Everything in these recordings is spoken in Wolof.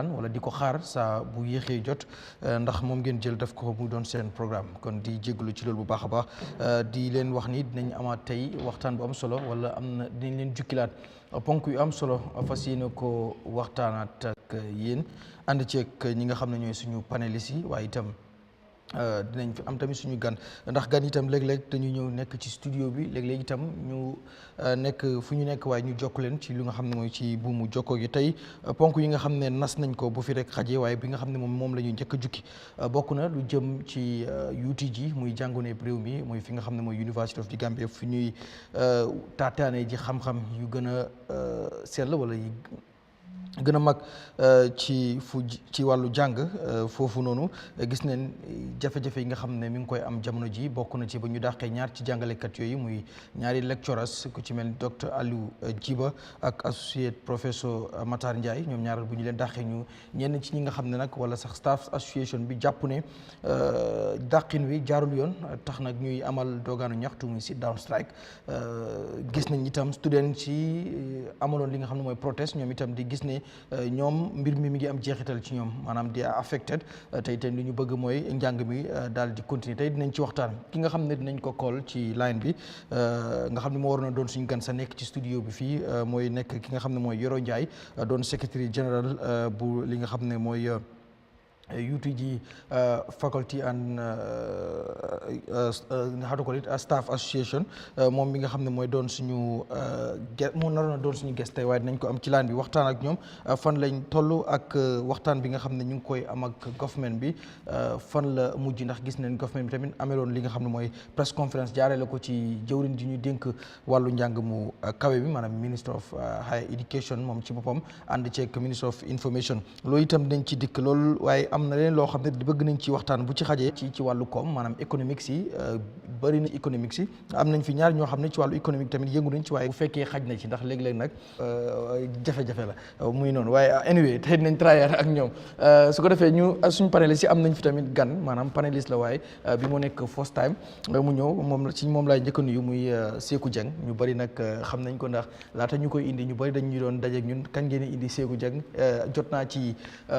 wala di ko xaar saa bu yéexee jot ndax moom ngeen jël def ko mu doon seen programme kon di jégalu ci loolu bu baax a baax di leen wax ni dinañ amaat tey waxtaan bu am solo wala am na dinañ leen jukkilaat ponk yu am solo fas yéene ko waxtaanaat ak yéen ànd ceeg ñi nga xam ne ñooy suñu panélistes yi waaye itam dinañ fi am tamit suñu gan ndax gan itam léeg-léeg dañu ñëw nekk ci studio bi léeg-léeg itam ñu nekk fu ñu nekk waaye ñu jokk leen ci lu nga xam ne mooy ci buumu jokkoo gi tey ponk yi nga xam ne nas nañ ko bu fi rek xaje waaye bi nga xam ne moom la ñu njëkk a jukki bokk na lu jëm ci UTG muy jàngune réew mi muy fi nga xam ne mooy University of the Gambia fu ñuy taataane ji xam-xam yu gën a sell wala yi gën a mag ci wàllu jàng foofu noonu gis nañ jafe-jafe yi nga xam ne mi ngi koy am jamono ji bokk na ci ba ñu dàqee ñaar ci jàngalekat yooyu muy ñaari lecturers ku ci mel ni docteur Aliou Djiba ak associate professeur Matar Ndiaye ñoom ñaar bu ñu leen dàqee ñu ñenn ci ñi nga xam ne nag wala sax staff association bi jàpp ne dàqin wi jaarul yoon tax nag ñuy amal doogaanu ñaxtu muy sit down strike gis nañ itam students yi amaloon li nga xam ne mooy protest ñoom itam di gis ne ñoom mbir mi ngi am jeexital ci ñoom maanaam di affected tey li ñu bëgg mooy njàng mi daal di continuer tey dinañ ci waxtaan ki nga xam ne dinañ ko call ci line bi nga xam ne moo waroon a doon suñu gan sa nekk ci studio bi fii mooy nekk ki nga xam ne mooy Yoro Ndiaye doon secretary general bu li nga xam ne mooy UTG faculty and how to call it staff association moom mi nga xam ne mooy doon suñu moo naroon a doon suñu guest tey waaye dinañ ko am ci laan bi waxtaan ak ñoom fan lañ toll ak waxtaan bi nga xam ne ñu ngi koy am ak government bi fan la mujj ndax gis nañ government bi tamit ameloon li nga xam ne mooy press conference jaaree la ko ci jëwriñ ji ñu dénk wàllu njàng mu kawe bi maanaam ministre of higher education moom ci boppam ànd ceeg ministre of information loolu itam dañ ci dikk loolu waaye am na leen loo xam ne bëgg nañ ci waxtaan bu ci xajee ci wàllu koom maanaam économique si bëri na économique si am nañ fi ñaar ñoo xam ne ci wàllu économique tamit yëngu nañ ci waaye bu fekkee xaj na ci ndax léeg-léeg nag jafe-jafe la muy noonu waaye anyway tey dinañ travailler ak ñoom su ko defee ñu suñu panéliste yi am nañ fi tamit gan maanaam panéliste la waaye bi mu nekk first time mu ñëw moom laay njëkk a nuyu muy Sékou Dieng ñu bëri nag xam nañ ko ndax laata ñu koy indi ñu bëri dañ ñu doon dajeeg ñun kan ngeen indi Sékou Dieng jot naa ci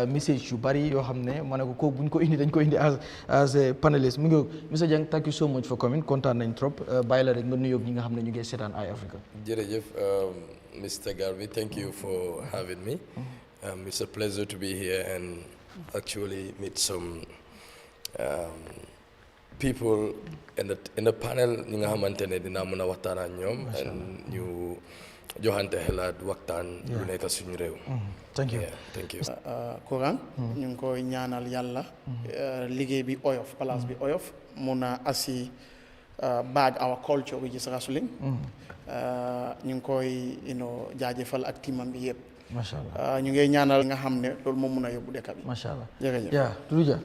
message yu bëri yoo xam ne ma ne ko buñ ko indi dañ ko indi as a panelist mu ngi Mr Dieng thank you so much for coming kontaan nañ trop bàyyi la rek nga nuyoog ñi nga xam ne ñu ngi seetaan Eyeafrica. jërëjëf Mr Garvey, thank you for having me. It's a pleasure to be here and actually meet some people in the panel ñi nga xamante ne dinaa mën a waxtaan ak ñoom and ñu joxante xalaat waxtaan lu nekk suñu réew. Thank you. Thank you. Kourang ñu ngi koy ñaanal yàlla liggéey bi oyof place bi oyof mun a asi badge our culture which is wrestling ñu ngi koy jaajëfal ak timam bi yëpp macha allah ñu ngi ñaanal nga xam ne loolu moo mun a yóbbu dëkk bi macha allah jërëjëf Tuja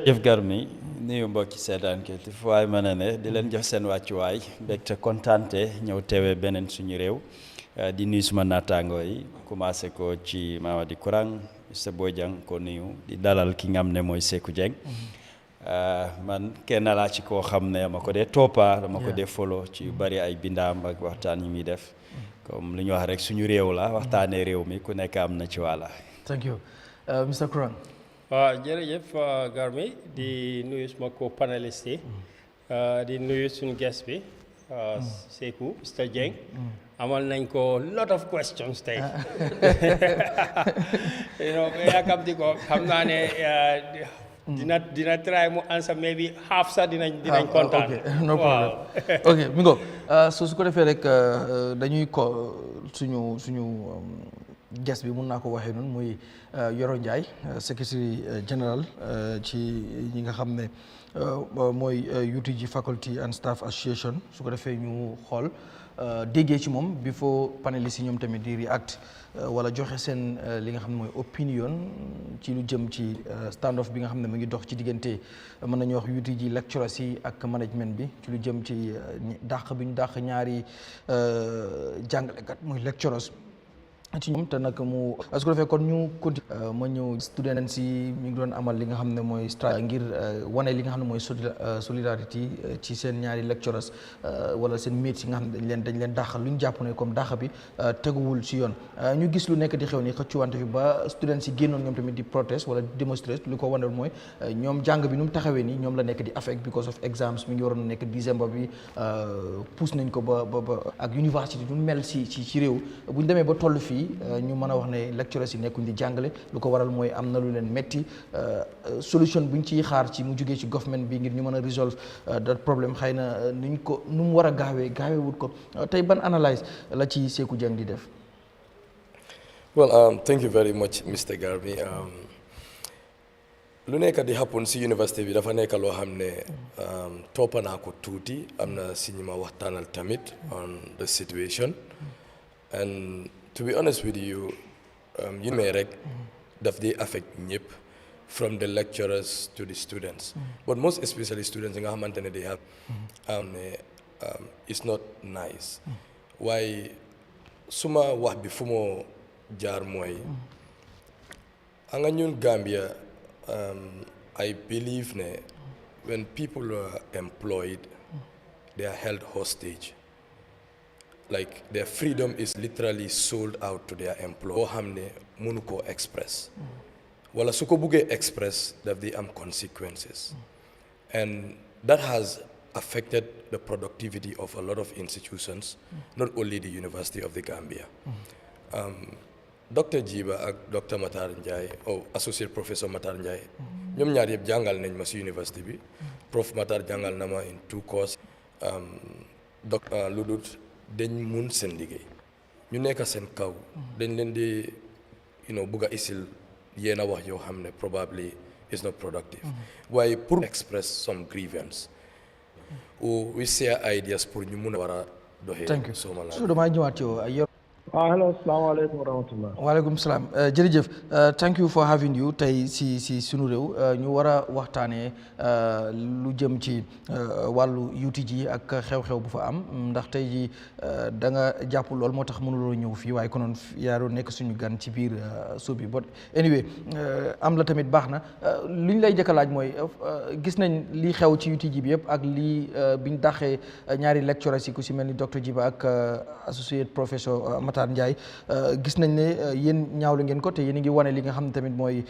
jëf Garmi nuyu mbokki seetaan ke fu waay mën a ne di leen jox seen wàccuwaay mbégte kontaante ñëw teewee beneen suñu réew di nuyu suma naataangoo yi commencé ko ci Mamadi Kourang Mr Bojang ko nuyu di dalal ki nga xam ne mooy Sékou Dieng man kenn laa ci koo xam ne dama ko dee toppa dama ko dee follow ci yu bari ay bindaam ak waxtaan yi muy def comme lu ñu wax rek suñu réew la waxtaanee réew mi ku nekk am na ci wàlla. Thank you Mr Kourang. waaw jërëjëf Garmi di nuyu suma co-paneliste yi di nuyu suñu guest bi Sékou Mr Dieng amal nañ ko lot of questions tey yaakaar di ko xam naa ne dina try mu answer maybe half sax dinañ kontaan. no problem ok mi ngo su ko defee rek dañuy ko suñu guest bi mun naa ko waxee noonu muy Yoro Ndiaye secretary general ci ñi nga xam ne mooy UTG faculty and staff association su ko defee ñu xool déggee ci moom before panélistes yi ñoom tamit di react wala joxe seen li nga xam ne mooy opinion ci lu jëm ci standoff bi nga xam ne mu ngi dox ci diggante mën nañu wax UTG lecturers yi ak management bi ci lu jëm ci dàq bi ñu dàq ñaari jàngalekat muy lecturers ci ñoom te nag mu su ko defee kon ñu continue ma ñëw students yi ñu ngi doon amal li nga xam ne mooy strike ngir wane li nga xam ne mooy solidarité ci seen ñaari lecturers wala seen mates yi nga xam ne dañ leen dàqal lu ñu jàpp ne comme dàq bi teguwul ci yoon ñu gis lu nekk di xew ni xëccuwante fi ba students yi génnoon ñoom tamit di protest wala démonstrer lu ko wane mooy ñoom jàng bi nu mu taxawee nii ñoom la nekk di affect because of exams mi ngi waroon nekk décembre bi pousse nañ ko ba ak université du mel ci réew bu ñu demee ba toll fii ñu mën a wax ne lecturers yi nekkuñ di jàngale lu ko waral mooy am na lu leen metti solution buñ ciy xaar ci mu jógee ci government bi ngir ñu mën a résolve dat problème xëy na nuñ ko nu mu war a gaawee wut ko tey ban analyse la ci Seeku Jeng di def. Well, thank you very much Mr. Garmi. lu nekk di happen si université bi dafa nekk loo xam ne toppa naa ko tuuti am na si ñu ma waxtaanal tamit on the situation and to be honest with you you may rek daf di affect ñëpp from the lecturers to the students but most especially students nga xamante ne they have it's not nice waaye suma wax bi fu moo jaar mooy anga ñun Gambia I believe when people are employed, they are held hostage. Like their freedom is literally sold out to their employer. Hamne munuko express. Wala suko buge express that they am consequences. And that has affected the productivity of a lot of institutions, not only the University of the Gambia. Dr. Jiba ak Dr. Matar Njai Associate Professor Matar Njai ñoom ñaar yëpp jàngal nañ ma si université bi Prof Matar jàngal na ma in 2 courses lu dul dañ mun seen liggéey ñu nekk seen kaw dañ leen di bugg a isil yéen a wax yoo xam ne probably is not productive waaye pour express some grievance or we share ideas pour ñu mun a war a doxee. Thank you so damay ñëwaat yow. Hello, assalamualaikum warahmatullah. Waalaikum salam. Jërëjëf thank you for having you tey si sunu réew ñu war a waxtaanee lu jëm ci wàllu UTG ak xew-xew bu fa am ndax tey ji da nga jàpp lool moo tax mënuloo ñëw fii waaye konoon yaa doon nekk suñu gan ci biir suuf bi but anyway am la tamit baax na li ñu lay jëkk a laaj mooy gis nañ li xew ci UTG bi yëpp ak lii biñ daxee ñaari lecturers yi ku si mel ni docteur Jiba ak associate professor Matar Ndiaye gis nañ ne yéen ñaawlu ngeen ko te yéen a ngi wane li nga xam ne tamit mooy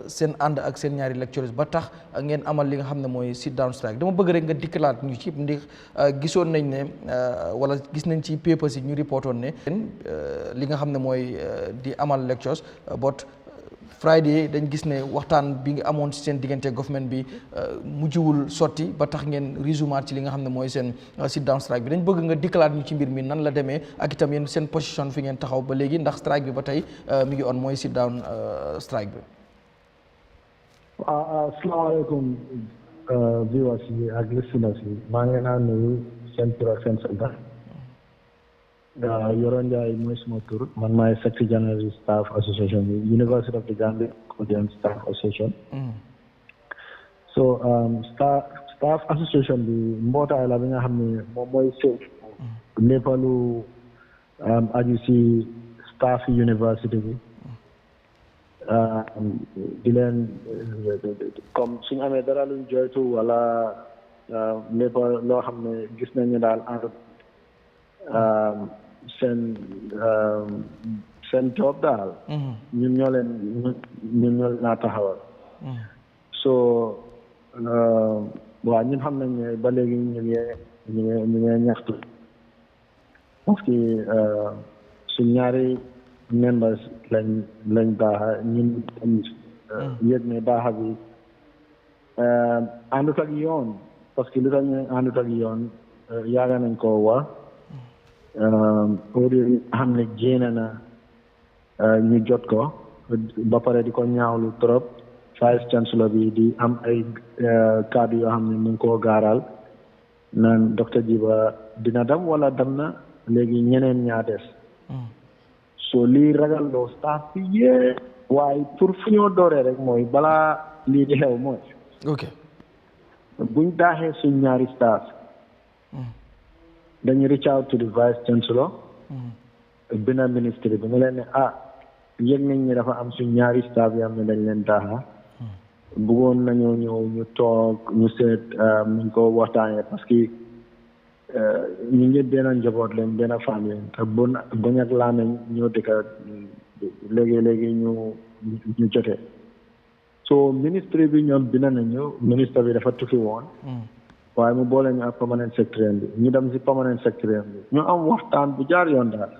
seen ànd ak seen ñaari lecturers ba tax ngeen amal li nga xam ne mooy sit down strike dama bëgg rek nga dikkalaat ñu ci ndi gisoon nañ ne wala gis nañ ci papers yi ñu reportoon ne li nga xam ne mooy di amal lectures but Friday dañ gis ne waxtaan bi nga amoon ci seen diggante government bi mujjiwul sotti ba tax ngeen résumaat ci li nga xam ne mooy seen sit down strike bi dañ bëgg nga dikkalaat ñu ci mbir mi nan la demee ak itam yéen seen position fi ngeen taxaw ba léegi ndax strike bi ba tey mi ngi on mooy sit down strike bi. Asalaamaaleykum viewers yi ak listeners yi maa ngi leen di nuyu seen tur ak seen sant. Yoro Ndiaye mooy suma tur man maay Secretary General Staff Association bi University of the Gambia Custodian Staff Association. So staff association bi mbootaay la bi nga xam ne moom mooy lépp lu aju si staff university bi di leen comme suñu amee dara luñ joytu wala lépp loo xam ne gis nañu daal seen job daal ñun ñoo leen naa taxawal so waaw ñun xam nañ ne ba léegi ñu ngi ñaxtu parce que suñ ñaari members lañ daaxa ñun yëg ne daaxa bi àndut ak yoon parce que lu tax ñu àndut ak yoon yaaga nañ koo wax audio yi xam ne jéena na ñu jot ko ba pare di ko ñaawlu trop vice chancellor bi di am ay kàddu yoo xam ne mu ngi koo gaaral naan docteur Jiba dina dem wala dem na léegi ñeneen ñaa des so lii ragal loo staff bi yee waaye pour fu ñoo dooree rek mooy balaa lii di xew mooy ok buñ daaxee suñ ñaari staff dañu reach out to the vice chancellor bina ministre bi mu leen ne yëg nañ ñi dafa am suñ ñaari staff yi am ne dañ leen taxa bëggoon nañoo ñëw ñu toog ñu seet nuñ ko waxtaanee parce que ñu ñëpp benn njaboot leen benn famille leen te bañ ak laameñ ñoo dëkka léegi ñu jotee so ministre bi ñoom bina nañu ministre bi dafa tukki woon waaye mu boole ñu ak permanent secrétaire bi ñu dem si permanent secrétaire bi ñu am waxtaan bu jaar yoon daal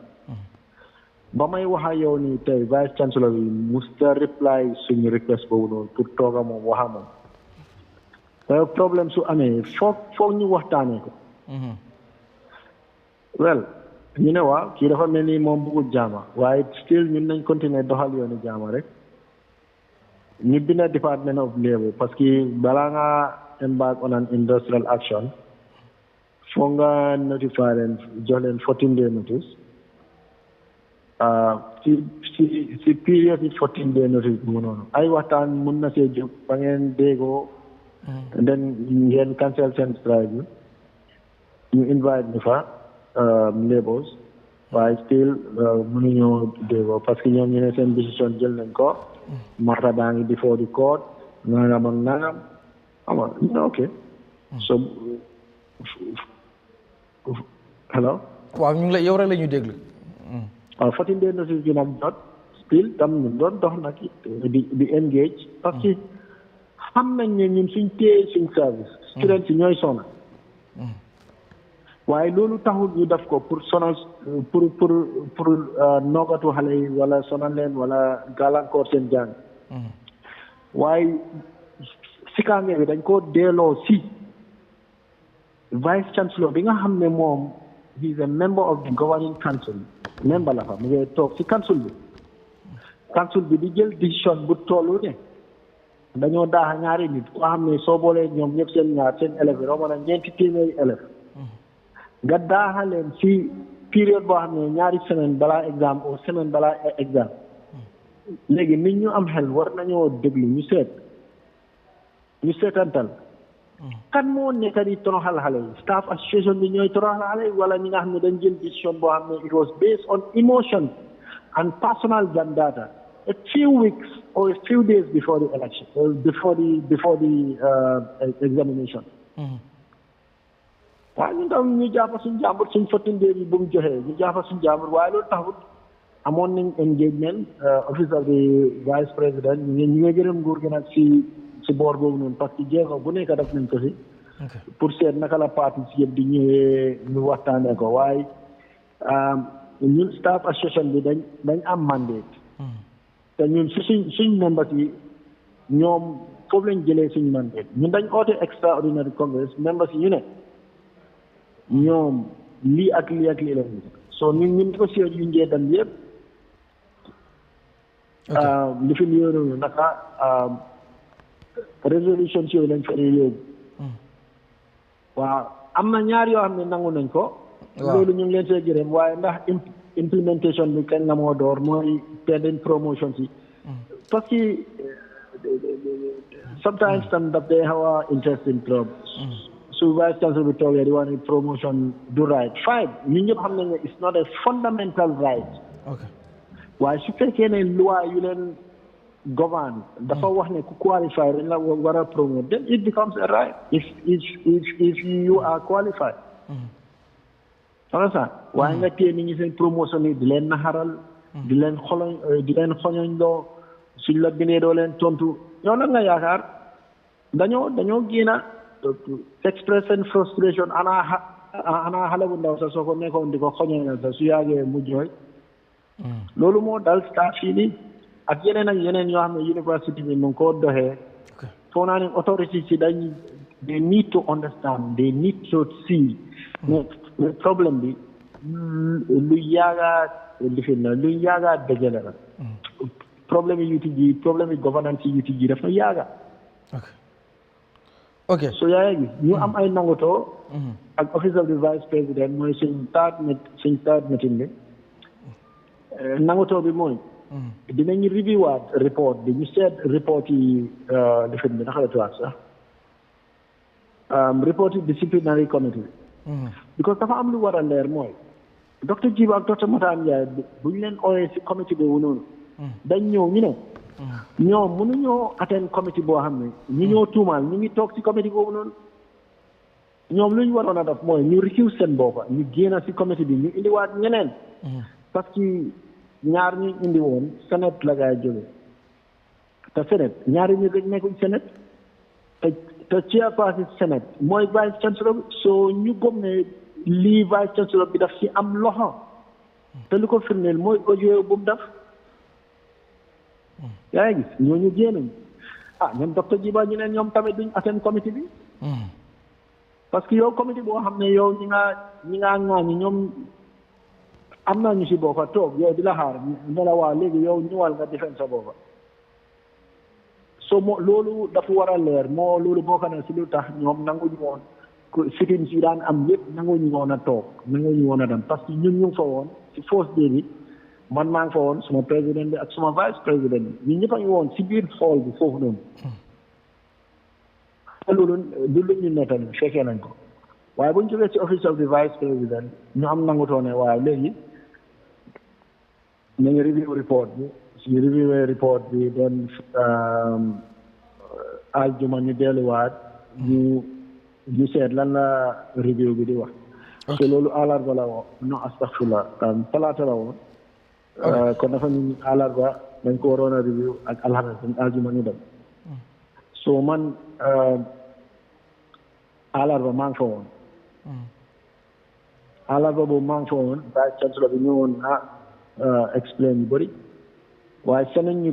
ba may wax ak yow nii tey vice chancellor bi musta reply suñu request boobu noonu pour tooga moom waxa moom te problème su amee foog ñu waxtaanee ko well ñu ne waaw kii dafa mel ni moom bëggul jaama waaye still ñun nañ continuer doxal yoonu jaama rek ñu bind Department of Labour parce que balaa nga embark on an industrial action foog nga notify leen jox leen 14-day notice ci période yi 14-day notice bu noonu ay waxtaan mun na see jóg ba ngeen déggoo then ngeen cancel seen strike bi ñu invite ñu fa labours waaye still mënuñoo déggoo parce que ñoom ñu ne seen décision jël nañ ko mata baa ngi before the court nangam ak nangam ama ñu ne ok so hello waaw ñu ngi la yow rek la ñuy déglu 14-day notice bi nag jot still tam ñu doon dox nag di engage parce que xam nañ ne ñun suñ téye suñ service students yi ñooy sona waaye loolu taxul ñu def ko pour sonal pour noggatu xale yi wala sonal leen wala gàllankoor seen jàng waaye sikaange bi dañ ko delloo si vice chancellor bi nga xam ne moom he is a member of the governing council member la fa mu ngi toog si council bi di jël décision bu tollu ne dañoo daaxa ñaari nit koo xam ne soo boolee ñoom ñëpp seen élèves yi romb na 200 élèves nga daaxa leen si période boo xam ne ñaari semaine balaa exam ou semaine balaa exam léegi nit ñu am xel war nañoo déglu ñu seetantal kan moo nekk di toroxal xale yi staff association bi ñooy toroxal xale yi wala ñi nga xam ne dañ jël décision boo xam ne it was based on emotion and personal vendetta a few weeks or a few days before the election or before the examination waaye ñu ndaw ñu jàpp suñ jàmbur suñ 14 days yi bu mu joxee ñu jàpp suñ jàmbur waaye loolu taxut amoon nañ engagement office of the vice président ñu ngi gërëm nguur gi nag si boor boobu noonu parce que jéego bu nekk def nañ ko si pour seet naka la parti si yëpp di ñëwee ñu waxtaanee ko waaye ñun staff association bi dañ am mandate te ñun si suñ membres yi ñoom foofu lañ jëlee suñ mandate ñun dañ oote extraordinary congress membres yi ñu ne ñoom lii ak lii la so ñun négocier yu ngee dem yëpp li fi yóoru naka résolution si yooyu lañ fa yóbbu waaw am na ñaar yoo xam ne nangu nañ ko loolu ñu ngi leen see gërëm waaye ndax implementation bi kañ la moo door mooy pending promotion si parce que sometimes tam daf day xaw a interesting trop su vice chancellor bi toogee di wax ne promotion du right fine ñun ñëpp xam nañ ne it's not a fundamental right waaye su fekkee ne loi yu leen govern dafa wax ne ku qualify dañ la war a promote then it becomes a right if you are qualified understand waaye nga téye nit ñi seen promotion yi di leen naxaral di leen xoñoñ loo suñ la bindee doo leen tontu yow nag nga yaakaar dañoo génna express seen frustration ana xale bu ndaw sax soo ko nekkoon di ko xoñoñal sax su yàggee mu jooy loolu moo dal staff yi nii ak yeneen yoo xam ne university bi mu ngi ko doxee foo naa ne autorité si they need to understand they need to see ne problème bi lu yaaga dajale la problème yi UTG problème yi governance yi UTG dafa yaaga ok so yaa ngi ñu am ay nangutoo ak office of the vice president mooy suñ third meeting bi nangutoo bi mooy dinañ reviewaat report bi ñu seet report yi lifin bi naka la tuwaat sax report yi disciplinary committee because dafa am lu war a leer mooy docteur Djiba ak docteur Matar Ndiaye bu ñu leen ooyee si comité boobu noonu dañ ñëw ñu ne ñoom mënuñoo atteindre comité boo xam ne ñu ñoo tuumaal ñu ngi toog si comité boobu noonu ñoom lu ñu waroon a def mooy ñu recuse seen boppa ñu génn si comité bi ñu indiwaat ñeneen parce que ñaar ñu indi woon Sénat la gaay jóge te Sénat ñaari ñu nekkuñ Sénat te chairperson Sénat mooy vice chancellor bi soo ñu gëm ne lii vice chancellor bi daf si am loxo te lu ko firndeel mooy audio bu mu def yaa ngi gis ñooñu génnañ ñoom docteur Djiba ñu ne ñoom tamit duñ atteindre comité bi parce que yow comité boo xam ne yow ñi nga ŋaañi ñoom am na ñu si bokka toog yow di la xaar ne la waa léegi yow ñëwal nga defend sa boppa so loolu dafa war a leer loolu bokk na si lu tax ñoom nanguñu woon sitin si daan am yëpp nanguñu woon a toog nanguñu woon a dem parce que ñun ñu ngi fa woon si first day bi man maa ngi fa woon suma président bi ak suma vice président bi ñun ñëpp a ngi woon si biir hall bi foofu noonu loolu du lu ñu nettali fekkee nañ ko waaye bu ñu jógee si office of the vice président ñu am nangutoo ne waaye léegi nañu review report bi suñu review report bi doon aljuma ñu delluwaat ñu seet lan la review bi di wax so loolu àllarba la woon non astaghfirullah talaata la woon kon dafa ñu àllarba dañ ko waroon a review ak alxames aljuma ñu dem so man àllarba maa ngi fa woon àllarba boobu maa ngi fa woon vice chancellor bi ñëwoon explain yu bëri waaye senañ ñu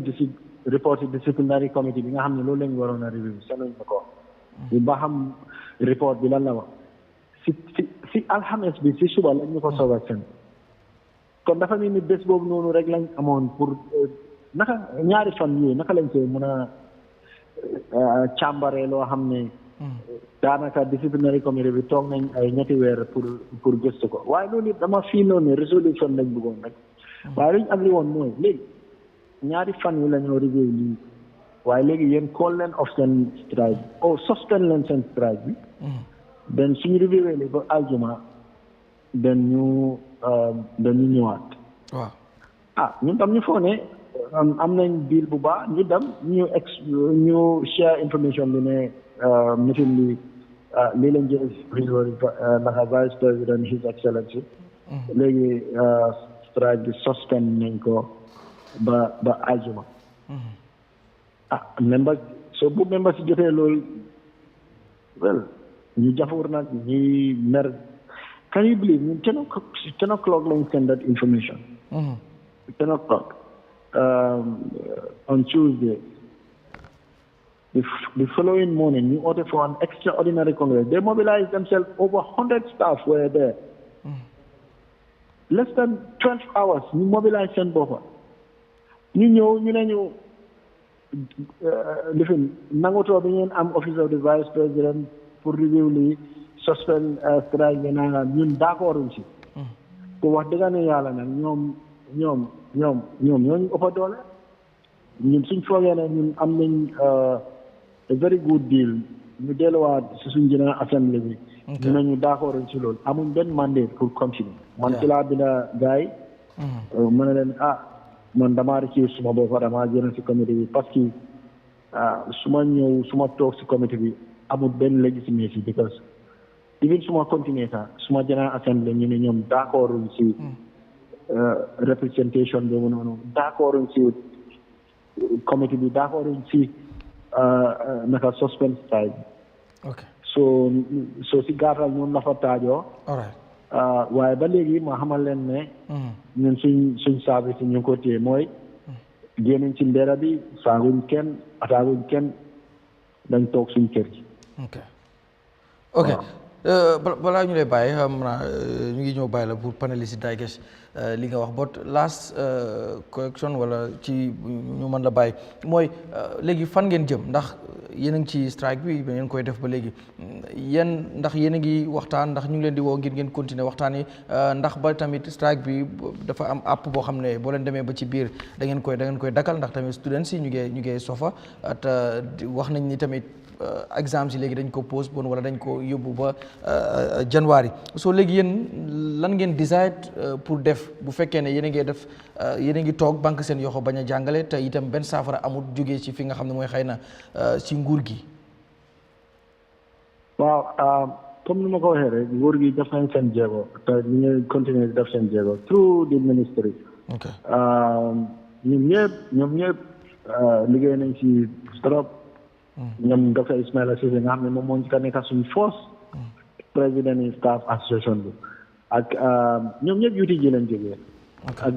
report disciplinary committee bi nga xam ne loolu lañu waroon a review senañ ñu ko bi ba xam report bi lan la wax si alxames bi si suba lañ ñu ko soog a seen kon dafa mel ni bés boobu noonu rek lañ amoon pour naka ñaari fan yooyu naka lañ koy mën a càmbaree loo xam ne daanaka disciplinary committee bi toog nañ ay ñetti weer pour gëstu ko waaye loolu dama fii noonu ne résolution lañ bëggoon rek waaye luñ am li woon mooy léegi ñaari fan yi la ñoo review lii waaye léegi yéen call leen off seen strike suspend leen seen strike bi den suñu reviewee li ba aljuma den ñu ñëwaat waaw ñun tam ñu foog ne am nañ bill bu baax ñu dem ñu share information bi ne meeting bi lii lañ jël naka vice président his excellency léegi strike bi suspend nañ ko ba aljuma member so bu member si jotee loolu well ñu jafuur nag ñi mer can you believe ñun 10 o'clock lañ send that information 10 o'clock on Tuesday the following morning ñu order for an extraordinary congress they mobilized themselves over 100 staff were there less than 12 hours ñu mobilize seen boppa ñu ñëw ñu ne ñu lifin nangutoo bi ngeen am office of the vice president pour review li suspend strike bi nanga ñun d'accorduñ si ko wax dëgg ne yàlla nag ñoom ñooñu ëppa doole ñun suñ foogee ne ñun am nañ a very good deal ñu delluwaat si suñ general assembly bi ñu ne ñu d'accorduñ si loolu amuñ benn mandate pour continuer man ci laa binda gaay ma ne leen man damaa rëcc suma bopp damaa génn si comité bi parce que su ma toog si comité bi amul benn légitimité because even su ma continuer sax suma general assembly ñu ne ñoom d'accorduñ si representation boobu noonu d'accorduñ si comité bi d'accorduñ si naka suspend strike so si gàttal ñoom la fa taajoo waaye ba léegi ma xamal leen ne ñun suñ service ñu ngi ko téye mooy génnuñ ci mbedda bi saaguñ kenn ataaguñ kenn dañ toog suñ kër gi ok balaa ñu lay bàyyi xam naa ñu ngi ñëw bàyyi la pour panéliste yi digest li nga wax but last correction wala ci ñu mën la bàyyi mooy léegi fan ngeen jëm ndax yéen a ngi ci strike bi ba ngeen koy def ba léegi yéen ndax yéen a ngi waxtaan ndax ñu ngi leen di woo ngir ngeen continuer waxtaan yi ndax ba tamit strike bi dafa am app boo xam ne boo leen demee ba ci biir da ngeen koy dakkal ndax tamit students yi ñu ngi sofa te wax nañ ni tamit exams yi léegi dañ ko postpone wala dañ ko yóbbu ba January soo léegi yéen lan ngeen decide pour def bu fekkee ne yéen a ngi def yéen a ngi toog banque seen yoxo bañ a jàngale te itam benn saafara amul jógee ci fi nga xam ne mooy xëy na ci nguur gi. waaw comme ni ma ko waxee rek nguur gi def nañ seen jéego te ñu ngi continuer di def seen jéego through the ministry. ok ñoom ñëpp liggéey nañ ci trop. ñoom docteur Ismaila Cissé nga xam ne moom moo njëkk a nekk suñu force président yi staff association bi ak ñoom ñëpp UTG lañ jógee ak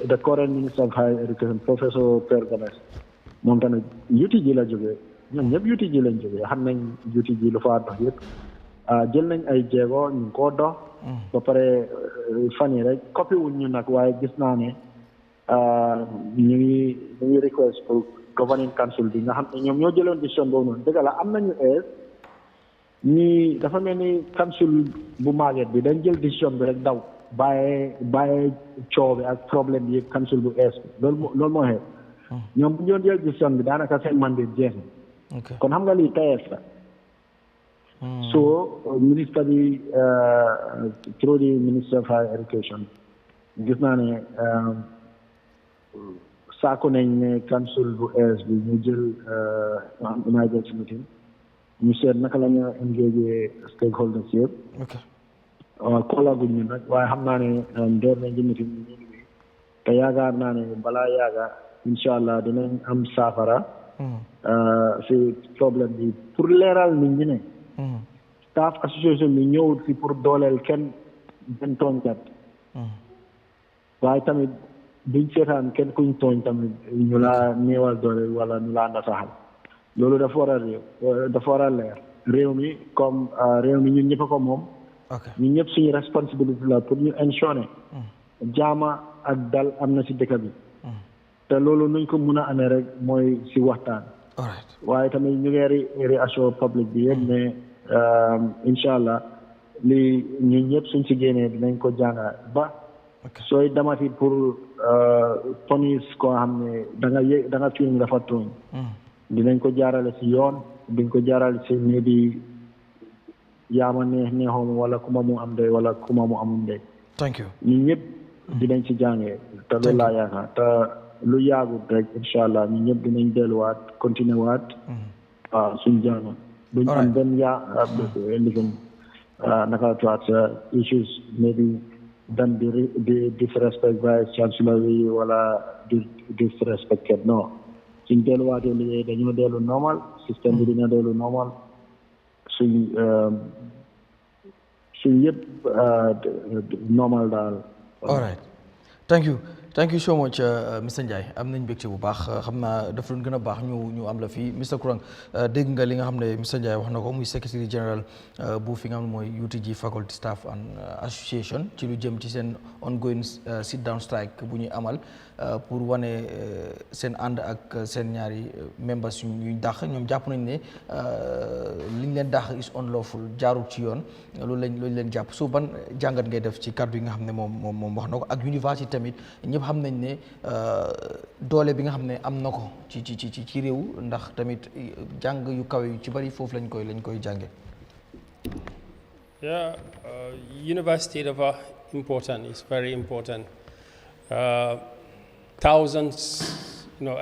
the current minister of higher education professeur Pierre Gomez moom tamit UTG la jógee ñoom ñëpp UTG lañ jógee xam nañ UTG lu fa dox yëpp jël nañ ay jéego ñu ngi koo dox ba pare fan yi rek copie wuñ ñu nag waaye gis naa ne ñu ngi request pour governing council bi nga xam ne ñoom ñoo jëloon décision boobu noonu dëgg la am nañu ñii dafa mel ni council bu maaget bi dañ jël décision bi rek daw bàyyee coow bi ak problème yi council bu bi loolu moo xew ñoom bu ñu doon jël décision bi daanaka seen mandat jeex na kon xam nga lii tayeef la so ministre bi through the minister of higher education gis naa ne saako nañ ne council bu bi ñu jël emergency meeting ñu seet naka la ñu engagé stakeholders yëpp koolaguñ ñu nag waaye xam naa ne door nañ ci meeting ñu liggéey te yaakaar naa ne balaa yaaga incha allah dinañ am saafara si problème bi pour leeral nit ñi ne staff association bi ñëwut si pour dooleel kenn benn tooñkat waaye tamit duñ seetaan kenn kuñ tooñ tamit ñu laa néewal doole wala ñu laa nasaxal loolu dafa war a leer réew mi comme réew mi ñun ñëpp ko moom ñun ñëpp suñu responsabilité la pour ñu ensure jaama ak dal am na si dëkk bi te loolu nuñ ko mun a amee rek mooy si waxtaan waaye tamit ñu ngi réassure public bi yëpp ne incha allah lii ñun ñëpp suñ si génnee dinañ ko jànga ba sooy damati pour police koo xam ne da nga fiim dafa tooñ dinañ ko jaarale si yoon duñ ko jaarale si ne bi yaama neexoom wala kuma mu am ndey wala kuma mu amul ndey thank you ñun ñëpp dinañ ci jàngee te loolu laa yaakaar te lu yaagut rek incha allah ñun ñëpp dinañ delluwaat continuer waat waaw suñ jàng duñ am benn lifin naka tuwaat issues maybe dan di disrespect vice chancellor yi wala di disrespected non suñ delluwaatee liggéey dañoo dellu normal système bi dina dellu normal suñ yëpp normal daal. all right thank you so much Mr Njie am nañ mbégte bu baax xam naa dafa doon gën a baax ñu am la fii Mr Kurang dégg nga li nga xam ne Mr Njie wax na ko muy secretary general bu fi nga xam ne mooy UTG faculty staff and association ci lu jëm ci seen ongoing sit down strike bu ñuy amal pour wane seen ànd ak seen ñaari members yuñ dàq ñoom jàpp nañ ne liñ leen dàq is unlawful jaarul ci yoon loolu leen jàpp so ban jàngat ngay def ci kàddu yi nga xam ne moom wax na ko ak université tamit ñëpp xam nañ ne doole bi nga xam ne am na ko ci réew ndax tamit jàng yu kawe yu ci bari foofu lañ koy jànge. Yeah, university dafa important, it's very important. Thousands,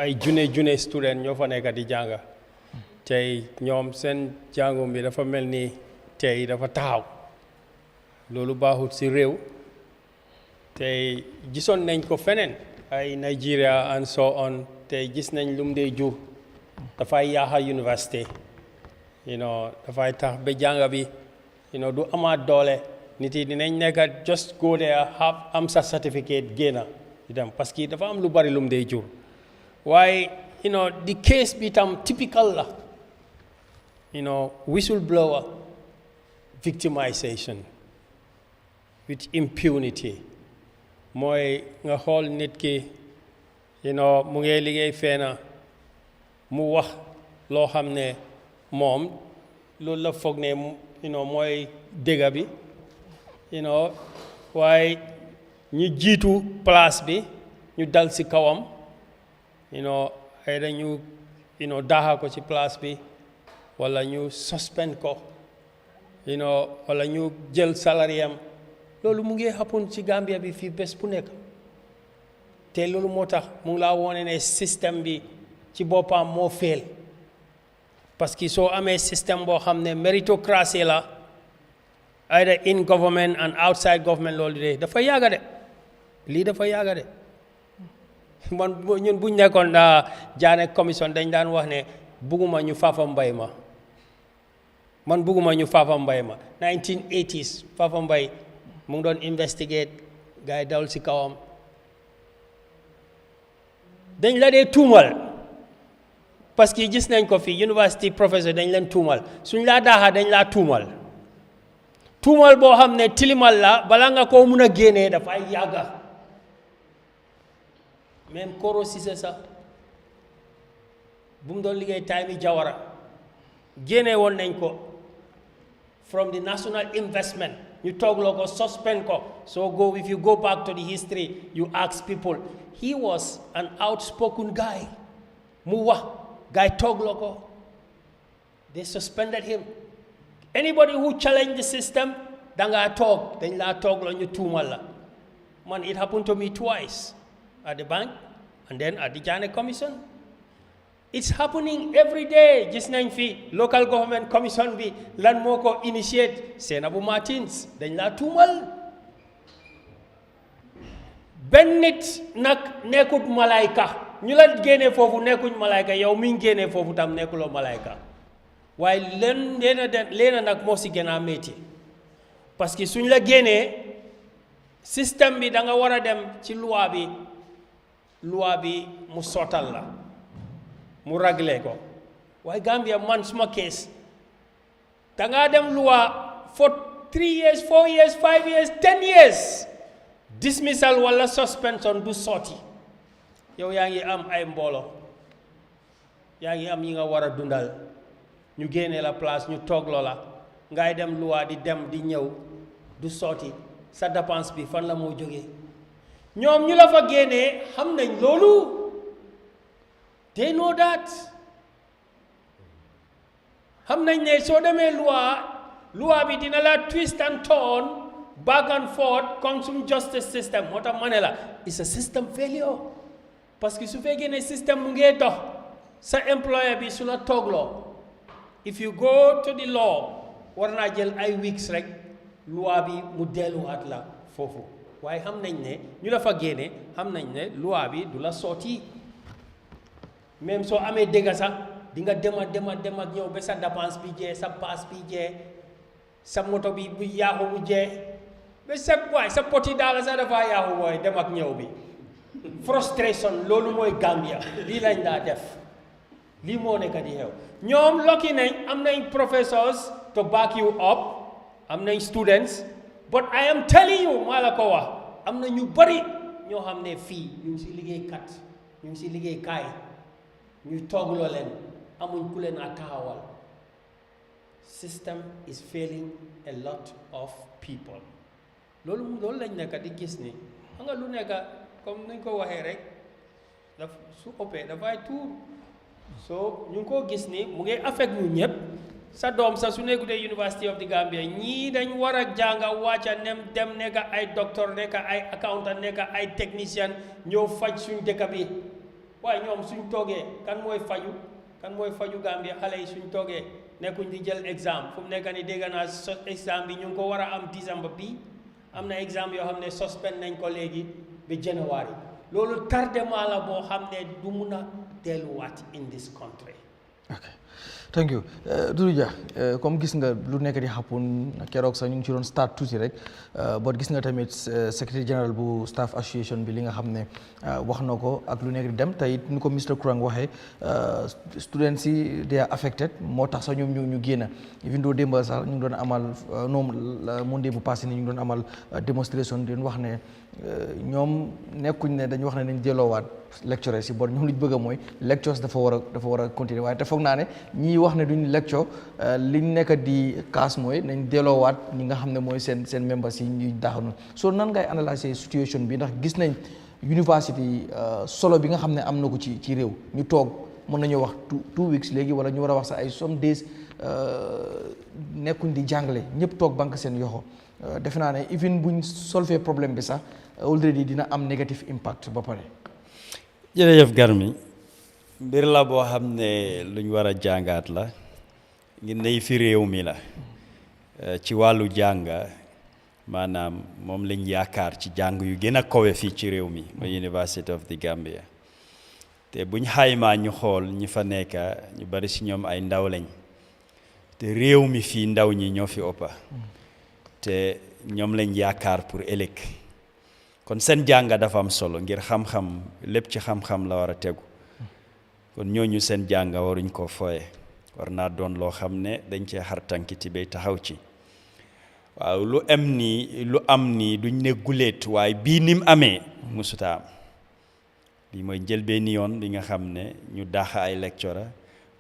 ay junne student ñoo fa nekk di jàng tey ñoom seen jàngum bi dafa mel ni tey dafa taxaw loolu baaxut si réew tey gisoon nañ ko feneen ay Nigeria and so on tey gis nañ lu mu dee jur dafay yaaxa université dafay tax ba jàng bi du amaat doole nit yi dinañ nekk just go there am sa certificate génna di dem parce que dafa am lu bari lu mu dee jur waaye the case bi tam typical la whistleblower victimization with impunity mooy nga xool nit ki mu ngi liggéey feena mu wax loo xam ne moom loolu la foog ne mooy dégga bi waaye ñu jiitu place bi ñu dal ci kawam ay dañu daaxa ko ci place bi wala ñu suspend ko wala ñu jël salariam loolu mu ngi happen ci Gambia bi fii bés bu nekk te loolu moo tax mu ngi laa wone ne système bi ci boppam moo fail parce que soo amee système boo xam ne méritocratie la either in government and outside government loolu de dafa yàgga de lii dafa yàgga de man ñun buñ nekkoon jaane commission dañ daan wax ne bugguma ñu Fafa Mbay ma man bugguma ñu Fafa Mbay ma 1980s Fafa Mbay mu ngi doon investigate gars yi dawul ci kawam dañ la dee tuumal parce que gis nañ ko fii university professeur dañ leen tuumal suñ laa daaxa dañ laa tuumal boo xam ne tilimal la bala nga koo mun a génnee dafay yàgga même Koro Cissé sax bu mu doon liggéey time Jawara génne woon nañ ko from the national investment ñu toogloo ko suspend ko so if you go back to the history you ask people he was an outspoken guy mu wax guy toogloo ko they suspended him anybody who challenged the system danga toog dañ laa toogloo ñu tuumal la man it happened to me twice at the bank and then at the Jane Commission. It's happening every day. Gis nañ fi local government commission bi lan moo ko initiate Senabu Martins dañ laa tuumal benn nit nag nekkut malayka ñu la génnee foofu nekkuñ malayka yow mi ngi génnee foofu tam nekkuloo malayka waaye leena nag moo si gën a métti parce que suñ la génnee système bi da nga war a dem ci loi bi mu sottal la mu ragle ko waaye Gambia man suma case da ngaa dem loi for 3 years 4 years 5 years 10 years dismissal wala suspension du sotti yow yaa ngi am ay mbooloo yaa ngi am yi nga war a dundal ñu génne la place ñu toog loola ngay dem loi di dem di ñëw du sotti sa dépense bi fan la moo jógee ñoom ñu la fa génnee xam nañ loolu they know that xam nañ ne soo demee loi bi dina la twist and turn back and forth consumer justice system moo tax ma ne la it's a system failure parce que su fekkee ne système mu ngee dox sa employer bi su la toogloo if you go to the law war naa jël ay weeks rek loi bi mu delluwaat la foofu waaye xam nañ ne ñu la fa génne xam nañ ne loi bi du la sotti même soo amee dégg sax di nga dem ak ñëw ba sa dépense bi jee sa passe bi jee sa moto bi bu yaaxu bu jee ba sa poti daal sax dafa yaaxu booy dem ak ñëw bi frustration loolu mooy Gambia lii lañ daa def lii moo nekk di xew ñoom lokki nañ am nañ professors to back you up am nañ students but I am telling you maa la ko wax am na ñu bari ñoo xam ne fii ñu ngi si liggéeykat ñu ngi si liggéeykaay ñuy toogloo leen amuñ ku leen a taxawal system is failing a lot of people loolu lañ nekk di gis ni xam nga lu nekk comme nañ ko waxee rek su ëppee dafay tuur so ñu ngi ko gis ni mu ngi affect ñu ñëpp sa doom sa su nekkutee University of the Gambia ñii dañ war a jànga wàcca dem nekk ay docteur nekk ay accountant nekk ay technicien ñëw faj suñ dëkk bi waaye ñoom suñ toogee kan mooy faju Gambia xale yi suñ toogee nekkuñ di jël exam fu mu nekk ni dégg naa exam bi ñu ngi ko war a am décembre bi am na exam yoo xam ne suspend nañ ko léegi ba January loolu tardement la boo xam ne du mun a delluwaat in this country. ok thank you Doudou Dia comme gis nga lu nekk di happen keroog sax ñu ngi ci doon start tuuti rek but gis nga tamit secretary general bu staff association bi li nga xam ne wax na ko ak lu nekk di dem tey ni ko Mr Kurang waxee students yi they are affected moo tax sax ñoom ñu génn even though démb sax ñu ngi doon amal Monday bu passé ni ñu ngi doon amal démonstration di wax ne ñoom nekkuñ ne dañu wax ne nañ delloowaat lecturers yi bon ñoom li ñu bëgg mooy lectures dafa war a continuer waaye te foog naa ne ñii wax ne duñ lecture liñ nekk di kaas mooy nañ delloowaat ñi nga xam ne mooy seen members yi ñuy daaxanu so nan ngay analyser situation bi ndax gis nañ university solo bi nga xam ne am na ko ci réew ñu toog mën nañoo wax 2 weeks léegi wala ñu war a wax sax ay some days nekkuñ di jàngale ñëpp toog banque seen yoxo defe naa ne even buñ solver problème bi sax already dina am negative impact ba pare. jërëjëf Garmi mbir la boo xam ne luñ war a jàngaat la ngir ne fi réew mi la ci wàllu jàng maanaam moom lañ yaakaar ci jàng yu gën a kawe fii ci réew mi mooy University of the Gambia te buñ xaymaa ñu xool ñi fa nekk ñu bari si ñoom ay ndaw lañ te réew mi fii ndaw ñi ñoo fi ëppa te ñoom lañ yaakaar pour ëllëg kon seen jàng dafa am solo ngir xam-xam lépp ci xam-xam la war a tegu kon ñooñu seen jàng waruñ koo fooye war naa doon loo xam ne dañ cee xar tànki tibey taxaw ci waaw lu am nii duñ ne guléet waaye bii ni mu amee musuta am bii mooy njëlbeeni yoon bi nga xam ne ñu daax ay lecturer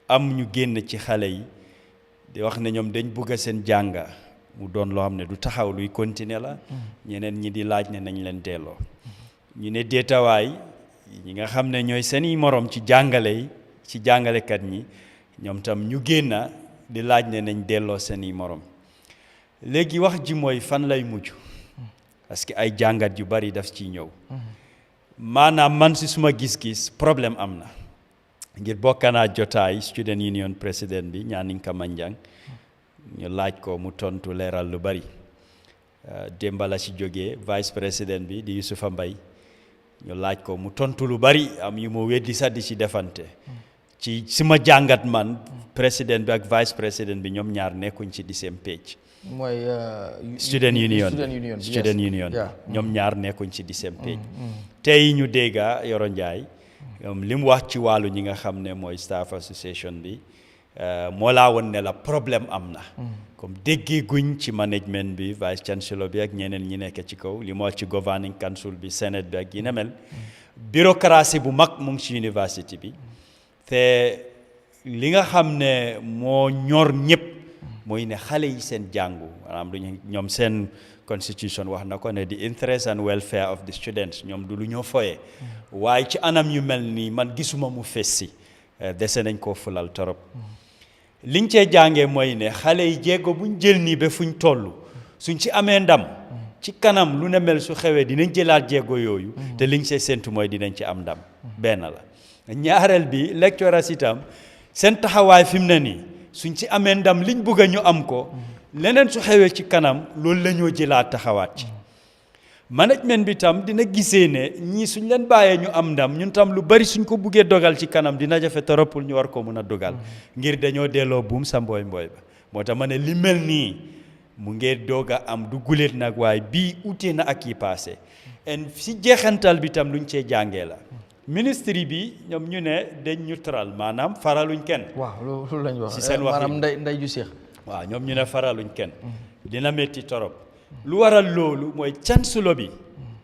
am ñu génn ci xale yi di wax ne ñoom dañ bëgg seen jàng mu doon loo xam ne du taxaw luy continuer la ñeneen ñi di laaj ne nañ leen delloo ñu ne déetawaay ñi nga xam ne ñooy seeni morom ci jàngale yi ci jàngalekat ñi ñoom tam ñu génn di laaj ne nañ delloo seeni morom léegi wax ji mooy fan lay mujj parce que ay jàngat yu bari daf ciy ñëw maanaam man si suma gis-gis problème am na ngir bokk naa jotaay student union président bi Ñaaninka Manjang ñu laaj ko mu tontu leeral lu bari démba la ci jógee vice président bi di Yusufa Mbay ñu laaj ko mu tontu lu bari am yu mu weddi sax di ci defante ci suma jàngat man président bi ak vice président bi ñoom ñaar nekkuñ ci di same page mooy student union ñoom ñaar nekkuñ ci di same page tey ñu dégga Yoro Njaay li mu wax ci wàllu ñi nga xam ne mooy staff association bi moo laa woon ne la problème am na comme déggee guñ ci management bi vice chancellor bi ak ñeneen ñi nekk ci kaw li mu wax ci governing council bi senate bi ak yi ne mel bureaucratie bu mag mu ngi ci university bi te li nga xam ne moo ñor ñëpp mooy ne xale yi seen jàngu maanaam duñu ñoom seen constitution wax na ko ne the interest and welfare of the students ñoom du lu ñoo foye waaye ci anam yu mel nii man gisuma mu fessi dese nañ koo fulal torop liñ cee jàngee mooy ne xale yi jéego buñ jël nii ba fuñ toll suñ ci amee ndam ci kanam lu ne mel su xewee dinañ jëlaat jéego yooyu te liñ see séntu mooy dinañ ci am ndam benn la ñaareel bi lecturers itam seen taxawaay fi mu ne nii suñ ci amee ndam liñ bëgg a ñu am ko leneen su xewee ci kanam loolu la ñoo jëlaat taxawaat ci management bi tam dina gisee ne ñii suñ leen bàyyee ñu am ndam ñun tam lu bari suñ ko buggee dogal ci kanam dina jafe torop pour ñu war ko mun a dogal ngir dañoo delloo buum sa mbooy mbooy ba moo tax ma ne li mel nii mu ngee doog a am du guléet nag waaye bii utee na ak yi passé en si jeexantal bi tam luñ cee jàngee la ministre bi ñoom ñu ne dañ neutral maanaam faraluñ kenn waaw loolu lañ wax si seen wax maanaam nday ju seex waaw ñoom ñu ne faraluñ kenn dina métti torop lu waral loolu mooy chancellor bi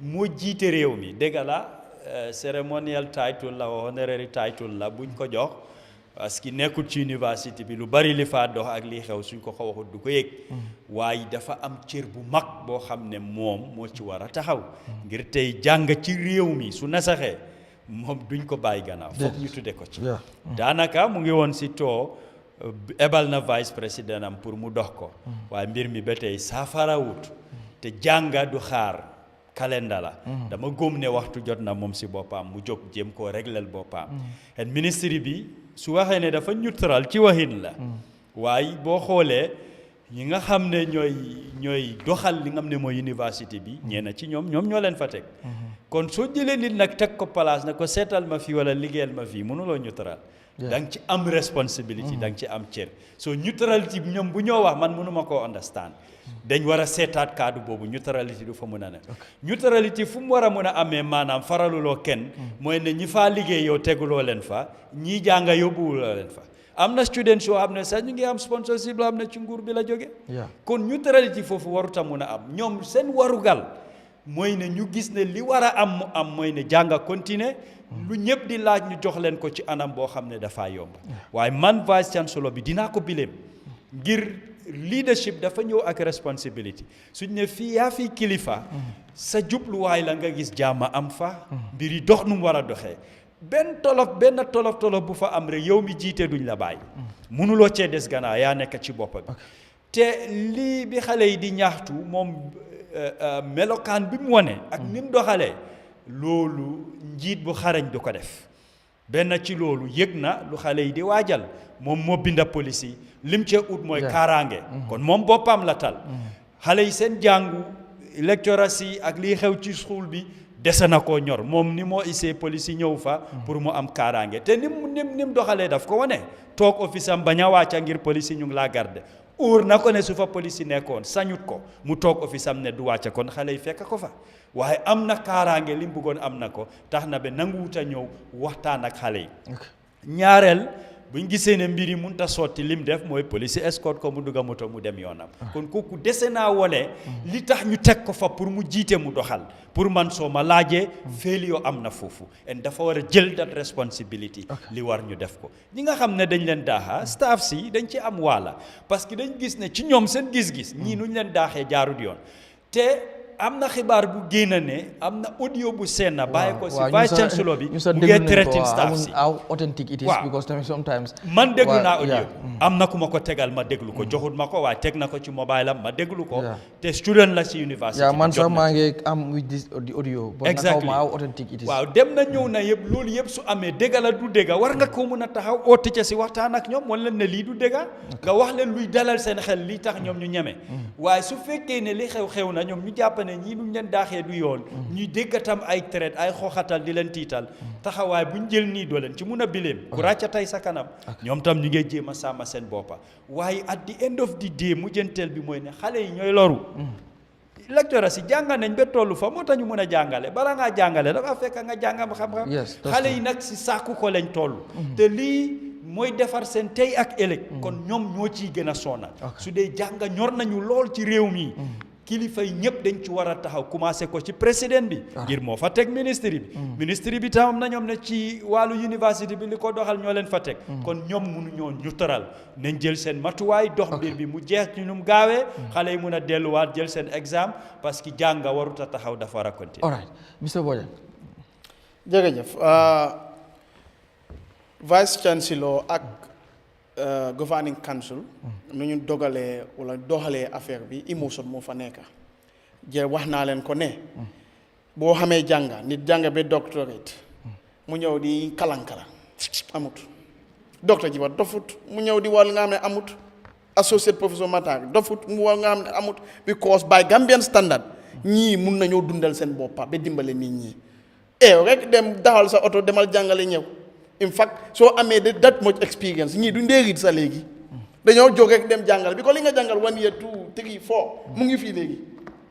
moo jiite réew mi dégg la ceremonial title la honorary title la buñ ko jox parce que nekkul ci université bi lu bari li faa dox ak li xew suñ ko waxut du ko yëg waaye dafa am cër bu mag boo xam ne moom moo ci war a taxaw ngir tey jàng ci réew mi su nasaxee moom duñ ko bàyyi gannaaw foog ñu tudde ko ci daanaka mu ngi woon si too ebal na vice président am pour mu dox ko waaye mbir mi ba tey saafarawut te jànga du xaar calendar la dama góom ne waxtu jot na moom si boppam mu jóg jéem koo réglal boppam et ministre bi su waxee ne dafa neutral ci waxin la waaye boo xoolee ñi nga xam ne ñooy doxal li nga xam ne mooy université bi ñeena ci ñoom ñoo leen fa teg kon soo jëlee nit nag teg ko place na ko seetal ma fii wala liggéeyal ma fii mënuloo neutral da nga ci am responsibility da nga ci am cër so neutrality bi ñoom bu ñoo wax man mënuma koo understand dañ war a seetaat kaddu boobu neutrality du fa mën a ne neutrality fu mu war a mën a amee maanaam faraluloo kenn mooy ne ñi faa liggéey yow teguloo leen fa ñii jànga yóbbuwuloo leen fa am na students yoo xam ne sax ñu ngi am sponsorship la am na ci nguur bi la jóge kon neutrality foofu warut a mën a am ñoom seen warugal mooy ne ñu gis ne li war a am mu am mooy ne jànga continuer lu ñëpp di laaj ñu jox leen ko ci anam boo xam ne dafaa yomb waaye man vice chancellor bi dinaa ko bileem ngir leadership dafa ñëw ak responsibility suñ ne fii yaa fii kilifa sa jubluwaay la nga gis jàmm am fa mbir yi dox nu mu war a doxee benn tolof bu fa am rek yow mi jiite duñ la bàyyi mënuloo cee des gannaaw yaa nekk ci bopp bi te lii bi xale yi di ñaxtu moom melokaan bi mu wane ak ni mu doxalee loolu njiit bu xarañ du ko def benn ci loolu yëg na lu xale yi di waajal moom moo binda police yi lim cee ut mooy kaaraange kon moom boppam la tal xale yi seen jàngu lecturers yi ak lii xew ci school bi dese na koo ñor moom ni moo isee police yi ñëw fa pour mu am kaaraange te nim doxalee daf ko wane toog office am bañ a wàcca ngir police yi ñu ngi laa garde óor na ko ne su fa police yi nekkoon sañut ko mu toog office am ne du wàcca kon xale yi fekk ko fa waaye am na kaaraange li mu bëggoon am na ko tax na ba nanguwut a ñëw waxtaan ak xale yi ñaareel buñ gisee ne mbir yi mënut a sotti lim def mooy police escort ko mu dugg moto mu dem yoonam kon kooku dese naa wone li tax ñu teg ko fa pour mu jiite mu doxal pour man soo ma laajee failure am na foofu en dafa war a jël that responsibility li war ñu def ko ñi nga xam ne dañ leen daaxa staff si dañ ci am waala parce que dañ gis ne ci ñoom seen gis-gis ñii nuñ leen daaxee jaarut yoon te am na xibaar bu génn ne am na audio bu seen na bàyyi ko si vice chancellor bi mu ngee threatening staff si how authentic it is because sometimes man déglu naa audio am na ku ma ko tegal ma déglu ko joxut ma ko waaye teg na ko ci mobile am ma déglu ko te student la ci university man sax maa ngi am with this audio exactly how authentic it is waaw dem na ñëw na yëpp loolu yëpp su amee dégga la du dégga war nga ko mën a taxaw oote ca si waxtaan ak ñoom wan leen ne lii du dégga nga wax leen luy dalal seen xel lii tax ñoom ñu ñeme waaye su fekkee ne li xew na ñoom ñu jàpp ne ñii duñ leen daaxee du yoon ñuy déggatam ay traite ay xooxatal di leen tiital taxawaay buñ jël nii doo leen ci mun a bileem ku ràcca tey sa kanam ñoom tam ñu ngi jéem a sàmm seen boppa waaye at the end of the day mujjanteel bi mooy ne xale yi ñooy loru lecteur si jàngal nañ ba tollu fa moo tax ñu mën a jàngale bala ngaa jàngale dafa fekk nga jàngam xam-xam xale yi nag si sàkku ko lañ toll te lii mooy defar seen tey ak ëllëg kon ñoom ñoo ciy gën a sonal su dee jàng ñor nañu lool ci réew mi kilifa yi ñëpp dañ ci war a taxaw commencé ko ci président bi ngir moo fa teg ministre bi tam na ñoom ne ci wàllu université bi li ko doxal ñoo leen fa teg kon ñoom mënuñoo ñu tëral nañ jël seen matuwaay dox mbir bi mu jeex ci nu mu gaawee xale yi mun a delluwaat jël seen examen parce que jànga warut a taxaw dafa war a continuer. all right Mr Bojang. jërëjëf vice chancellor ak governing council nu ñu dogalee wala doxalee affaire bi emotion moo fa nekk wax naa leen ko ne boo xamee jànga nit jànga ba doctorate mu ñëw di kalankara amut docteur ji ba dofut mu ñëw di wal nga xam ne amut associate professor Matar dofut mu wal nga xam ne amut because by Gambian standard ñii mun nañoo dundal seen boppa ba dimbale nit ñi rek dem daxal sa oto demal jàngale ñëw in fact soo amee de that much experience ñii du ndéerit sa léegi dañoo jóg rek dem jàngal bi ko li nga jàngal 1 year 2 3 4 mu ngi fii léegi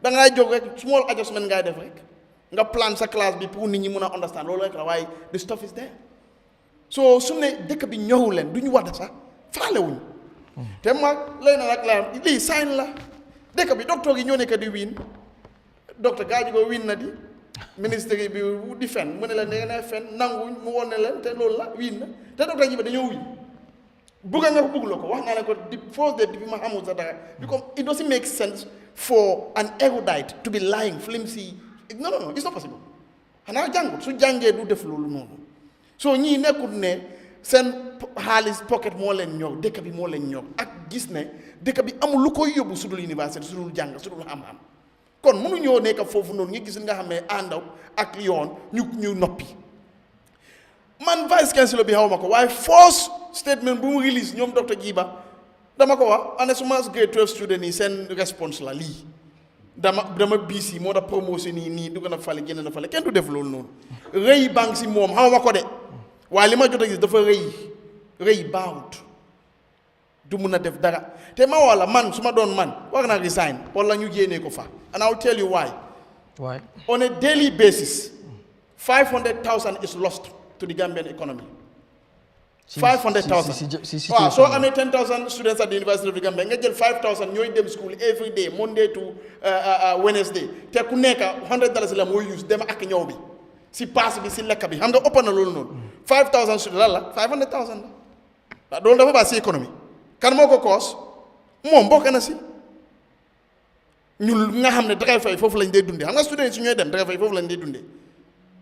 da ngay jóg rek small adjustment ngay def rek nga plan sa classe bi pour nit ñi mun a understand loolu rek la waaye the stuff is there so su ne dëkk bi ñëwu leen du ñu wax sax faale wuñ te ma lay na nag la lii sign la dëkk bi docteur yi ñoo nekk di wiin docteur gaa ji ko wiin na di ministre bi di fen mu ne la ne ngeen fen nanguñ mu wone leen te loolu la wiin na te docteur yi ba dañoo wiin bugga nga ko bugg la ko wax naa ne ko di first day bi ma xamul sa dara because it doesn't make sense for an erudite to be lying flimsy no it's not possible xanaa jàngut su jàngee du def loolu noonu so ñii nekkul ne seen xaalis pocket moo leen ñor dëkk bi moo leen ñor ak gis ne dëkk bi amul lu koy yóbbu su dul université su dul jàng su dul xam-xam kon mënuñoo nekk foofu noonu nga gis nga xam ne àndaw ak yoon ñu noppi man vice chancellor bi xaw ma ko waaye first statement bu mu release ñoom docteur Jiba dama ko wax ane suma grade 12 student yi seen response la lii dama BC moo tax promotion nii dugg na fale génn na fale kenn du def loolu noonu rëy banque si moom xaw ma ko de waaye li ma jot a gis dafa rëy baawut du mun a def dara te ma wala man su ma doon man war naa resign wala ñu génnee ko fa and I'll tell you why on a daily basis 500,000 is lost to the Gambian economy 500,000 waaw soo amee 10,000 students at the University of the Gambia nga jël 5,000 ñooy dem school every day Monday to Wednesday te ku nekk $100 la mooy use dem ak ñëw bi si pass bi si lekk bi xam nga ëpp na loolu noonu 5000 students lan la 500,000 la loolu dafa baax si économie kan moo ko koos moom bokk na si ñun nga xam ne dangay fay foofu lañ dee dundee xam nga students yi su ñooy dem dangay fay foofu lañ dee dundee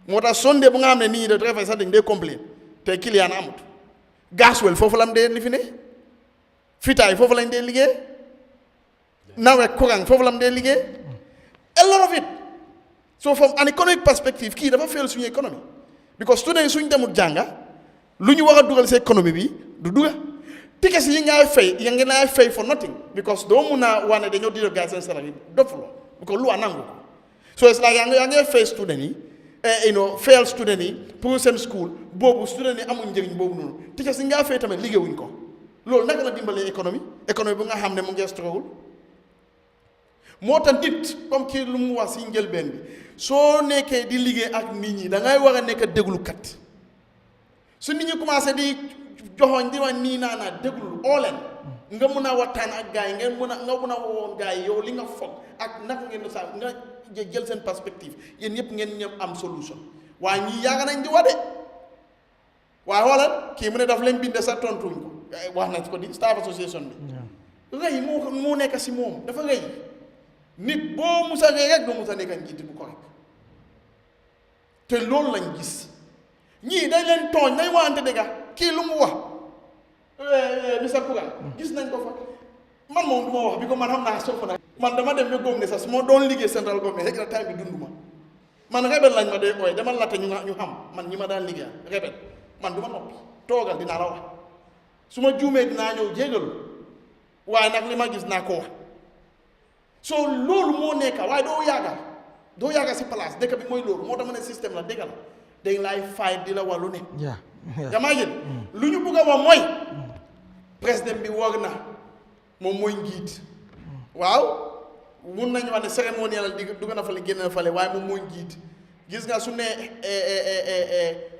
moo tax sondé bu nga xam ne nit ñi dangay fay sax dañ dee complain te client amut gasoil foofu lam dee li fi ne fitaay foofu lañ dee liggéey nawet courant foofu lam dee liggéey a lot of it so from an economic perspective kii dafa fail suñu économie because students suñ demut jànga lu ñu war a dugal si économie bi du duga tickets yi ngay fay ya ngeen ay fay for nothing because doo mun a wane dañoo di gars seen salaire dofuloo because lu a nangu ko so it's like yaa ngay fay student yi fail student yi pour seen school boobu student yi amuñ njëriñ boobu noonu tickets yi ngay fay tamit liggéeyuñ ko loolu naka la dimbalee économie bu nga xam ne mu ngi struggle moo tax nit comme kii lu mu wax si njëlbeen bi soo nekkee di liggéey ak nit ñi da ngay war a nekk déglukat su nit ñi commencé di joxoñ di wax nii naa déglu oo leen nga mun a waxtaan ak gars yi nga mun a woon gars yi yow li nga foog ak naka ngeen sa nga jël seen perspective yéen ñëpp ngeen ñëpp am solution waaye ñii yaaga nañ di wax de waaye xoolal kii mu ne daf leen binde sa tontuñ ko wax nañ ko di staff association bi rëy moo nekk si moom dafa rëy nit boo musa rëy rek doo musa nekk njiit bu correct te loolu lañ gis ñii dañ leen tooñ nañ waxante dëgga kii lu mu wax Mr Kourang gis nañ ko fa man moom du ma wax bi ko man xam naa soof na man dama dem ba góom ne sax su ma doon liggéey central government rek na time bi dunduma man rebel lañ ma dee ooy dama latte ñu xam man ñi ma daan liggéey rebel man du ma noppi toogal dinaa la wax su ma juumee dinaa ñëw jégalu waaye nag li ma gis naa ko wax so loolu moo nekk waaye doo yàgga si place dëkk bi mooy loolu moo tax ma ne système la dëgg la dañ laay fay di la wàllu ne jamaa yéen lu ñu bugg a wax mooy président bi war na moom mooy njiit waaw mun nañu wax ne cérémonial di dugg na fale génn na fale waaye moom mooy njiit gis nga su ne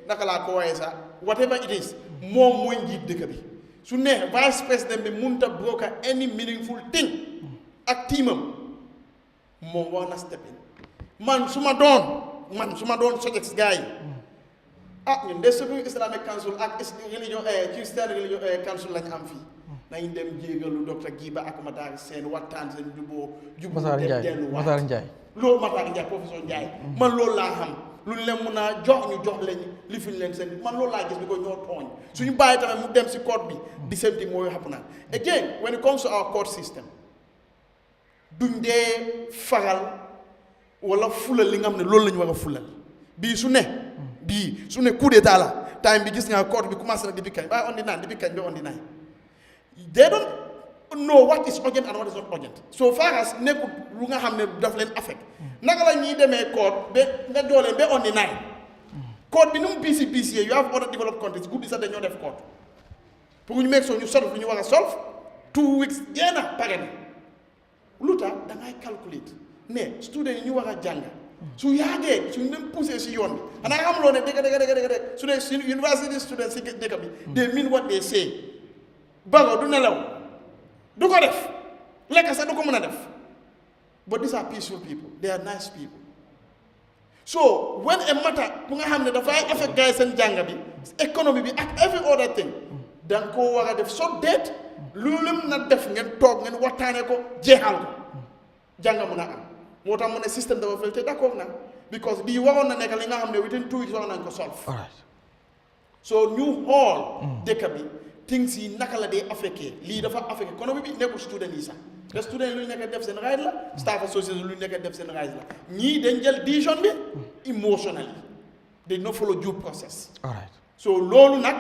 naka laa ko waaye sax whatever it is moom mooy njiit dëkk bi su ne vice président bi munta broker any meaningful thing ak tiimam moom war na step in man su ma doon suggest gars yi ñun de Supreme Islamic Council ak religion Christian religion council lañ am fii nañ dem jéegalu docteur Giba ak Matar seen waxtaan seen juboo Matar Ndiaye loolu Matar Ndiaye professeur Ndiaye man loolu laa xam lu ñu leen mun a jox ñu jox leen li fi leen seen man loolu laa gis bi ko ñoo tooñ suñu bàyyi tamit mu dem si court bi the same thing mooy happen again when it comes to our court system duñ dee faral wala fulal li nga xam ne loolu la ñu war a fulal bii su ne coup d'état la time bi gis nga court bi commencé na depuis kañ waaye on depuis kañ ba on they don't know what is urgent and what is not urgent so far as nekkul lu nga xam ne daf leen affect naka la ñuy demee court ba nga doolee ba on court bi nu mu busy you have other developed countries guddi sax dañoo def court pour ñu make sure ñu solve lu ñu war a solve 2 weeks jeena pare na lu tax da ngay calculate ne student yi ñu war a jàng su yàggee suñu leen poussé si yoon bi xanaa xamuloo ne dëgg su dee university students si dëkk bi they mean what they say bago du nelaw du ko def lekk sax du ko mën a def but these are peaceful people they are nice people so when a matter bu nga xam ne dafay affect gars yi seen jàng bi économie bi ak every other thing da nga koo war a def so deet loolu na def ngeen toog ngeen waxtaanee ko jeexal ko jàng mun a am moo tax mu ne système dafa fel te d'accord na because lii waroon na nekk li nga xam ne within 2 weeks war nañ ko solve so ñu xool dëkk bi things yi naka la dee affecté lii dafa affecté économie bi nekkul student yi sax te student yi lu ñu nekk def seen right la staff association lu ñu nekk def seen right la ñii dañ jël décision bi emotionally dañ no follow due process so loolu nag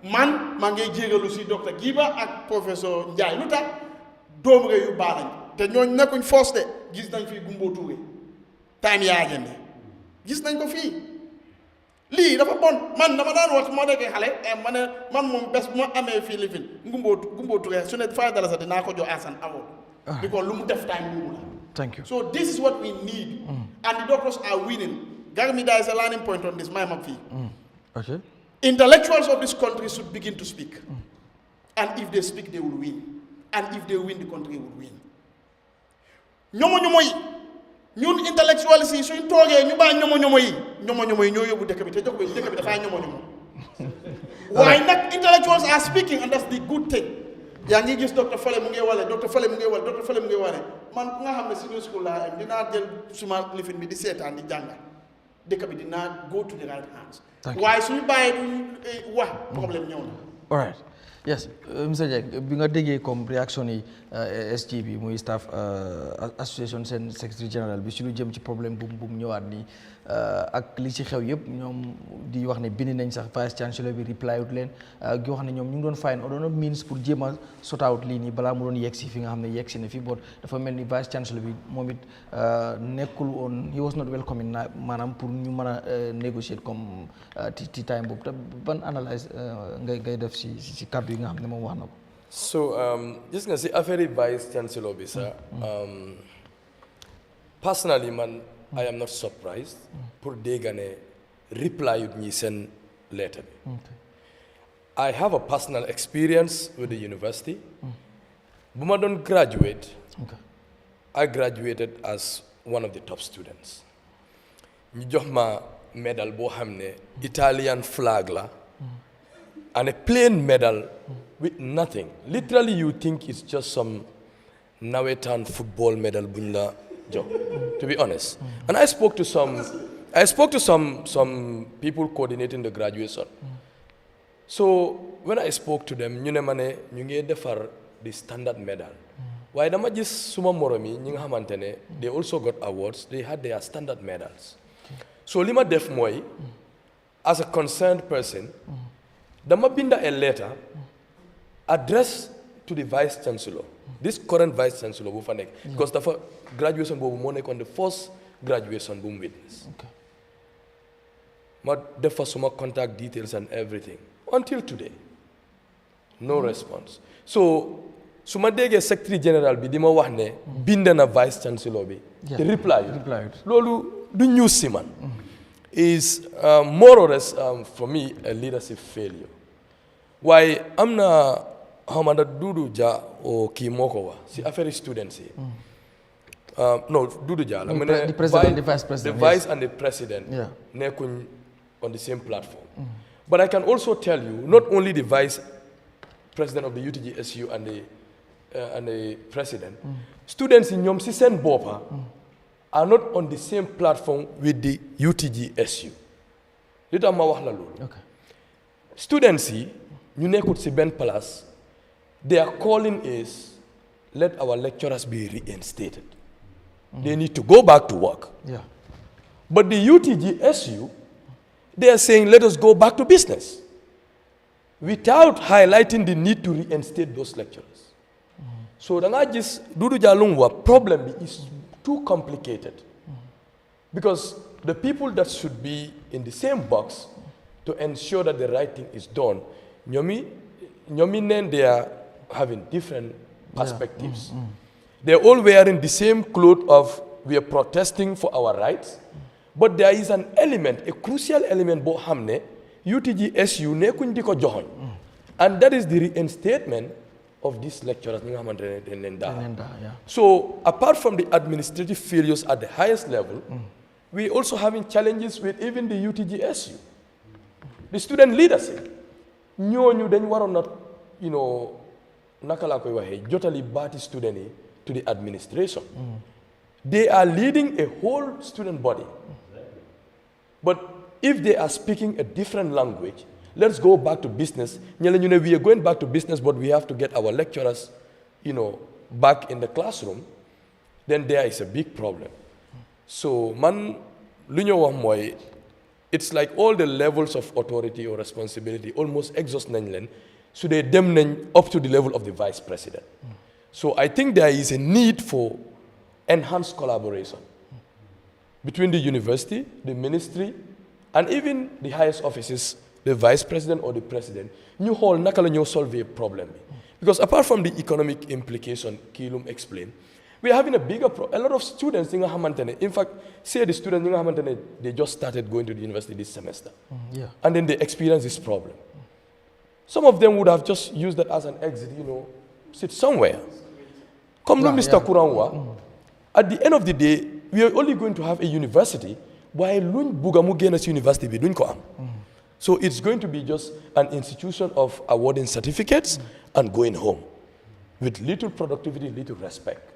man maa ngay jégalu si docteur Giba ak professeur Ndiaye lu tax doomu réew yu baax lañ te ñooñu nekkuñ force de gis nañ fii Gumbo Touré time Yahya Jammeh gis nañ ko fii lii dafa bon man dama daan wax moo nekkee xale ma ne man moom bés bu ma amee fii lifin Gumbo Touré su ne $5 sax dinaa ko jox as an award because lu mu def time boobu la thank you so this is what we need and the doctors are winning Garmi, there is a learning point on this my map fii okay intellectuals of this country should begin to speak and if they speak they will win and if they win the country will win ñomo yi ñun intellectuals yi suñ toogee ñu bàyyi ñomo yi ñomo yi ñoo yóbbu dëkk bi te jox bi dëkk bi dafay ñomo waaye nag intellectuals are speaking and that's the good thing yaa ngi gis docteur Fale mu ngi wale docteur Fale mu ngi wale docteur Fale mu ngi wale man ku nga xam ne senior school laa am dinaa jël suma lifin bi di seetaan di jàng dëkk bi dinaa go to the right hands waaye suñu bàyyee duñ wax problème ñëw na. all right yes monsieur Dieng bi nga déggee comme réaction yi SG bi muy staff association seen secrétaire général bi si lu jëm ci problème bu mu ñëwaat nii ak li ci xew yëpp ñoom di wax ne bind nañ sax vice chancellor bi reply wut leen gi wax ne ñoom ñu ngi doon find doon means pour jéem a sort out lii nii balaa mu doon yegg si fi nga xam ne yegg si na fi boot dafa mel ni vice chancellor bi moom it nekkul woon he was not welcoming na maanaam pour ñu mën a négocier comme ci time boobu te ban analyse ngay def si kàddu yi nga xam ne moom wax na ko. so gis nga si affaire yi vice chancellor bi sax personally man I am not surprised pour dégg ne reply yu ñi seen letter bi. I have a personal experience with the university. bu ma doon graduate. I graduated as one of the top students. ñu jox ma medal boo xam ne Italian flag la. And a plain medal with nothing. Literally, you think it's just some nawetan football medal bunya job, to be honest. And I spoke to some people coordinating the graduation. So when I spoke to them, ñu ne ma ne ñu ngi defar the standard medal. Waaye dama gis suma moromi ñi nga xamante ne they also got awards. They had their standard medals. So li ma def mooy as a concerned person. Dama binda a letter addressed to the vice chancellor, this current vice chancellor bu fa nekk because dafa graduation boobu moo nekkoon the first graduation bu mu witness. Ma def fa suma contact details and everything until today no response. So su ma déggee secretary general bi di ma wax ne bind na vice chancellor bi te reply loolu du news si man. Is more or less for me a leadership failure. Why am na hamada Dudu Ja or Kimokowa si affaire students no Dudu Ja the president the vice president the vice and the president nekun on the same platform. But I can also tell you not only the vice president of the UTGSU and the president students in ñoom si seen boppa are not on the same platform with the UTGSU. Li tax ma wax la loolu. Students yi ñu nekkut si benn place their calling is let our lecturers be reinstated. They need to go back to work. But the UTGSU they are saying let us go back to business without highlighting the need to reinstate those lecturers. So da nga gis Dudu Jalung wa problem bi is too complicated because the people that should be in the same box to ensure that the right thing is done, Nyomi Nen, they are having different perspectives. They're all wearing the same cloth of we are protesting for our rights, but there is an element, a crucial element, bo hamne UTGSU ne kundi ko joxon, and that is the reinstatement of these lecturers. So apart from the administrative failures at the highest level, we also having challenges with even the UTGSU. The student leadership. ñooñu dañ waroon na naka laa koy waxee jotali baati student yi to the administration. They are leading a whole student body. But if they are speaking a different language, let's go back to business. We are going back to business, but we have to get our lecturers, back in the classroom. Then there is a big problem. So, it's like all the levels of authority or responsibility almost exhaust nañ so they dem nañ up to the level of the vice president. So I think there is a need for enhanced collaboration between the university, the ministry, and even the highest offices, the vice president or the president. Ñu xool naka la ñoo solve a problem. Because apart from the economic implication, Kilum explained, we are having a bigger problem. A lot of students, in fact, say the students, they just started going to the university this semester. And then they experience this problem. Some of them would have just used that as an exit, sit somewhere. Come to Mr. Kuranwa. At the end of the day, we are only going to have a university waaye luñ bugga mu génn si university bi duñ ko am. So it's going to be just an institution of awarding certificates and going home with little productivity, little respect.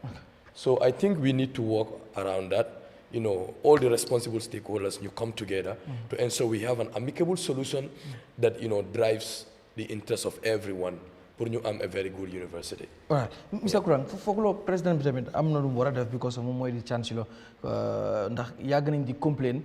So I think we need to work around that. You know, all the responsible stakeholders, you come together to ensure we have an amicable solution that, you know, drives the interests of everyone pour ñu am a very good university. Alright, Mr. Kuran, fooguloo président bi tamit am na lu mu war a def because moom mooy di chancellor ndax yàgg nañ di complain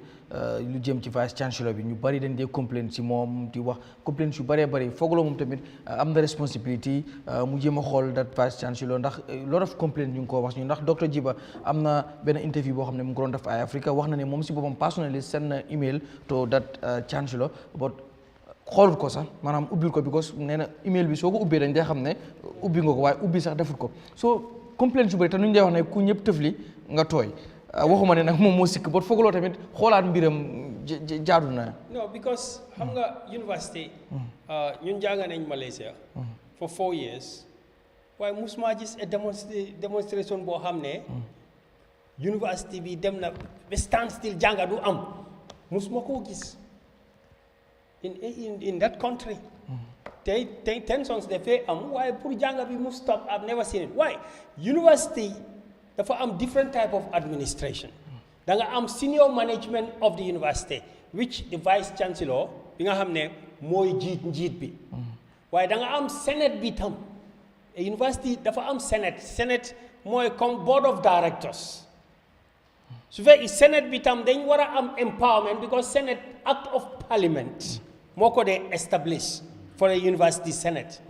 lu jëm ci vice chancellor bi ñu bari dañ dee complain ci moom di wax complain yu bëree bëri fooguloo moom tamit am na responsibility mu jéem a xool that vice chancellor ndax lot of complain ñu ngi ko wax ñu ndax docteur Jiba am na benn interview boo xam ne mu ngi ko doon def Eyeafrica wax na ne moom si boppam personally send na email to that chancellor but xoolut ko sax maanaam ubbil ko because nee na email bi soo ko ubbee dañ dee xam ne ubbi nga ko waaye ubbi sax defut ko so complaint yu bëri te nu ñu dee wax ne ku ñëpp tëfli nga tooy waxuma ne nag moom moo sikk bot foogaloo tamit xoolaat mbiram jaadu na. No, because xam nga university ñun jàng nañ Malaysia for 4 years waaye musuma gis a demonstration boo xam ne university bi dem na ba stand still jànga du am musuma koo gis in that country. Tensions dafay am waaye pour jànga bi mu stop. I've never seen it. Why? University dafa am different type of administration. Da nga am senior management of the university which the vice chancellor bi nga xam ne mooy njiit bi. waaye da nga am senate bi tam. University dafa am senate mooy comme board of directors. su fekkee senate bi tam dañ war a am empowerment because senate act of parliament moo ko dee establish for a university senate.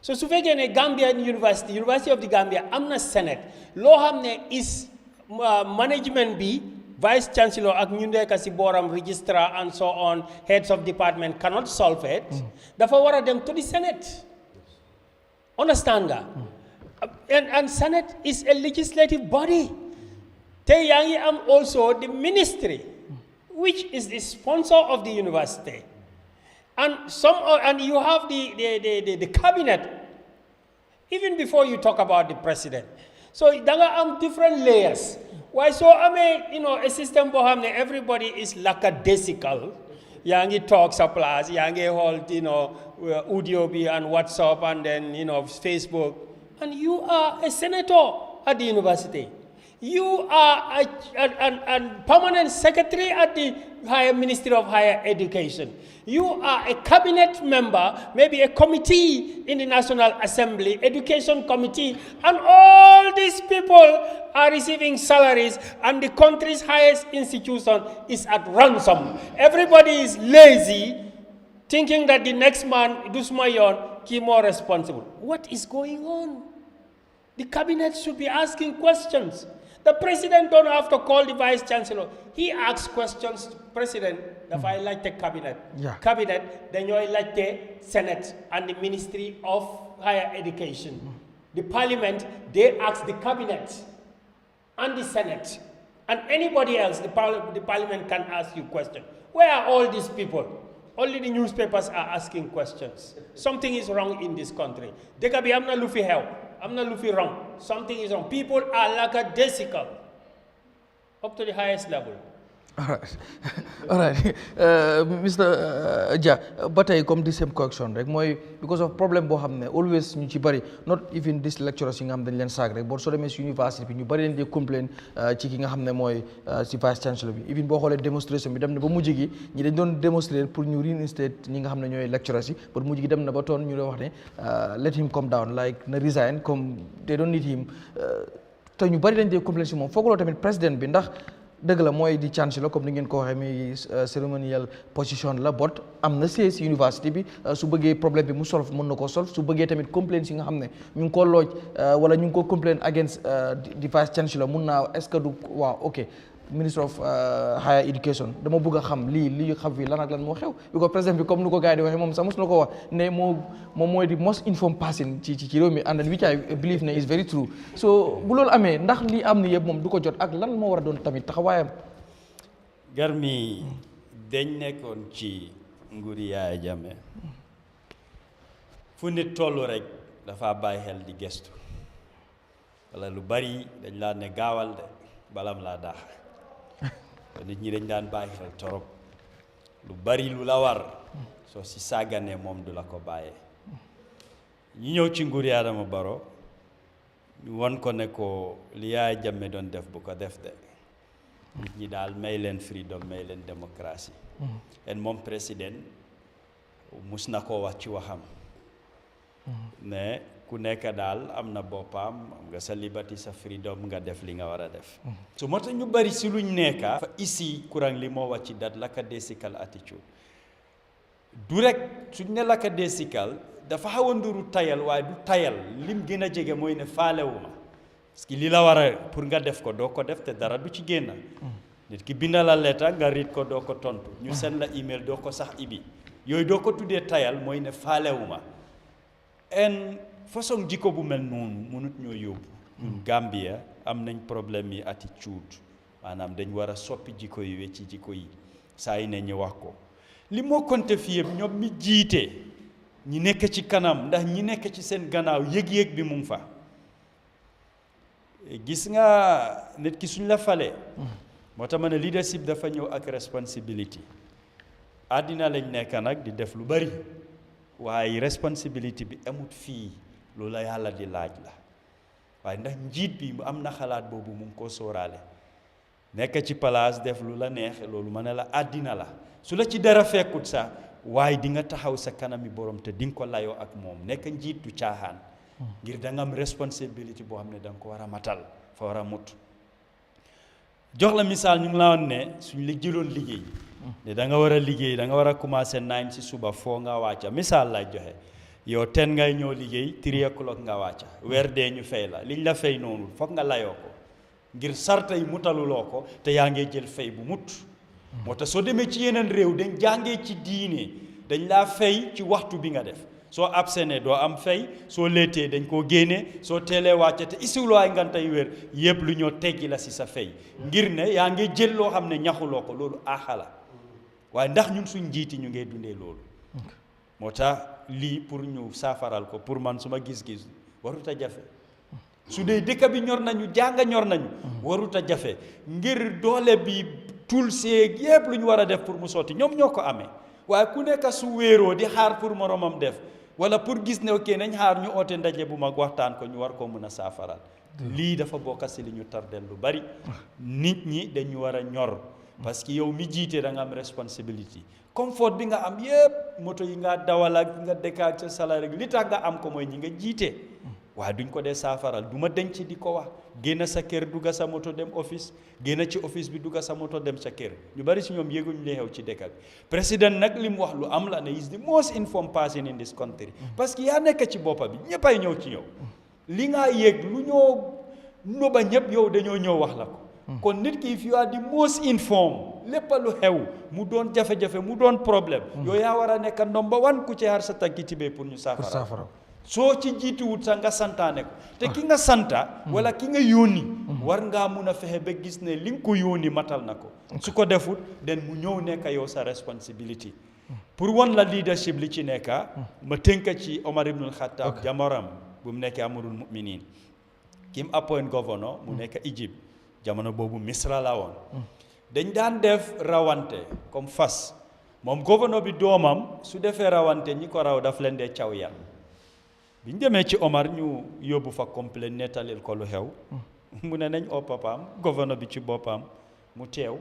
So su fekkee ne Gambian University of the Gambia am na senate loo xam ne is management bi vice chancellor ak ñu nekk si booram registrar and so on heads of department cannot solve it. dafa war a dem to the senate. Understand nga? And senate is a legislative body. Te yaa ngi am also the ministry which is the sponsor of the university. And you have the cabinet, even before you talk about the president. So there are different layers. Why so a system bohamne everybody is lackadaisical. Yangi talk supplies, yangi hold audio and WhatsApp and then Facebook. And you are a senator at the university. You are a permanent secretary at the Ministry of Higher Education. You are a cabinet member, maybe a committee in the National Assembly, education committee, and all these people are receiving salaries, and the country's highest institution is at ransom. Everybody is lazy, thinking that the next man, Dusmayon, is more responsible. What is going on? The cabinet should be asking questions. The president don't have to call the vice chancellor. He asks questions to president. If I like the cabinet. Yeah. Cabinet, then you elect the Senate and the Ministry of Higher Education. The parliament, they ask the cabinet and the Senate. And anybody else, the parliament can ask you questions. Where are all these people? Only the newspapers are asking questions. Something is wrong in this country. Dekabi amna lufi hell. I'm not looking wrong. Something is wrong. People are lackadaisical up to the highest level. All right. Mr. Jah, ba tey comme di same correction rek mooy because of problem boo xam ne always ñu ci bari not even this lecturers yi nga xam dañ leen saag rek boo soo demee si university bi ñu bari leen di complain ci ki nga xam ne mooy si vice chancellor bi even boo xoolee démonstration bi dem na ba mujj gi ñi dañ doon démonstrer pour ñu reinstate ñi nga xam ne ñooy lecturers yi ba mujj gi dem na ba toon ñu doon wax ne let him come down like na resign comme they don't need him te ñu bari dañ dee complain si moom fooguloo tamit président bi ndax dëgg la mooy di chancellor comme ni ngeen ko waxee mi ceremonial position la bot am na si university bi su bëggee problème bi mu solve mën na koo solve su bëggee tamit complaint yi nga xam ne ñu ngi ko looj wala ñu ngi ko complain against the vice chancellor mun naa est-ce que du waaw ok minister of higher education dama bëgg a xam lii xam fii lan ak lan moo xew because président bi comme nu ko gars yi di waxee moom sax mos na ko wax ne moom mooy di most informed person ci réew mi and which I believe ne is very true so bu loolu amee ndax lii am ni yëpp moom du ko jot ak lan moo war a doon tamit taxawaayam. Garmi dañ nekkoon ci nguuri Yahya Jammeh fu nit tollu rek dafa bàyyi xel di gestu wala lu bari dañ laa ne gaawal de balam laa daax nit ñi dañ daan bàyyi xel torop lu bari lu la war soo si sàgganee moom du la ko bàyyee ñi ñëw ci nguur Adama Barrow ñu won ko ne ko li Yahya Jammeh doon def bu ko def de nit ñi daal may leen freedom may leen démocratie en moom président mus na koo wax ci waxam ne ku nekk daal am na boppam am nga sa liberty sa freedom nga def li nga war a def su moo tax ñu bari si luñ nekka fa ici kurang li moo wax ci dat lackadaisical attitude du rek suñ ne lackadaisical dafa xaw a nduru tayal waaye du tayal lim gën a jege mooy ne faalewuma parce que li la war a pour nga def ko doo ko def te dara du ci génn nit ki binda la lettre nga riit ko doo ko tontu ñu seen la email doo ko sax ibi yooyu doo ko tuddee tayal mooy ne faalewuma en façon jikko bu mel noonu mënut ñoo yóbbu ñun Gambia am nañ problème yi attitude maanaam dañ war a soppi jikko yi wecci jikko yi saa yi ne ñu wax ko li moo konte fi yëpp ñoom mi jiite ñi nekk ci kanam ndax ñi nekk ci seen gannaaw yëg-yëg bi mu ngi fa gis nga nit ki suñ la falee moo tax ma ne leadership dafa ñëw ak responsibility àddina lañ nekk nag di def lu bari waaye responsibility bi amut fii loolu la yàlla di laaj la waaye ndax njiit bi mu am na xalaat boobu mu ngi ko sóoraale nekk ci place def lu la neex loolu ma ne la àddina la su la ci dara fekkut sax waaye di nga taxaw sa kanami borom te di nga ko layoo ak moom nekk njiit du caaxaan ngir da nga am responsibility boo xam ne da nga ko war a matal fa war a mut jox la misaal ñu ngi la woon ne suñ la jëloon liggéey ne da nga war a liggéey da nga war a commencé 9 si suba foo nga wàcca misaal lay joxe yow 10 ngay ñëw liggéey 3 o'clock nga wàcca weer dee ñu fay la liñ la fay noonu foog nga layoo ko ngir sarta yi mutaluloo ko te yaa ngee jël fay bu mut moo tax soo demee ci yeneen réew dañ jàngee ci diine dañ laa fay ci waxtu bi nga def soo absene doo am fay soo leetee dañ koo génnee soo teelee wàcce te isiwuloo ay ngantay wér yëpp lu ñoo teggi la si sa fay ngir ne yaa ngi jël loo xam ne ñaxuloo ko loolu aaxala waaye ndax ñun suñ njiiti ñu ngee dundee loolu moo tax lii pour ñu saafaral ko pour man suma gis-gis warut a jafe su dee dëkk bi ñor nañu jàng ñor nañu warut a jafe ngir doole bi tul seeg yëpp lu ñu war a def pour mu sotti ñoom ñoo ko amee waaye ku nekk su wéeroo di xaar pour moromam def wala pour gis ne ok nañ xaar ñu oote ndaje bu mag waxtaan ko ñu war koo mën a saafaral lii dafa bokk si li ñu tardel lu bari nit ñi dañu war a ñor parce que yow mi jiite da nga am responsibility confort bi nga am yëpp moto yi nga dawal ak nga dëkkaat sa salaire li tax nga am ko mooy ñi nga jiite waaye duñ ko dee saafaral du ma denc di ko wax génn sa kër dugga sa moto dem office génn ci office bi dugga sa moto dem sa kër ñu bari si ñoom yéeguñu li xew ci dëkk bi président nag li mu wax lu am la ne is the most informed person in this country parce que yaa nekk ci boppa bi ñëppay ñëw ci yow li nga yéeg lu ñoo noba ñëpp yow dañoo ñëw wax la ko kon nit ki if you are the most informed lépp lu xew mu doon jafe-jafe mu doon problème yow yaa war a nekk number one ku ci xaar sa tànki tibee pour ñu saafara soo ci jiituwut sax nga santaane ko te ki nga santa wala ki nga yónni war ngaa mun a fexe ba gis ne li nga ko yónni matal na ko su ko defut den mu ñëw nekk yow sa responsibility pour won la leadership li ci nekka ma tënka ci Omar ibnul Khattab jamoram bu mu nekkee amirul muminin ki mu appoint governor mu nekk Egypte jamono boobu Misra la woon dañ daan def rawante comme fas moom governor bi doomam su defee rawante ñi ko raw daf leen dee caw yar biñ demee ci Omar ñu yóbbu fa complaint nettalil ko lu xew mu ne nañ oo papaam gouverneur bi ci boppam mu teew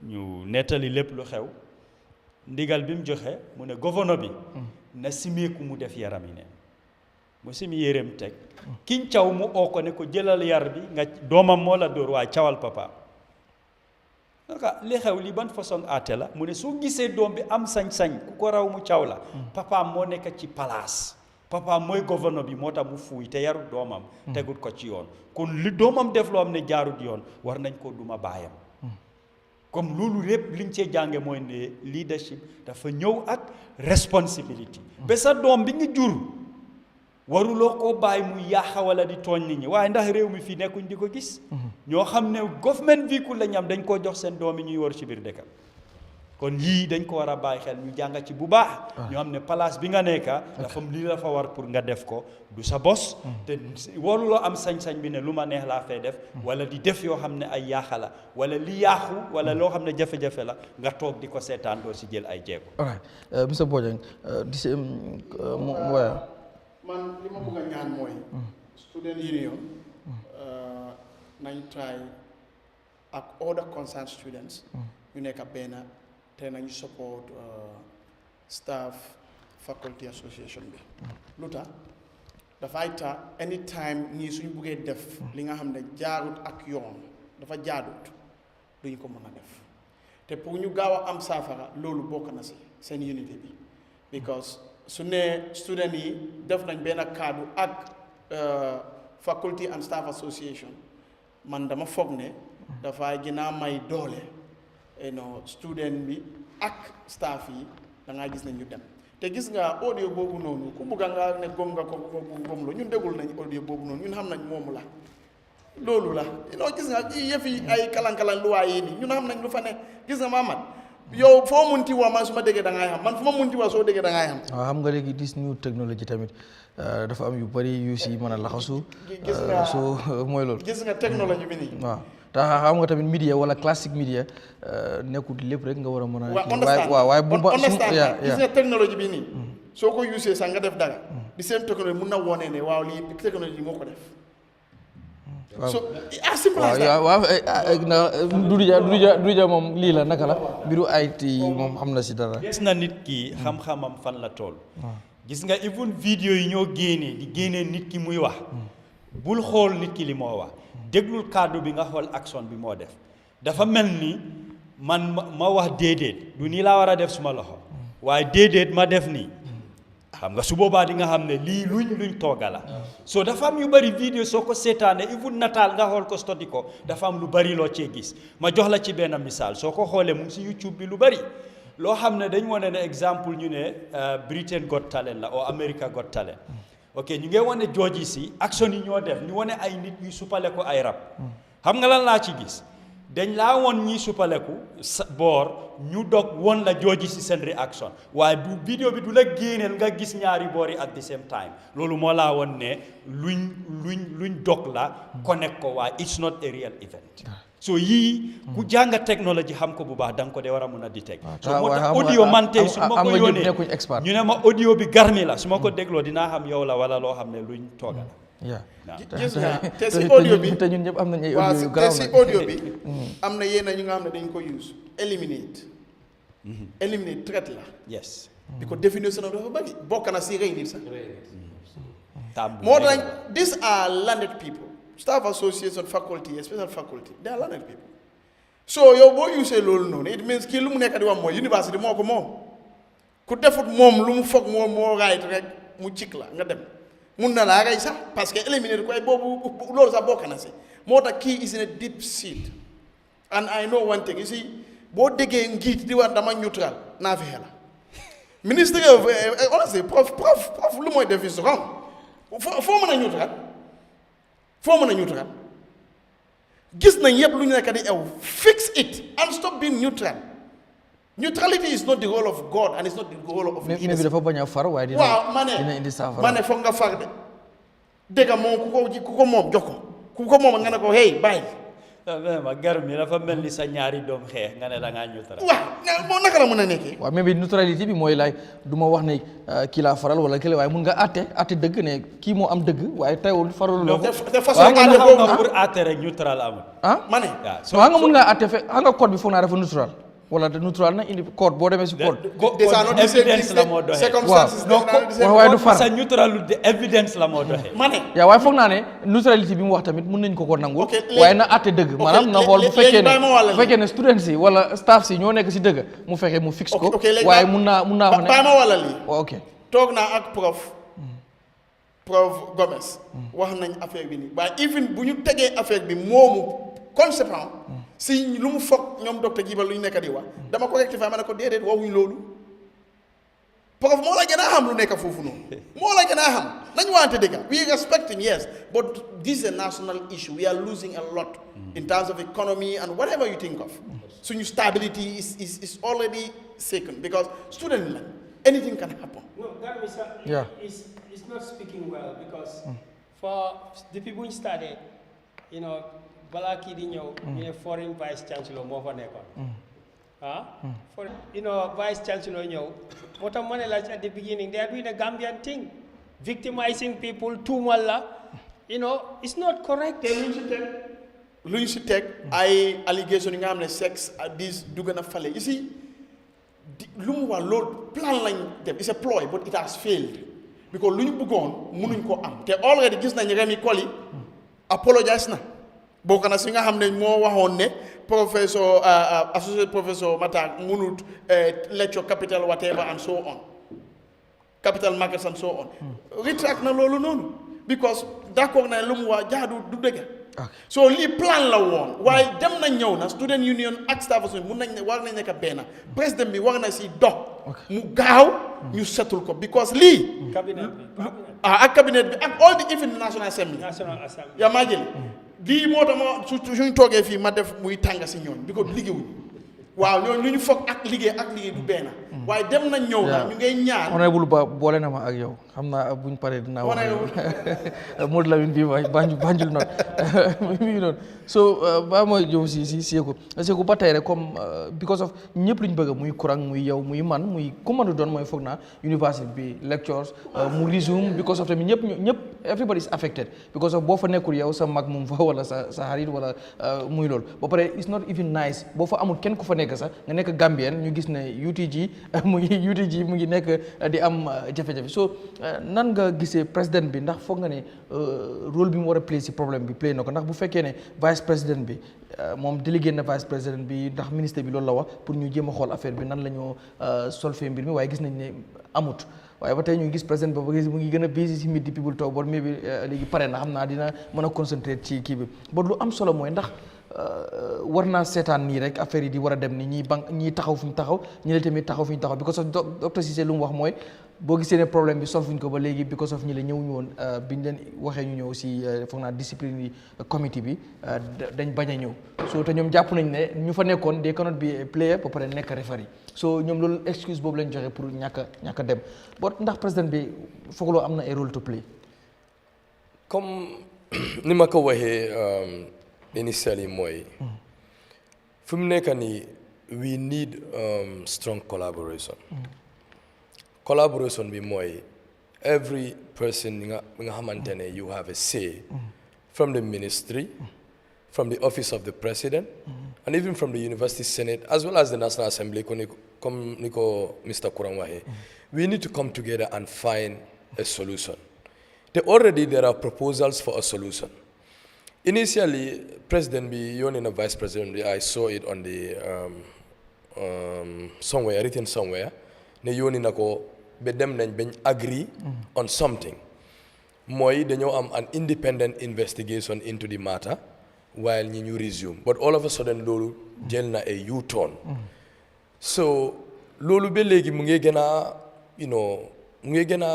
ñu nettali lépp lu xew ndigal bi mu joxe mu ne gouverneur bi na simeeku mu def yaram yi ne mu simi yéreem teg kiñ caw mu oo ko ne ko jëlal yar bi nga doomam moo la dóor waaye cawal papaam naka li xew li ban façon àtte la mu ne soo gisee doom bi am sañ-sañ ku ko raw mu caw la papaam moo nekk ci palaas papaam mooy gouverneur bi moo tax mu fuuy te yarut doomam tegut ko ci yoon kon li doomam def loo am ne jaarut yoon war nañ ko duma baayam comme loolu lépp liñ cee jànge mooy ne leadership dafa ñëw ak responsibility ba sa doom bi nga jur waruloo koo bàyyi muy yaaxa wala di tooñ nit ñi waaye ndax réew mi fii nekkuñ di ko gis ñoo xam ne government véhicule la ñu am dañ koo jox seen doom yi ñuy war ci biir dëkk kon yii dañ ko war a bàyyi xel ñu jàng ci bu baax ñu xam ne place bi nga nekka dafa lii la fa war pour nga def ko du sa bos te waruloo am sañ-sañ bi ne lu ma neex laa fay def wala di def yoo xam ne ay yaaxa la wala li yaaxu wala loo xam ne jafe-jafe la nga toog di ko seetaan doo si jël ay jéego. all right Mr Bojang di si man li ma bëgg a ñaan mooy student union nañ try ak other concerned students ñu nekk benn te nañu support staff faculty association bi lu tax dafay tax anytime ñii suñu buggee def li nga xam ne jaarut ak yoon dafa jaadut duñ ko mën a def te pour ñu gaaw a am saafara loolu bokk na si seen unité bi because su ne student yi def nañ benn kaddu ak faculty and staff association man dama foog ne dafay gën a may doole student bi ak staff yi da ngaa gis ne ñu dem te gis nga audio boobu noonu ku bugga nga ne gom nga ko gom la ñun dégul nañ audio boobu noonu ñun xam nañ moomu la loolu la gis nga yëf yi ay kalan-kalan lu waay yi nii ñun xam nañ lu fa ne gis nga Mahamad yow foo munti waa man su ma déggee da ngay xam man fu ma munti waa soo déggee da ngay xam. waaw xam nga léegi this new technology tamit dafa am yu bëri yu si mën a laxasu. gis nga so mooy loolu. gis nga technology bi nii. waaw te xam nga tamit media wala classic media nekkul lépp rek nga war a mën a. waaye bu ba gis nga technology bi nii. soo ko usee sax nga def dara. di seen technology mun na wone ne waaw lii technology moo ko def. so as simple as that. waaw Duduja moom lii la naka la mbiru IT moom xam na si dara. gis na nit ki xam-xamam fan la tool. gis nga even vidéo yi ñoo génnee nit ki muy wax. bul xool nit ki li moo wax. déglul kàddu bi nga xool action bi moo def. dafa mel ni man ma wax déedéet du nii laa war a def suma loxo. waaye déedéet ma def nii. xam nga su boobaa di nga xam ne lii luñ tooga la so dafa am yu bëri vidéo soo ko seetaane even nataal nga xool ko study ko dafa am lu bëri loo cee gis ma jox la ci benn misaal soo ko xoolee mu ngi si YouTube bi lu bëri loo xam ne dañ wane ne exemple ñu ne Britain Got Talent la o America Got Talent ok ñu ngi wane jooji si action yi ñoo def ñu wane ay nit yu suppale ko ay rab xam nga lan laa ci gis dañ laa woon ñi suppaleku boor ñu dog woon la jooji si seen réaction waaye du vidéo bi du la génneel nga gis ñaari boor yi at the same time loolu moo laa woon ne luñ dog la connect ko waaye it's not a real event so yii ku jànga technology xam ko bu baax da nga ko dee war a mun a detect so moo tax audio man tey su ma ko yónnee ñu ne ma audio bi garmi la su ma ko dégloo dinaa xam yow la wala loo xam ne luñ tooga la gis nga te si audio bi te ñun ñëpp am nañ ay waaw audio yu te garaaw si nag. audio bi am na yenn ñu nga xam ne dañ ko use eliminate threat la yes because definition of dafa bëri bokk na si rey nit sax tab moo tax these are landed people staff association faculty special faculty they are landed people so yow boo usee loolu noonu it means kii lu mu nekk di wax mooy university moo ko moom ku defut moom lu mu foog moom moo right rek mu cik la nga dem mun na laa rey sax parce que éliminer ko ay boobu loolu sax bokk na si moo tax kii is in a deep seat and I know one thing you see boo déggee njiit di wax dama neutral naa fi xela ministre of honestly prof lu mooy def is wrong foo mën a neutral gis nañ yëpp lu ñu nekk di ew fix it and stop being neutral. Neutrality is not the role of God and it's not the role of mais bi dafa bañ a far waaye waaw dina indi saafara ma ne foog nga far de dégg moom ku ko moom jox ko ku ko moom nga ne ko hey bàyyi. ma gar mi dafa mel ni sa ñaari doom xeex nga ne da ngaa neutral. waaw moo naka la mën a nekkee. waaw mais bi neutralité bi mooy laay du ma wax ne kii laa faral wala kële waaye mun nga àtte dëgg ne kii moo am dëgg waaye tayul faraluloo ko. te façon àtte boobu pour àtte rek neutral amul. ma ne. waaw nga mun ngaa àtte fe nga code bi foog naa dafa neutral. wala de neutral na indi code boo demee si code. evidence la moo doxee. waaye du far sa neutral de evidence la moo doxee. ma ne. yaa waaye foog naa ne neutralité bi mu wax tamit mun nañ ko nangul. waaye na àtte dëgg. maanaam na xool bu fekkee ne students yi wala staff si ñoo nekk si dëgg mu fexe mu fixe ko. waaye mun naa wax ne. bàyyi ma wala lii. ok toog naa ak prof Gomez. wax nañ affaire bi nii waaye even bu ñu tegee affaire bi moomu conséquent. si lu mu foog ñoom docteur Jiba lu ñu nekk di wax dama ko rectifier ma ne ko déedéet waxuñ loolu prof moo la gën a xam lu nekk foofu noonu moo la gën a xam We are expecting, yes, but this is a national issue. We are losing a lot in terms of economy and whatever you think of. So your stability is already shaken because student, anything can happen. No, that is it's not speaking well because for the people who studied, you know, Balaki Dino, foreign vice chancellor Movanekon. For vice chancellor, what a money like at the beginning, they are doing a Gambian thing, victimizing people, tumala. It's not correct. Lu si teg ay allegation yi nga xam ne sex abuse dugg na fale you see lu mu wax loolu plan lañ def it's a ploy but it has failed because lu ñu bëggoon mënuñ ko am te already gis nañ Remi Koli apologize na bokk na si nga xam ne moo waxoon ne professeur associate professor Matar mënut lecture capital whatever and so on capital markets and so on retract na loolu noonu because d'accord na lu mu wax jaadu du dëgg. So li plan la woon waaye dem na ñëw na student union ak staff association mun nañ ne war nañ nekk benn président bi war na si dox mu gaaw ñu setul ko because lii ak cabinet bi ak all the even national assembly yaa maa jël lii moo tax ma suñu toogee fii ma def muy tàng si ñooñ because liggéeyuñ waaw ñooñu lu ñu foog ak liggéey du benn waaye dem na ñëw na ñu ngay ñaan honorable Ba boole na ma ak yow xam naa buñ paree dinaa wax Modou Lamine bi Banjul not mi ngi noonu so ba mooy jëw si Seeku ba tey rek comme because of ñëpp lu ñu bëgg muy courant muy yow muy man muy ku mën a doon mooy foog naa university bi lectures mu resume because of tamit ñëpp everybody is affected because of boo fa nekkul yow sa mag moom fa wala sa xarit wala muy loolu ba pare it's not even nice boo fa amul kenn ku fa nekk sax nga nekk Gambien ñu gis ne UTG mu ngi nekk di am jafe-jafe so nan nga gisee président bi ndax foog nga ne rôle bi mu war a play si problème bi play na ko ndax bu fekkee ne vice président bi moom délégué na vice président bi ndax ministre bi loolu la wax pour ñu jéem a xool affaire bi nan la ñoo solfee mbir mi waaye gis nañ ne amut waaye ba tey ñu gis président ba gis mu ngi gën a busy si midi people talk board mais bi léegi pare na xam naa dina mën a concentrer ci kii bi ba lu am solo mooy ndax war naa seetaan nii rek affaire yi di war a dem ni ñii taxaw fu ñu taxaw ñi la tamit taxaw fu ñu taxaw because of docteur Cissé lu mu wax mooy boo gisee ne problème bi solve fuñ ko ba léegi because of ñi la ñëw ñu woon biñ leen waxee ñu ñëw si foog naa discipline yi committee bi dañ bañ a ñëw so te ñoom jàpp nañ ne ñu fa nekkoon they cannot be player ba pare nekk referee so ñoom loolu excuse boobu lañ joxe pour ñàkk a dem boo ndax président bi foog loo am na ay rôle to play comme ni ma ko waxee initially mooy fi mu nekk nii we need strong collaboration bi mooy every person nga xamante ne you have a say from the ministry from the office of the president and even from the university senate as well as the national assembly comme ni ko Mr. Kurang waxee we need to come together and find a solution already there are proposals for a solution. Initially, President B, and Vice President B, I saw it on the somewhere, written somewhere. Ne yoni nako bedem nañ ben agree on something. Moy dañoo am an independent investigation into the matter while ñu resume. But all of a sudden lolu jël na a U-turn. So lolu be legi mu ngi gëna mu ngi gëna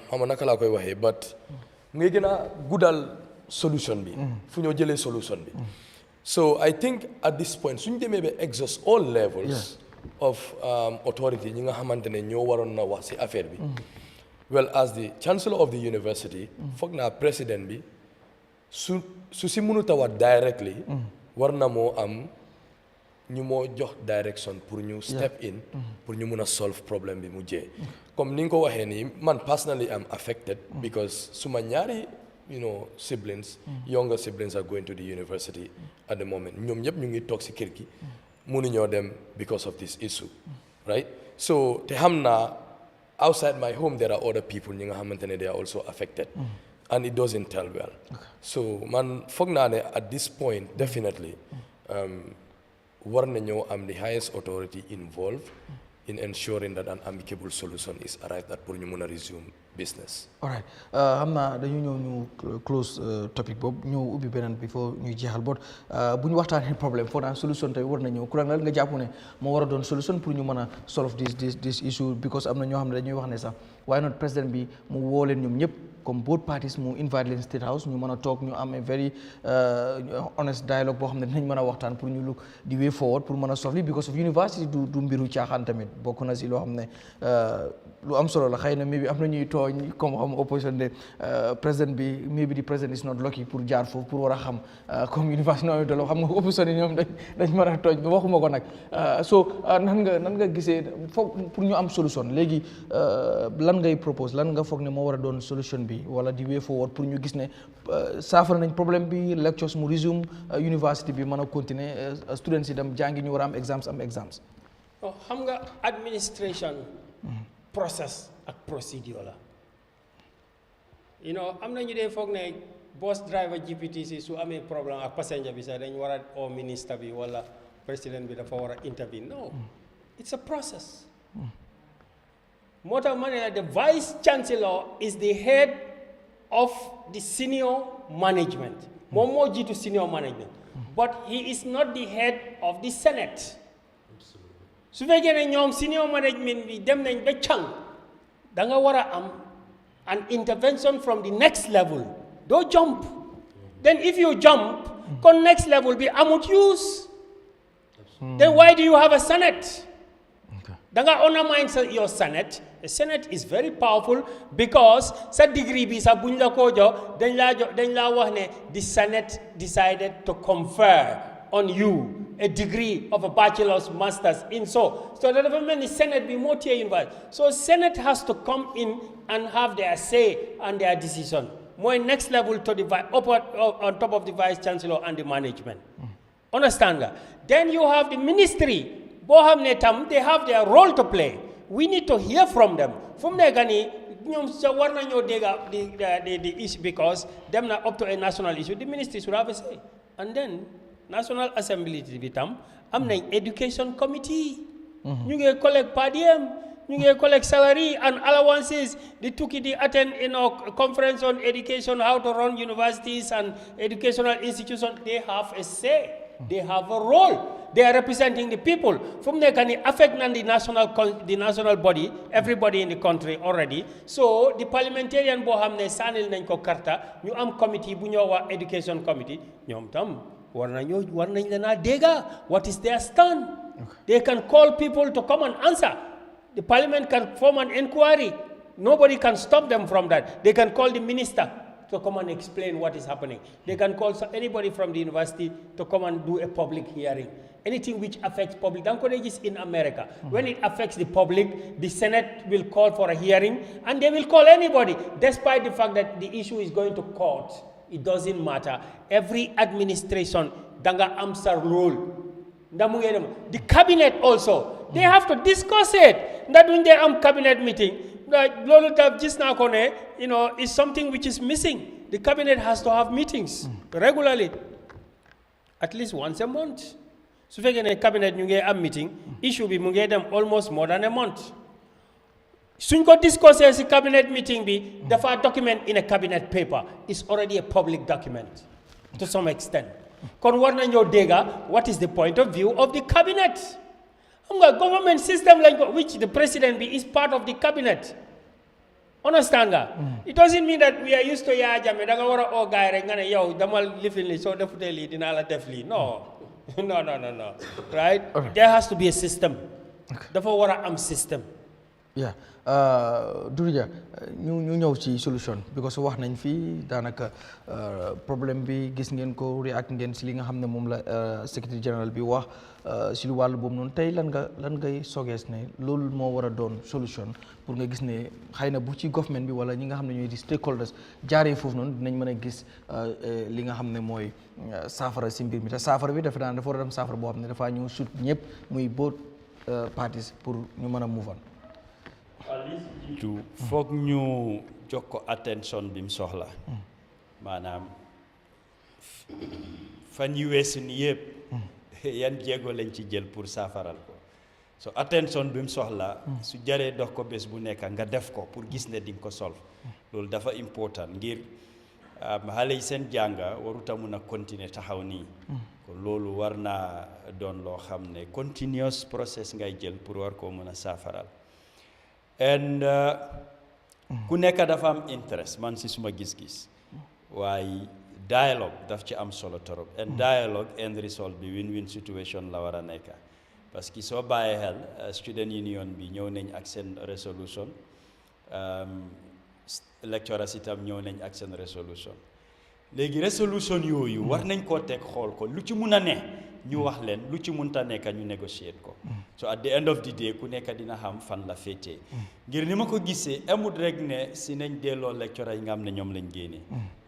xam naka la koy waxee but mu ngi gëna gudal solution bi fu ñoo jëlee solution bi so I think at this point suñu demee ba exhaust all levels of authority ñi nga xamante ne ñoo waroon na wax ci affaire bi well as the chancellor of the university foog naa président bi su si mënut a wax directly war na moo am ñu moo jox direction pour ñu step in pour ñu mun a solve problème bi mu jee comme ni nga ko waxee nii man personally am affected because suma ñaari siblings younger siblings are going to the university at the moment ñoom ñëpp ñu ngi toog si kër gi mënuñoo dem because of this issue right so te xam naa outside my home there are other people ñi nga xamante ne they are also affected and it doesn't tell well so man foog naa ne at this point definitely war nañoo am the highest authority involved in ensuring that an amicable solution is arrived at pour ñu mën a resume business. All right xam naa dañu ñëw ñu close topic boobu ñëw ubbi beneen bi foo ñuy jeexal boot bu ñu waxtaanee problème foo naan solution tey war na ñëw kuréel nga jàpp ne moo war a doon solution pour ñu mën a solve this issue because am na ñoo xam ne dañuy wax ne sax why not président bi mu woo leen ñoom ñëpp comme both parties mu invite leen State House ñu mën a toog ñu am a very honest dialogue boo xam ne dinañ mën a waxtaan pour ñu look the way forward pour mën a solve because of university du mbiru caaxaan tamit bokk na si loo xam ne lu am solo la xëy na maybe am na ñuy tooñ comme xam opposition de président bi maybe the president is not lucky pour jaar foofu pour war a xam comme university noonu dolo xam nga opposition yi ñoom dañ mën a tooñ ba waxuma ko nag so nan nga gisee foog pour ñu am solution léegi lan ngay propose lan nga foog ne moo war a doon solution bi wala di way forward pour ñu gis ne saafara nañ problème bi lectures mu resume university bi mën a continuer students yi dem jàngi ñu war a am exams xam nga administration process ak procedure la am na ñu dee foog ne bus driver GPTC su amee problème ak passenger bi sax dañ war a oo ministre bi wala président bi dafa war a intervene no it's a process moo tax ma ne the vice chancellor is the head of the senior management moom moo jiitu senior management but he is not the head of the senate su fekkee ne ñoom senior management bi dem nañ ba càng da nga war a am an intervention from the next level doo jump then if you jump kon next level bi amut use then why do you have a senate da nga undermine your senate. The Senate is very powerful because sa degree bi sa buñ la ko jox dañ la wax ne the Senate decided to confer on you a degree of a bachelor's master's in so the government is Senate be more tier university so Senate has to come in and have their say and their decision more next level to the on top of the vice chancellor and the management understand nga then you have the ministry boo xam ne tam they have their role to play. We need to hear from them. From there, the issue because them not up to a national issue. The ministry should have a say. And then National Assembly to become education committee. You get collect per diem, you get collect salary and allowances. They took it attend conference on education, how to run universities and educational institutions. They have a say. They have a role. They are representing the people. From there, can affect the national body, everybody in the country already. So the parliamentarian bohamne sanil nañ ko karta, ñu am committee bu ñoo wa education committee, ñoom tam war nañ lena dega what is their stand. They can call people to come and answer. The parliament can form an inquiry. Nobody can stop them from that. They can call the minister to come and explain what is happening. They can call anybody from the university to come and do a public hearing. Anything which affects public. Is in America. When it affects the public, the Senate will call for a hearing and they will call anybody, despite the fact that the issue is going to court. It doesn't matter. Every administration, danga answer rule. The cabinet also, they have to discuss it. That when they am cabinet meeting, is something which is missing. The cabinet has to have meetings regularly, at least once a month. So if you cabinet you get a meeting, issue be mu them almost more than a month. Soon got discuss as a cabinet meeting be the document in a cabinet paper is already a public document to some extent. Kon warna ñoo dega what is the point of view of the cabinet? Government system like which the president be is part of the cabinet. Understand that? It doesn't mean that we are used to Yahya Jammeh da nga wara o gaay rek nga ne yow damal lifin li so defute li dina la def li. No. No. Right? Okay. There has to be a system. Dafa wara am system. Yeah. Durja ñu ñëw ci solution because wax nañ fi daanaka problème bi gis ngeen ko react ngeen ci li nga xam ne moom la secrétaire général bi wax ci lu wàllu boobu noonu tey lan ngay sogees ne loolu moo war a doon solution pour nga gis ne xëy na bu ci government bi wala ñi nga xam ne ñooy di stakeholders jaaree foofu noonu dinañ mën a gis li nga xam ne mooy saafara ci mbir mi te saafara bi dafa war a dem saafara boo xam ne dafa ñëw sut ñëpp muy both parties pour ñu mën a move on. foog ñu jox ko attention bi mu soxla maanaam fan yu weesu ni yëpp yan jéego lañ ci jël pour saafaral ko so attention bi mu soxla su jaree dox ko bés bu nekk nga def ko pour gis ne di nga ko solve loolu dafa important ngir xale yi seen jànga waruta mun a continuer taxaw nii kon loolu war naa doon loo xam ne continuous process ngay jël pour war koo mun a saafaral and ku nekk dafa am interest man si suma gis-gis waaye dialogue daf ci am solo torop and dialogue end result bi win-win situation la war a nekk parce que soo bàyyee xel student union bi ñëw nañ ak seen resolution lecturers itam ñëw nañ ak seen resolution léegi resolution yooyu war nañ koo teg xool ko lu ci mun a ne ñu wax leen lu ci munta nekk ñu négociate ko so at the end of the day ku nekk dina xam fan la féetee ngir ni ma ko gisee amut rek ne si nañ delloo lecturer yi nga xam ne ñoom lañ génnee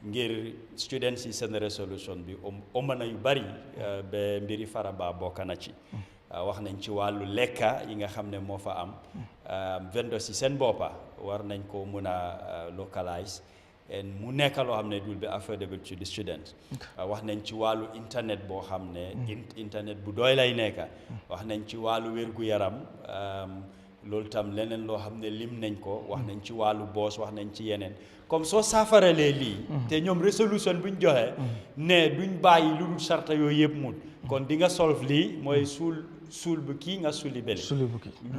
ngir students yi seen resolution bi ëmb na yu bari ba mbiri Faraba bokk na ci wax nañ ci wàllu lekka yi nga xam ne moo fa am vendors yi seen boppa war nañ ko mun a localize mu nekk loo xam ne dul bi affordable to the students wax nañ ci wàllu internet boo xam ne internet bu doy lay nekk wax nañ ci wàllu wér-gu-yaram loolu tam leneen loo xam ne lim nañ ko wax nañ ci wàllu boos wax nañ ci yeneen comme soo saafaralee lii te ñoom resolution buñ joxe ne duñ bàyyi lu dul sarta yooyu yëpp mun kon di nga solve lii mooy suul bu kii nga suli bele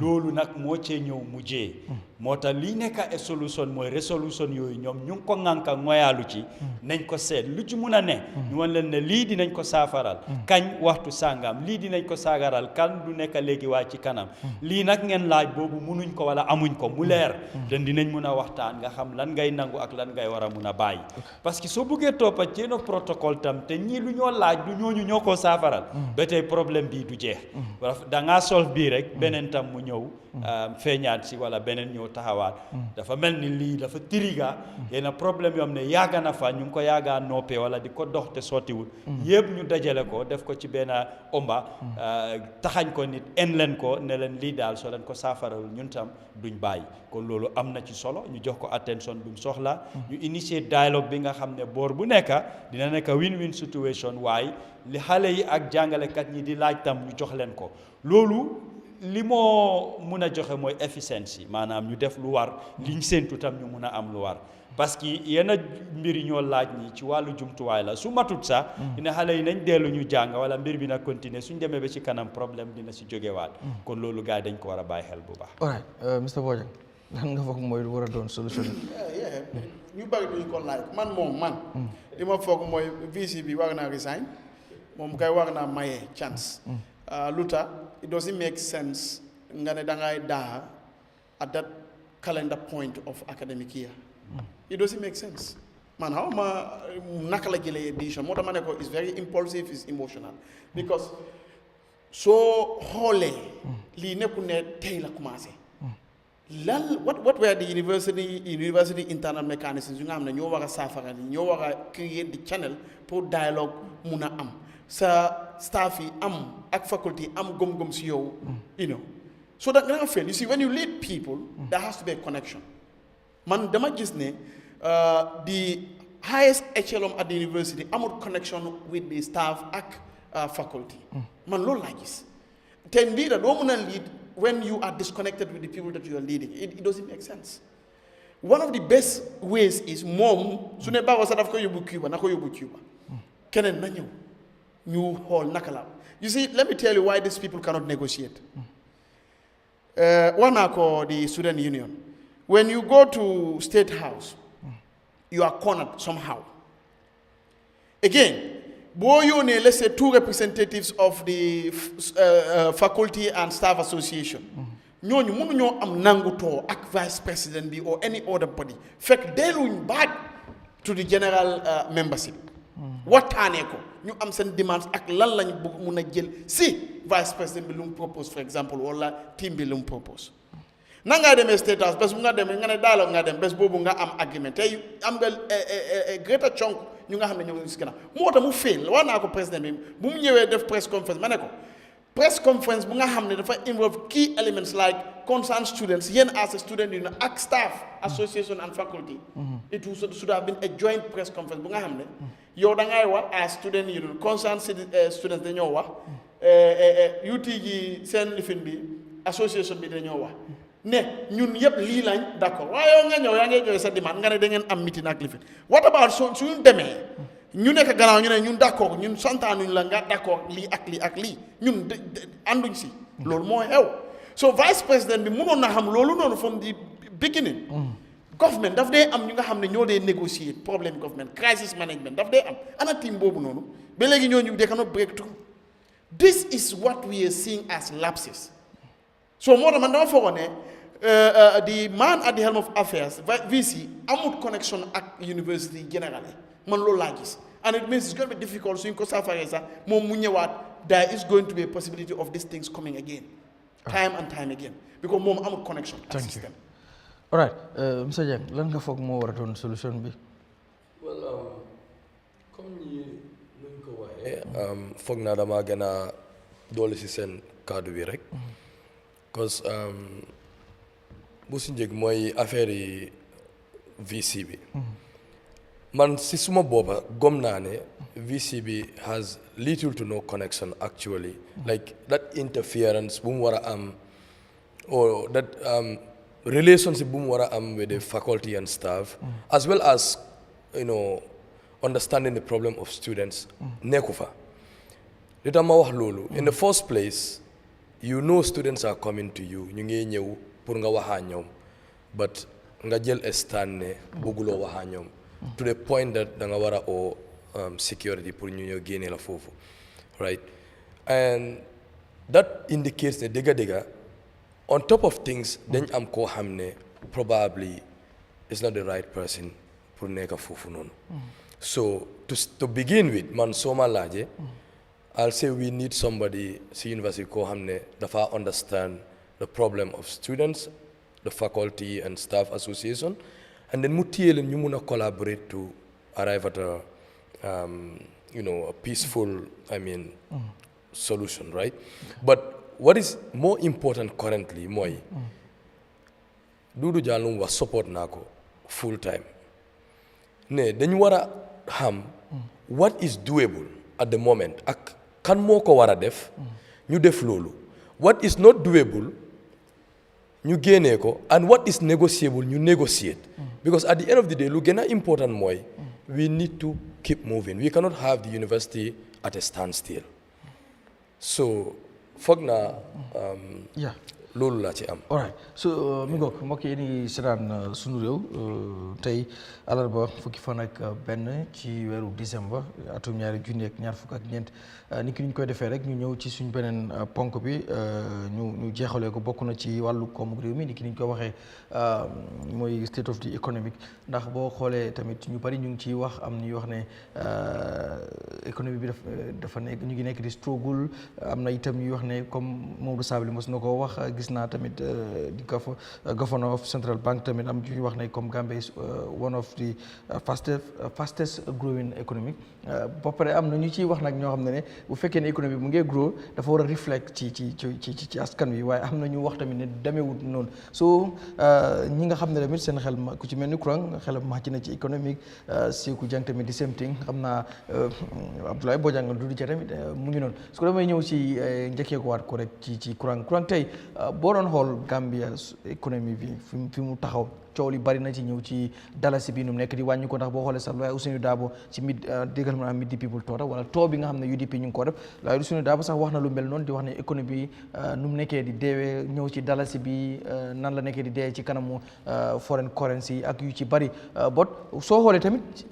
loolu nag moo cee ñëw mujjee moo tax lii nekk solution mooy resolution yooyu ñoom ñu ngi ko ŋànka ngoyaalu ci nañ ko seet lu ci mun a ne ñu wan leen ne lii dinañ ko saafaral kañ waxtu sàngam lii dinañ ko saagaral kan du nekk léegi waa ci kanam lii nag ngeen laaj boobu munuñ ko wala amuñ ko mu leer den dinañ mun a waxtaan nga xam lan ngay nangu ak lan ngay war a mun a bàyyi parce que soo buggee toppa chain of protocol tam te ñii lu ñoo laaj du ñooñu ñoo koo saafaral ba tey problème bii du jeex da ngaa solve bii rek beneen tam mu ñëw feeñaat si wala beneen ñëw taxawaat dafa mel ni lii dafa tiriga yenn problème yoo xam ne yàgga na fa ñu ngi ko yàggaa noppee wala di ko dox te sottiwul yëpp ñu dajale ko def ko ci benn omba taxañ ko nit en leen ko ne leen lii daal soo leen ko saafarawul ñun tam duñ bàyyi kon loolu am na ci solo ñu jox ko attention bu mu soxla ñu initier dialogue bi nga xam ne boor bu nekk dina nekk win-win situation waaye li xale yi ak jàngalekat ñi di laaj tam ñu jox leen ko loolu li moo mun a joxe mooy efficiency maanaam ñu def lu war liñ séentu tam ñu mun a am lu war parce que yenn mbir yi ñoo laaj ni ci wàllu jumtuwaay la su matut sax dina xale yi nañ dellu ñu jàng wala mbir bi na continuer suñ demee ba ci kanam problème dina si jógewaat kon loolu gars yi dañ ko war a bàyyi xel bu baax. all right Mr Bojang lan nga foog mooy war a doon solution ñu bëri duñ ko laaj man li ma foog mooy VC bi war naa resign moom kay war naa maye chance lu tax it doesn't make sense nga ne dangay daa at that calendar point of academic year it doesn't make sense man xaw ma naka la jëlee décision moo tax ma ne ko is very impulsive is emotional because soo xoolee lii nekkul ne tey la commencé lan what were the university internal mechanisms yu nga xam ne ñoo war a saafara ni ñoo war a create the channel pour dialogue mun a am sa staff yi am ak faculty am gom-gom si yow you know so that nga feel you see when you lead people there has to be a connection man dama gis ne the highest echelon at the university amul connection with the staff ak faculty man loolu laa gis te leader doo mun a lead when you are disconnected with the people that you are leading it doesn't make sense one of the best ways is moom su ne baaxoo sax daf ko yóbbu Cuba na ko yóbbu Cuba keneen na ñëw ñu xool naka la you see let me tell you why these people cannot negotiate wax naa ko the student union when you go to State House you are cornered somehow again boo yónnee let's say 2 representatives of the faculty and staff association ñooñu mënuñoo am nangutoo ak vice president bi or any other body fekk delluñ back to the general membership waxtaanee ko ñu am seen demandes ak lan lañ bëgg mun a jël si vice president bi lu mu propose for example wala team bi lu mu propose na ngaa demee State House bés bu nga demee nga ne dialogue nga dem bés boobu nga am agreement tey am nga greater chunk ñu nga xam ne ñoo si gannaaw moo tax mu fail wax naa ko président bi bu mu ñëwee def press conference ma ne ko press conference bu nga xam ne dafa involve key elements like concerned students yéen as a student union ak staff association and faculty it should have been a joint press conference bu nga xam ne yow da ngay wax as student union concerned students dañoo wax UTG seen lifin bi association bi dañoo wax ne ñun yëpp lii lañ d'accord waaye yow nga ñëw yaa ngi joxe sa demande nga ne da ngeen am meeting ak lifin what about suñu demee ñu nekk gannaaw ñu ne ñun d'accord ñun santaanuñ la nga d'accord lii ak lii ak lii ñun ànduñ si loolu moo xew so vice président bi mënoon na xam loolu noonu from the beginning government daf dee am ñu nga xam ne ñoo dee négocier problème government crisis management daf dee am ana team boobu noonu ba léegi ñooñu they cannot break through. This is what we are seeing as lapses. So moo tax man dama foogoon ne the man at the helm of affairs VC amut connection ak university generally man loolu laa gis and it means it's going to be difficult suñ ko saafaree sax moom mu ñëwaat there is going to be a possibility of these things coming again time and time again because moom amut connection ak system. All right Mr Dieng lan nga foog moo war a doon solution bi. well comme ni nuñ ko waxee foog naa dama gën a doole si seen kàddu bi rek because bu si njëkk mooy affaire yi VC bi man si suma boppa gom naa ne VC bi has little to no connection actually like that interference bu mu war a am or that relationship bu mu war a am with the faculty and staff as well as understanding the problem of students nekku fa li tax ma wax loolu in the first place students are coming to you ñu ngi ñëw pour nga waxaa ñoom but nga jël a stand ne bëgguloo waxaa ñoom to the point that da nga war a oo security pour ñu ñëw génne la foofu right and that indicates ne dëgga on top of things dañ am koo xam ne probably is not the right person pour nekk foofu noonu so to begin with man soo ma laajee I'll say we need somebody si university koo xam ne dafa understand the problem of students the faculty and staff association and then mu téye leen ñu mun a collaborate to arrive at a peaceful solution right but what is more important currently mooy Dudu Jallow was support naa ko full time ne dañu war a xam what is doable at the moment ak kan moo ko war a def ñu def loolu what is not doable ñu génnee ko and what is negotiable ñu negotiate because at the end of the day lu gën a important mooy we need to keep moving we cannot have the university at a standstill so foog naa loolu laa ci am. all right so mi ngoog mbokk yi ni seetaan sunu réew tey alarba fukki fan ak benn ci weeru décembre atum ñaar fukk ak ñeent ni ki ñu koy defee rek ñu ñëw ci suñ beneen ponk bi ñu jeexalee ko bokk na ci wàllu koomu réew mi ni ki ñu ko waxee mooy state of the economic ndax boo xoolee tamit ñu bari ñu ngi ciy wax am ñuy wax ne économie bi dafa nekk ñu ngi nekk di struggle am na itam ñuy wax ne comme Mamadou Sabally mos na ko wax gis naa tamit di governor of central bank tamit am ñuy wax ne comme Gambia is one of the fastest growing economy ba pare am na ñu ciy wax nag ñoo xam ne bu fekkee ne économie bu ngee grow dafa war a reflect ci askan wi waaye am na ñu wax tamit ne demeewut noonu so ñi nga xam ne tamit seen xel ku ci mel ni courant xelam màcc na ci économique Seeku Jang tamit di same thing xam naa Abdoulaye Bojang du ca tamit mu ngi noonu su ko damay ñëw ci njëkkee ko waat ko rek ci courant tey boo doon xool Gambia économie bi fi mu taxaw coow li bari na ci ñëw ci dalasi bi nu mu nekk di wàññi ko ndax boo xoolee sax waaye Ousseynou Dabo ci déggal ma mid di people toota wala too bi nga xam ne UDP ñu ngi ko def waaye Ousseynou Dabo sax wax na lu mel noonu di wax ne économie bi nu mu nekkee di deewee ñëw ci dalasi bi nan la nekkee di dee ci kanamu foreign currency ak yu ci bari bot soo xoolee tamit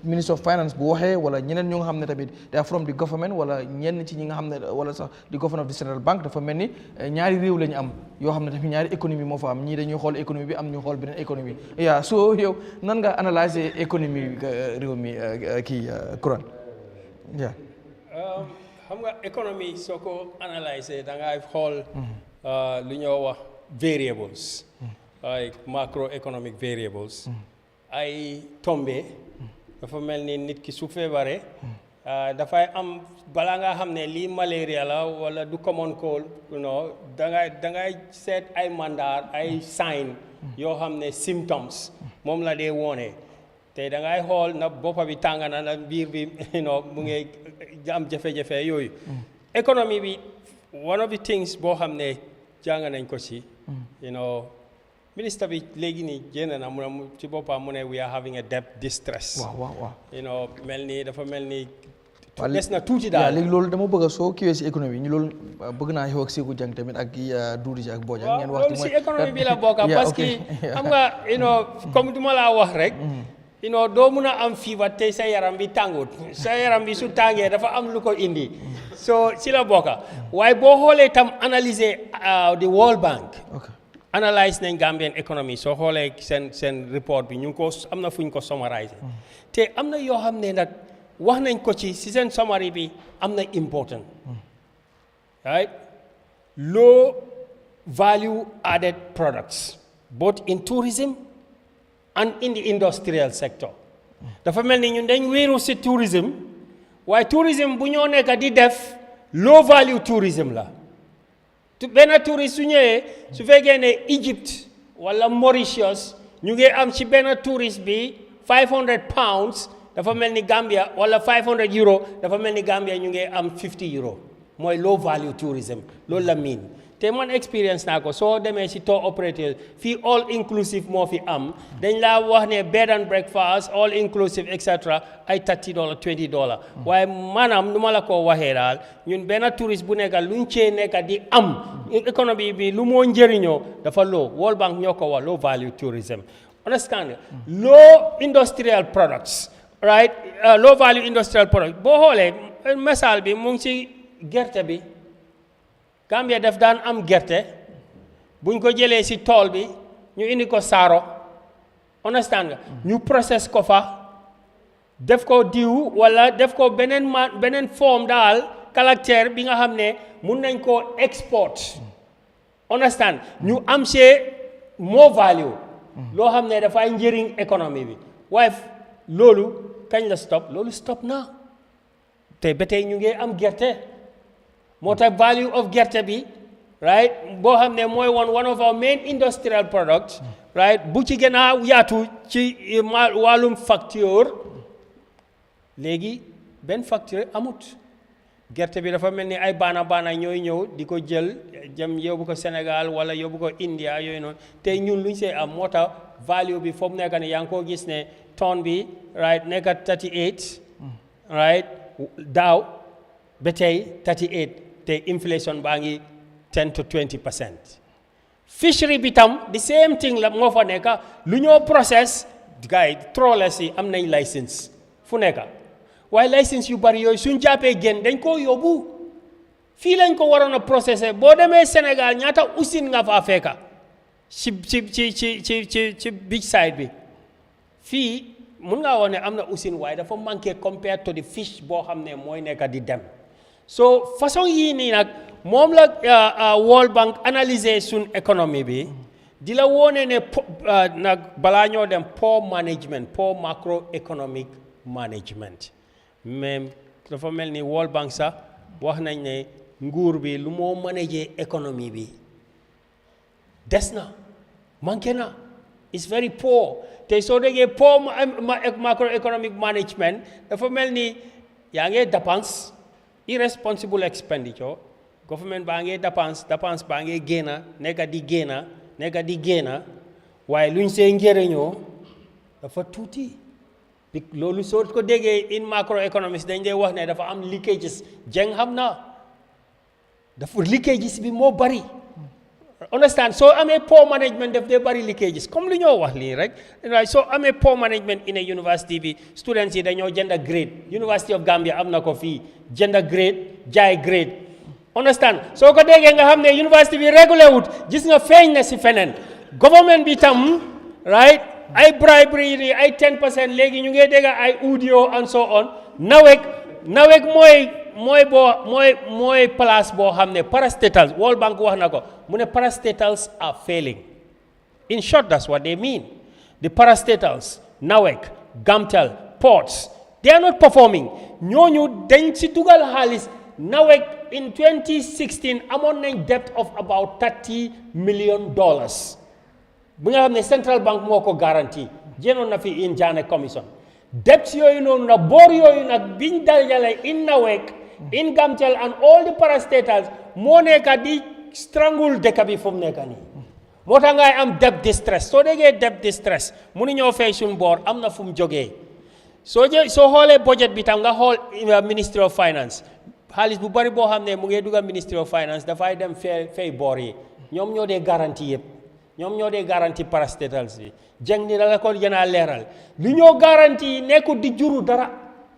Minister of Finance bu waxee wala ñeneen ñu nga xam ne tamit they are from the government wala ñenn ci ñi nga xam ne wala sax di governor of the central bank dafa mel ni ñaari réew la ñu am yoo xam ne tamit ñaari économie moo fa am ñii dañuy xool économie bi am ñu xool beneen économie yaa soo yow nan nga analyser économie réew mi kii Quran yaa xam nga économie soo ko analyser da ngay xool lu ñoo wax variables like macroeconomic variables ay tombé dafa mel ni nit ki su feebaree dafay am balaa nga xam ne lii malaria la wala du common cold dangay seet ay mandat ay sign yoo xam ne symptoms moom la dee woone te dangay xool na boppa bi tàng na biir bi mu ngi am jafe-jafe yooyu économie bi one of the things boo xam ne jàng nañ ko ci ministre bi léegi nii génn na mu ne ci boppam mu ne we are having a debt distress. waaw mel ni dafa mel ni des na tuuti daal daal léegi loolu dama bëgg a soo kiiwee si économie ñu loolu bëgg naa xew ak Seeku Jang tamit ak Duudi si ak Bojang ngeen wax loolu si économie bi la bokk parce que xam nga comme du ma laa wax rek doo mun a am fever tey sa yaram bi tàngut sa yaram bi su tàngee dafa am lu ko indi so si la bokk waaye boo xoolee tam analyser the World Bank analyse nañ Gambian economy soo xoolee seen report bi ñu ngi ko am na fu ñu ko summariser te am na yoo xam ne nag wax nañ ko ci seen summary bi am na important right low value added products both in tourism and in the industrial sector dafa mel ni ñun dañ wéeru si tourism waaye tourism bu ñoo nekk di def low value tourism la benn touriste su ñëwee su fekkee ne Egypte wala Mauritius ñu ngi am ci benn touriste bi 500 pounds dafa mel ni Gambia wala 500 euro dafa mel ni Gambia ñu ngi am 50 euro mooy low value tourism loolu la miin te man expérience naa ko soo demee si tour operateur fii all inclusive moo fi am dañ laa wax ne bed and breakfast all inclusive et cetera ay $30 $20 waaye maanaam nu ma la ko waxee daal ñun benn touriste bu nekk luñ cee nekk di am économie bi lu moo njëriñoo dafa low World Bank ñoo ko wax low value tourism understand low industrial products right low value industrial products boo xoolee misaal bi mu ngi ci gerte bi Gambia daf daan am gerte buñ ko jëlee ci tool bi ñu indi ko saaro understand nga ñu process ko fa def ko diw wala def ko beneen forme daal caractère bi nga xam ne mun nañ koo export understand ñu am see more value loo xam ne dafay njëriñ économie bi waaye loolu kañ la stop loolu stop na te ba tey ñu ngi am gerte moo tax value of gerte bi right boo xam ne mooy one of our main industrial products right bu ci gën a yaatu ci wàllum facture léegi benn facture amut gerte bi dafa mel ni ay baana ñooy ñëw di ko jël jëm yóbbu ko Sénégal wala yóbbu ko India yooyu noonu te ñun luñ see am moo tax value bi foofu nekk ne yaa ngi koo gis ne tonne bi right nekk 38 right daaw ba tey 38 te inflation baa ngi 10 to 20%. Fishery bi tam the same thing la moo fa nekk lu ñoo process gars yi trawlers yi am nañ license fu nekk waaye license yu bari yooyu suñ jàppee gën dañ koo yóbbu fii lañ ko waroon a processé boo demee Sénégal ñaata usine nga faa fekka ci beach side bi fii mun ngaa wax ne am na usine waaye dafa manqué compared to the fish boo xam ne mooy nekk di dem so façon yii nii nag moom la World Bank analyser suñ économie bi di la wone ne nag balaa ñoo dem poor management poor macroeconomic management même dafa mel ni World Bank sax wax nañ ne nguur bi lu moo manager économie bi des na manqué na it's very poor te soo déggee poor macroeconomic management dafa mel ni yaa ngi dépense irresponsible expenditure government baa ngi dépense baa ngi génna nekk di génna waaye luñ see njëriñoo dafa tuuti loolu soo ko déggee in macroeconomics dañ dee wax ne dafa am leakages jeng xam na dafa leakages bi moo bari understand soo amee poor management daf dee bari leakages comme li ñoo wax lii rek soo amee poor management in a university bi students yi dañoo jënd grade University of Gambia am na ko fii jënd grade jaay grade understand soo ko déggee nga xam ne university bi régulé wut gis nga feeñ na si feneen government bi tam right ay bribery yi ay 10% léegi ñu ngi dégg ay audio and so on nawek mooy place boo xam ne parastatals World Bank wax na ko mu ne parastatals are failing in short that's what they mean the parastatals nawek gamtel ports they are not performing ñooñu dañ si dugal xaalis nawek in 2016 amoon nañ debt of about $30 million bu nga xam ne Central Bank moo ko garantie jéenoon na fi in Jammeh commission debt yooyu noonu nag boor yooyu nag biñ dajale in nawek in Gamtel and all the parastatals moo nekka di strangle dëkk bi fu mu nekka nii moo tax ngay am debt distress soo déggee debt distress mu ni ñoo fay suñ boor am na fu mu jógee soo xoolee budget bi tam nga xool Ministry of Finance xaalis bu bari boo xam ne mu ngi dugg Ministry of Finance dafay dem fay boor yi ñoom ñoo dee garantie yëpp ñoom ñoo dee garantie parastatals bi jeng ni la ko gën a leeral li ñoo garantie nekkul di juru dara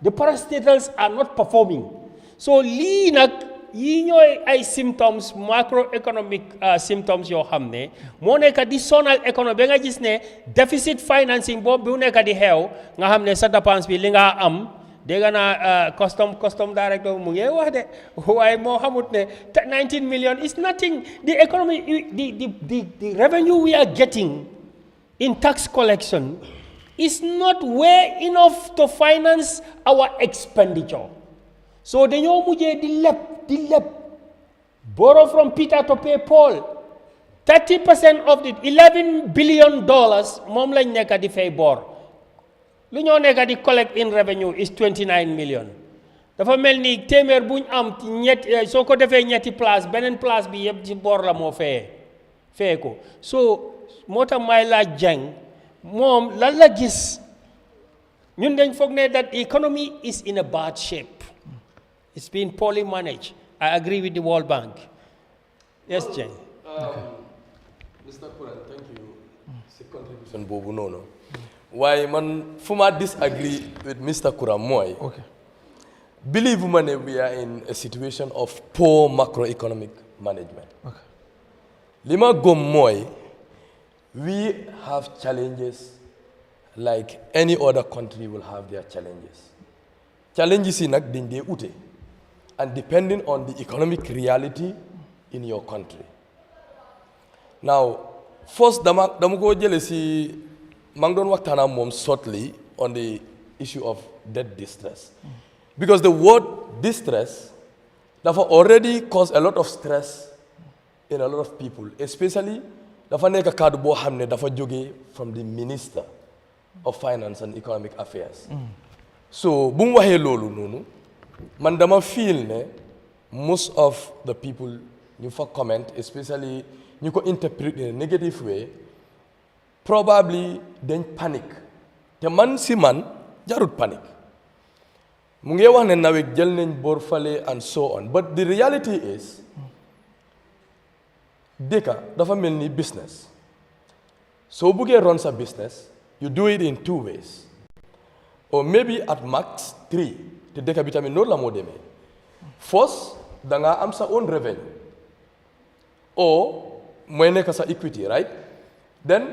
the parastatals are not performing so lii nag yii ñooy ay symptoms macroeconomic symptoms yoo xam ne moo nekk di sonal économie ba nga gis ne deficit financing boobu bu nekk di xew nga xam ne sa dépense bi li nga am dégg naa custom director mu ngi wax de waaye moo xamut ne 19 million is nothing the economy the revenue we are getting in tax collection is not way enough to finance our expenditure so dañoo mujjee di leb borrow from Peter to pay Paul 30% of the $11 billion moom lañ nekk di fay bor lu ñoo nekk di collect in revenue is 29 million dafa mel ni téeméer bu ñu am soo ko defee ñetti place beneen place bi yëpp ci bor la moo fee ko so moo tax may laaj jàng moom lan la gis ñun dañ foog ne that the economy is in a bad shape it's been poorly managed I agree with the World Bank yes Jeng Mr. Kuran thank you si contribution boobu noonu waaye man fu ma disagree with Mr. Kuran mooy believe ma ne we are in a situation of poor macroeconomic management li ma gëm mooy we have challenges like any other country will have their challenges yi nag dañ dee ute and depending on the economic reality in your country now first dama ko jële si maa ngi doon waxtaan ak moom shortly on the issue of debt distress because the word distress dafa already cause a lot of stress in a lot of people especially dafa nekk kàddu boo xam ne dafa jógee from the Minister of Finance and Economic Affairs so bu mu waxee loolu noonu man dama feel ne most of the people ñu fa comment especially ñu ko interpret in a negative way probably dañ panic te man si man jarut panic mu ngi wax ne nawet jël nañ bor fale and so on but the reality is dëkka dafa mel ni business soo buggee run sa business you do it in 2 ways or maybe at max 3 te dëkka bi tamit noonu la moo demee first da nga am sa own revenue or mooy nekk sa equity right then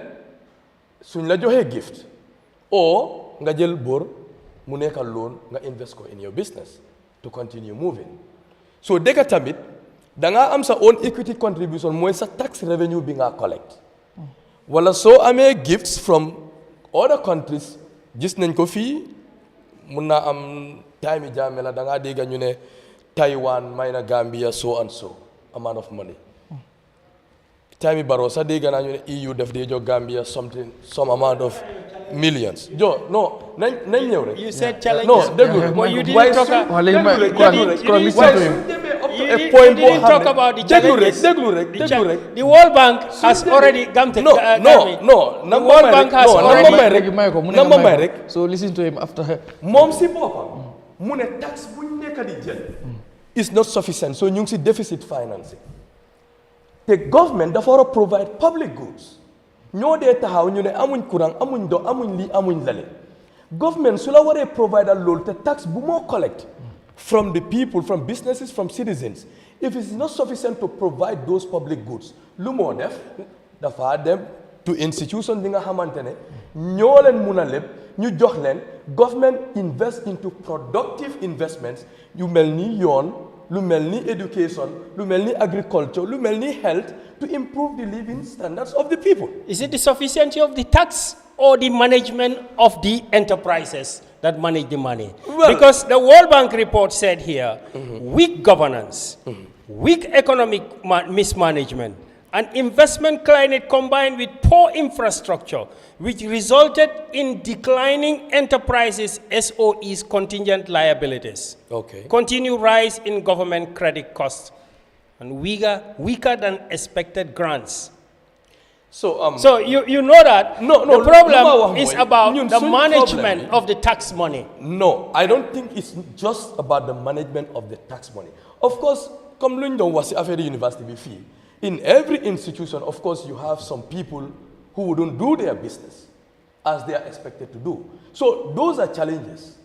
suñ la joxee gift or nga jël bor mu nekk loan nga invest ko in your business to continue moving so dëkka tamit da nga am sa own equity contribution mooy sa tax revenue bi nga collect wala soo amee gifts from other countries gis nañ ko fii mun naa am time Jammeh la da ngaa dégg ñu ne Taiwan may na Gambia so and so amount of money time Barrow sax dégg naa ñu ne EU def dee jox Gambia some amount of millions nañ ñëw rek you said challenges déglu rek the World Bank has already number may rek so listen to him after moom si boppam mu ne tax bu ñu nekk di jël is not sufficient so ñu ngi si deficit financing te government dafa war a provide public goods ñoo dee taxaw ñu ne amuñ courant amuñ ndox amuñ lii amuñ lale government su la waree provider loolu te tax bu moo collect from the people from businesses from citizens if it's not sufficient to provide those public goods lu moo def dafa dem to institution bi nga xamante ne ñoo leen mun a leb ñu jox leen government invest into productive investments yu mel ni yoon lu mel ni education lu mel ni agriculture lu mel ni health to improve the living standards of the people. Is it the sufficiency of the tax or the management of the enterprises that manage the money? Well, because the World Bank report said here, weak governance, weak economic mismanagement, an investment climate combined with poor infrastructure, which resulted in declining enterprises' SOEs contingent liabilities. Okay. Continued rise in government credit costs, and weaker than expected grants. So you know that the problem is about the management of the tax money. No, I don't think it's just about the management of the tax money. Of course, comme l'on was at the university fee. In every institution, of course, you have some people who wouldn't do their business as they are expected to do. So those are challenges,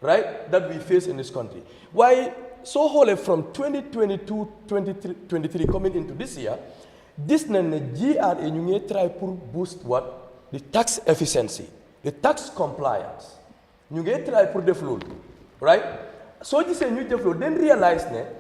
right, that we face in this country. Why so wholly from 2022, 2023 coming into this year, this na GRA ñu try to boost what? The tax efficiency, the tax compliance. Ñu try to develop, right? So this is new develop, then realize that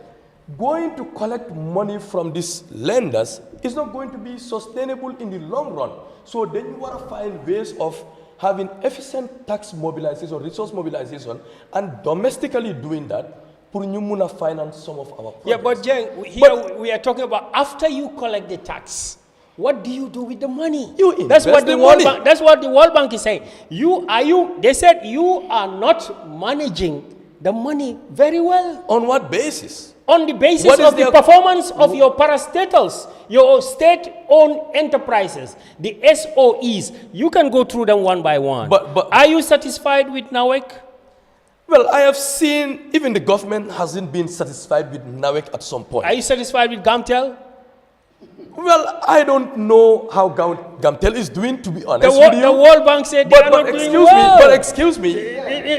going to collect money from these lenders is not going to be sustainable in the long run. So then you want to find ways of having efficient tax mobilization, resource mobilization, and domestically doing that for you finance some of our projects. Yeah, but Jeng, here we are talking about after you collect the tax. What do you do with the money? You invest that's what the money. That's what the World Bank is saying. They said you are not managing the money very well. On what basis? On the basis of the performance of your parastatals, your state-owned enterprises, the SOEs. You can go through them one by one. But are you satisfied with NAWEC? Well, I have seen even the government hasn't been satisfied with NAWEC at some point. Are you satisfied with GAMTEL? Well, I don't know how GAMTEL is doing, to be honest with you. The World Bank said they are not doing well. But excuse me.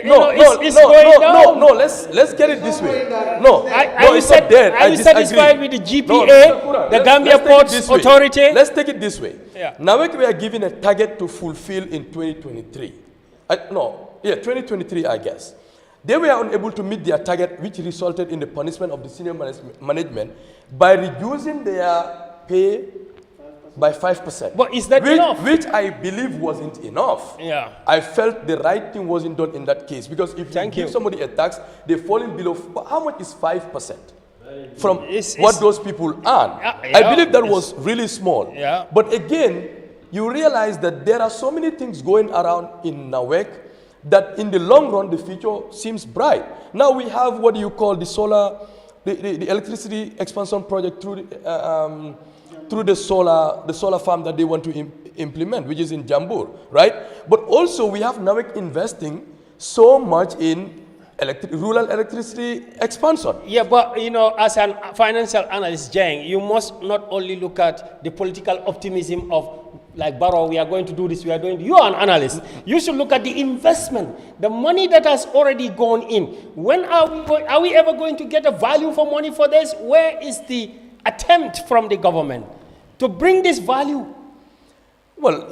No, let's get it this way. Are you satisfied with the GPA, the Gambia Ports Authority? Let's take it this way. Yeah. NAWEC we are given a target to fulfill in 2023. 2023, I guess. They were unable to meet their target, which resulted in the punishment of the senior management by reducing their pay by 5%. But is that enough? Which I believe wasn't enough. Yeah. I felt the right thing wasn't done in that case, because if you give somebody a tax, they fall in below. How much is 5% from what those people earn? I believe that was really small. Yeah. But again, you realize that there are so many things going around in NAWEC that in the long run, the future seems bright. Now we have what you call the solar, the electricity expansion project through the solar farm that they want to implement, which is in Jambur, right? But also we have NAWEC investing so much in rural electricity expansion. Yeah, but as a financial analyst, Jeng, you must not only look at the political optimism of like Barrow, we are going to do this, you are an analyst. You should look at the investment, the money that has already gone in. When are we ever going to get a value for money for this? Where is the attempt from the government to bring this value? Well,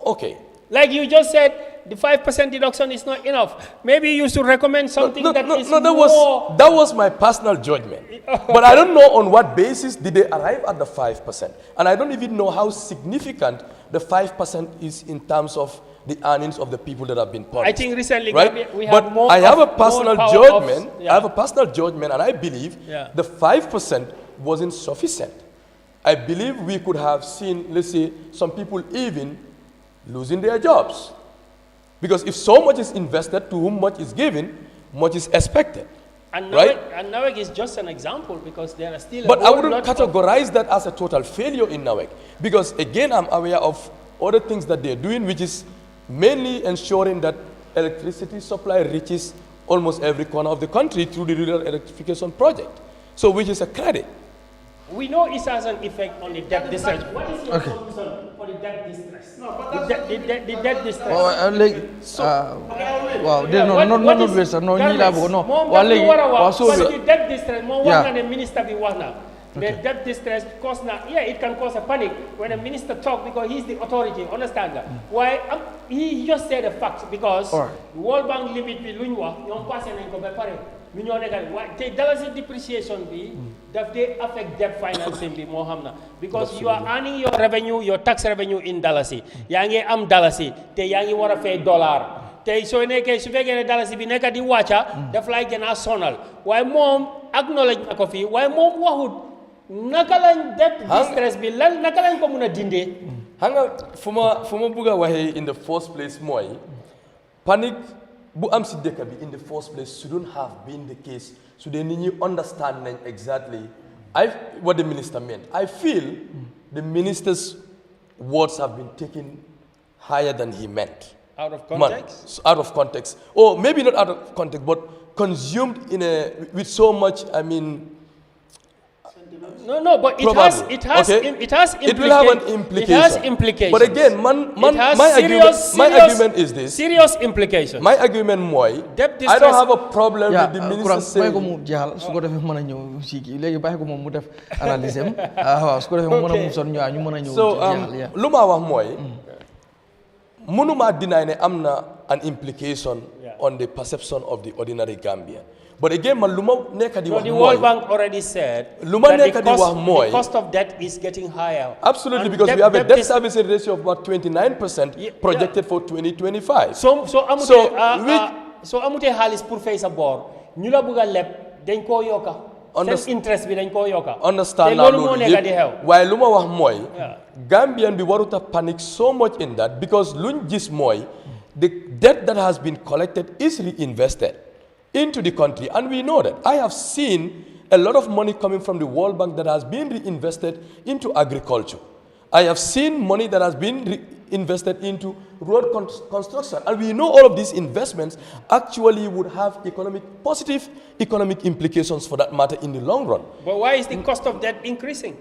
okay. Like you just said, the 5% deduction is not enough. Maybe you should recommend something that was my personal judgment. But I don't know on what basis did they arrive at the 5%. And I don't even know how significant the 5% is in terms of the earnings of the people that have been punished. I think recently, right? we have more. I have a personal judgment. I have a personal judgment, and I believe the 5% wasn't sufficient. I believe we could have seen, let's say, some people even losing their jobs. Because if so much is invested, to whom much is given, much is expected. And right? NAWEC is just an example, because there are still But I wouldn't categorize that as a total failure in NAWEC. Because again, I'm aware of other things that they're doing, which is mainly ensuring that electricity supply reaches almost every corner of the country through the rural electrification project. So which is a credit. We know it has an effect on the debt distress. What is your solution for the debt distress? No, but the debt distress. The debt distress, more than the minister be one now. The debt distress cause it can cause a panic when a minister talk, because he's the authority. Understand that? Why? He just said the facts, because World Bank limit bi luñwa ñom passé nañ ko ba paré. The dalasi depreciation be that they affect debt financing be more hamna, because you are earning your revenue, your tax revenue in dalasi. Yangi am dalasi te yangi wara fay dollar. Te so neke su fekké dalasi bi nekk di wacca daf lay gëna sonal. Why mom acknowledge nako fi, why mom waxut naka lañ debt distress bi lan naka lañ ko mëna dindé. Hanga fuma bëgga waxé in the first place moy panic bu am si dëkk bi in the first place shouldn't have been the case. So they need you understand exactly what the minister meant. I feel the ministers words have been taken higher than he meant. Out of context? Out of context. Or maybe not out of context, but consumed with so much, I mean... No, but it will have an implication. It has implications. But again, my argument is this. Serious implications. My argument mooy, I don't have a problem with the minister saying... ko mu jeexal su ko defee mën a ñëw si kii léegi bàyyi ko moom mu def analyse am waaw su ko defee mën a mu son ñu mën a ñëw so lu ma wax mooy mënuma deny ne am na an implication on the perception of the ordinary Gambian. But again, man, the World Bank already said that the cost of debt is getting higher. Absolutely, and because we have a debt service ratio of about 29% projected for 2025. So amute halis pour fay sa bor ñu la bëgg lepp dañ ko yoka sen interest bi dañ ko yoka understand na lolu yépp waaye lu ma wax mooy Gambian bi waruta panic so much in that because luñ gis mooy the debt that has been collected is reinvested into the country, and we know that. I have seen a lot of money coming from the World Bank that has been reinvested into agriculture. I have seen money that has been reinvested into road construction, and we know all of these investments actually would have positive economic implications for that matter in the long run. But why is the cost of debt increasing?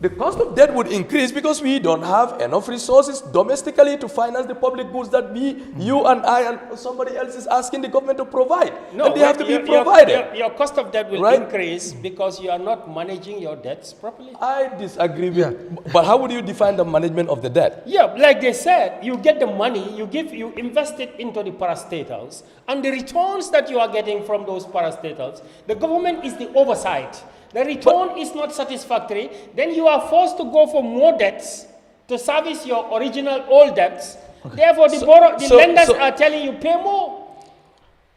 The cost of debt would increase because we don't have enough resources domestically to finance the public goods that you and I and somebody else is asking the government to provide. No, and they have to be provided. Your cost of debt will increase because you are not managing your debts properly. I disagree with but how would you define the management of the debt? Yeah, like they said, you get the money, you invest it into the parastatals, and the returns that you are getting from those parastatals, the government is the oversight. The return is not satisfactory, then you are forced to go for more debts to service your original old debts. Okay. Therefore, the lenders are telling you pay more.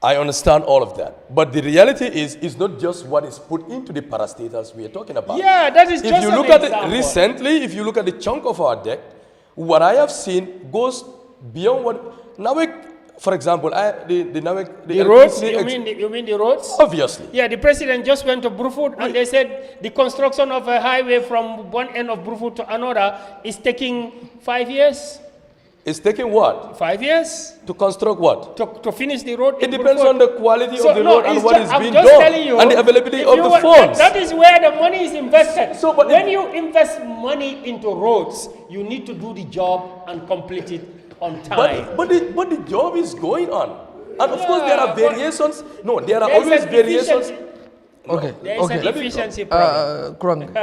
I understand all of that. But the reality is, it's not just what is put into the parastatals we are talking about. Yeah, that is just an example. If you look at the chunk of our debt, what I have seen goes beyond what... Now, for example, the roads? You mean the roads? Obviously. Yeah, the president just went to Brufut and they said the construction of a highway from one end of Brufut to another is taking 5 years. It's taking what? 5 years. To construct what? To finish the road. It depends on the quality of the road and what is being done and the availability of the funds. That is where the money is invested. So, but when you invest money into roads, you need to do the job and complete it on time. But the job is going on. And of course there are variations. No, there are always variations. Okay. There is an efficiency problem. Kurang.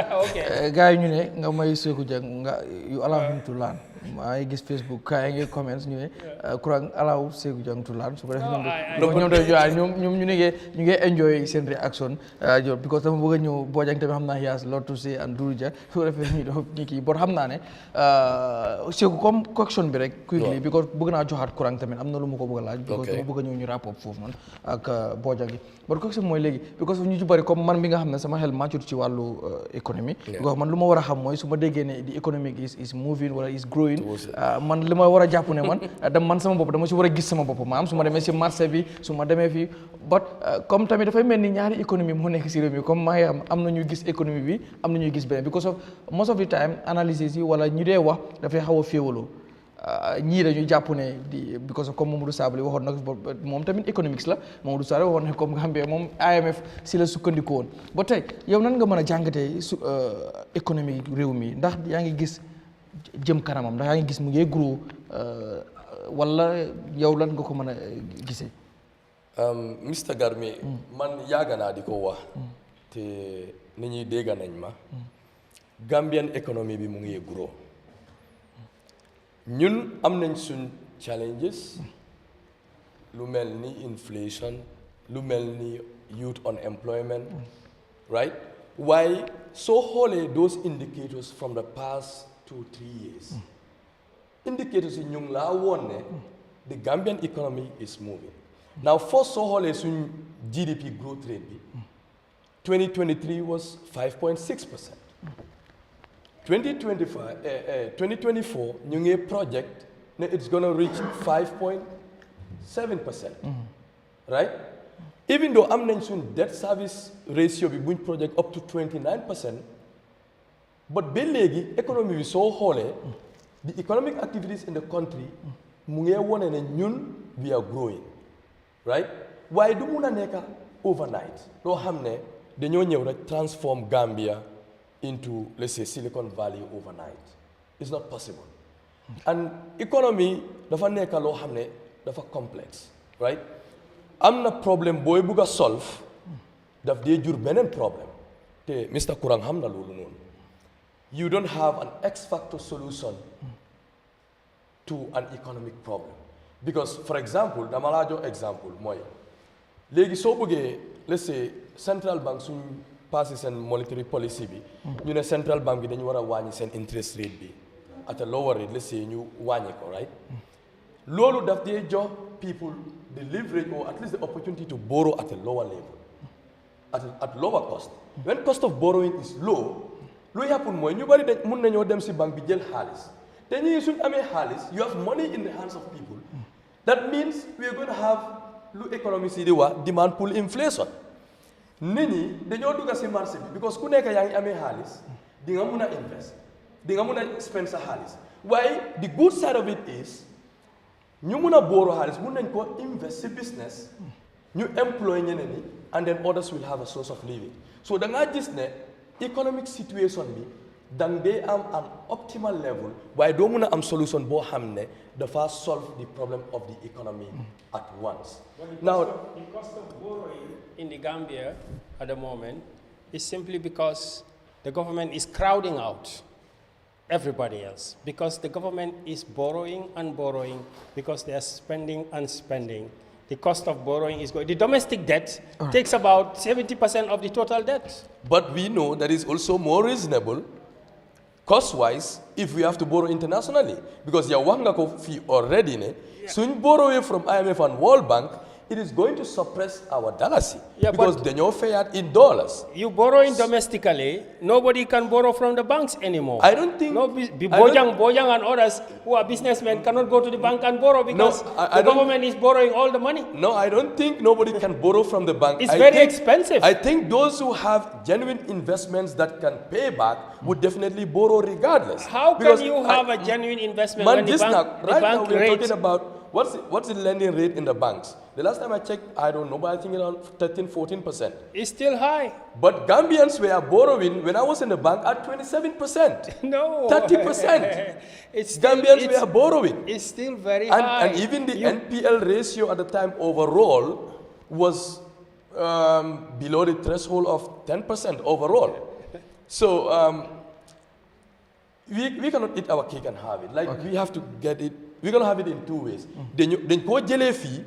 Guy ñu ne nga may Seku Jang nga you allow him to learn. I gis Facebook kay ngi comments ñu ne Kurang allow Seku Jang to learn. So ñom ñu ngi enjoy seen reaction because dama bëgg ñëw Bojang tamit xam naa he has a lot to say and Duruja so refe ñu kii but xam naa ne Seku comme question bi rek quickly because bëgg naa joxaat Kurang tamit am na lu ma ko bëgg a laaj because dama bëgg ñëw ñu wrap up foofu man ak Bojang gi but question mooy léegi because ñu ci bari comme man bi nga xam ne sama xel màccut ci wàllu économie because man lu ma war a xam mooy su ma déggee ne the economic is moving wala is growing man li ma war a jàpp ne man sama bopp dama si war a gis sama bopp maanaam su ma demee si marché bi su ma demee fii but comme tamit dafay mel ni ñaari économie moo nekk si réew mi comme maa ngi am na ñuy gis économie bi am na ñuy gis beneen because of most of the time analysis yi wala ñu dee wax dafay xaw a féewaloo ñii dañuy jàpp ne because of comme Mamadou Sabally waxoon nag moom tamit économics la Mamadou Sabally waxoon ne comme Gambie moom IMF si la sukkandiku woon ba tey yow nan nga mën a jàngatee économie réew mi ndax yaa ngi gis jëm kanamam ndax yaa ngi gis mu ngi grow wala yow lan nga ko mën a gisee. Mr Garmi man yàgg naa di ko wax te nit ñi dégg nañ ma Gambian économie bi mu ngi grow ñun am nañ suñ challenges lu mel ni inflation lu mel ni youth unemployment right waaye soo xoolee those indicators from the past 2-3 years indicators yi ñu ngi laa woon ne the Gambian economy is moving now first soo xoolee suñ GDP growth rate bi 2023 was 5.6%. 2024, ñu ngi project it's going to reach 5.7%. Right? Even though am nañ suñ debt service ratio bi buñ project up to 29%, but ba léegi economy bi soo xoolee the economic activities in the country mu ngi wone ne ñun we are growing right waaye du mun a nekk overnight loo xam ne dañoo ñëw rek transform Gambia into let's say Silicon Valley overnight it's not possible and economy dafa nekk loo xam ne dafa complex right am na problème booy bugg a solve daf dee jur beneen problème te Mr. Kurang xam na loolu noonu you don't have an X factor solution to an economic problem because for example dama laa jox exemple mooy léegi soo bëggee let's say central bank suñ passé seen monetary policy bi ñu ne central bank bi dañu war a wàññi seen interest rate bi at a lower rate let's say ñu wàññi ko right loolu daf dee jox people the leverage or at least the opportunity to borrow at a lower level at lower cost when cost of borrowing is low lu happen mooy ñu bari dañ mun nañoo dem si banque bi jël xaalis te ñii suñ amee xaalis you have money in the hands of people that means we are going to have lu économiste yi di wax demand pull inflation nit ñi dañoo dugg si marché bi because ku nekk yaa ngi amee xaalis di nga mun a invest di nga mun a spend sa xaalis waaye the good side of it is ñu mun a borrow xaalis mun nañ ko invest si business ñu employ ñeneen ñi and then others will have a source of living so da ngaa gis ne economic situation bi dang dee am an optimal level waaye doo mun a am solution boo xam ne dafa solve the problem of the economy at once. Now, the cost of borrowing in the Gambia at the moment is simply because the government is crowding out everybody else because the government is borrowing and borrowing because they are spending and spending. The cost of borrowing is going. The domestic debt takes about 70% of the total debt. But we know that is also more reasonable cost-wise if we have to borrow internationally because ya wax nga ko fii already ne suñ borrowee from IMF and World Bank it is going to suppress our dalasi because dañoo fayaat in dollars. You borrowing domestically, nobody can borrow from the banks anymore. I don't think Bojang and others who are businessmen cannot go to the bank and borrow because the government is borrowing all the money. No, I don't think nobody can borrow from the bank. It's very expensive. I think those who have genuine investments that can pay back would definitely borrow regardless. How can you have a genuine investment when the bank we're rates? talking about what's the lending rate in the banks? The last time I checked, I don't know, but I think around 13-14%. It's still high. But Gambians were borrowing when I was in the bank at 27%. No. 30%. Gambians were borrowing. It's still very high. And even the NPL ratio at the time overall was below the threshold of 10% overall. So we cannot eat our cake and have it. Like we have to get it. We're going to have it in two ways. Then ko jëlee fii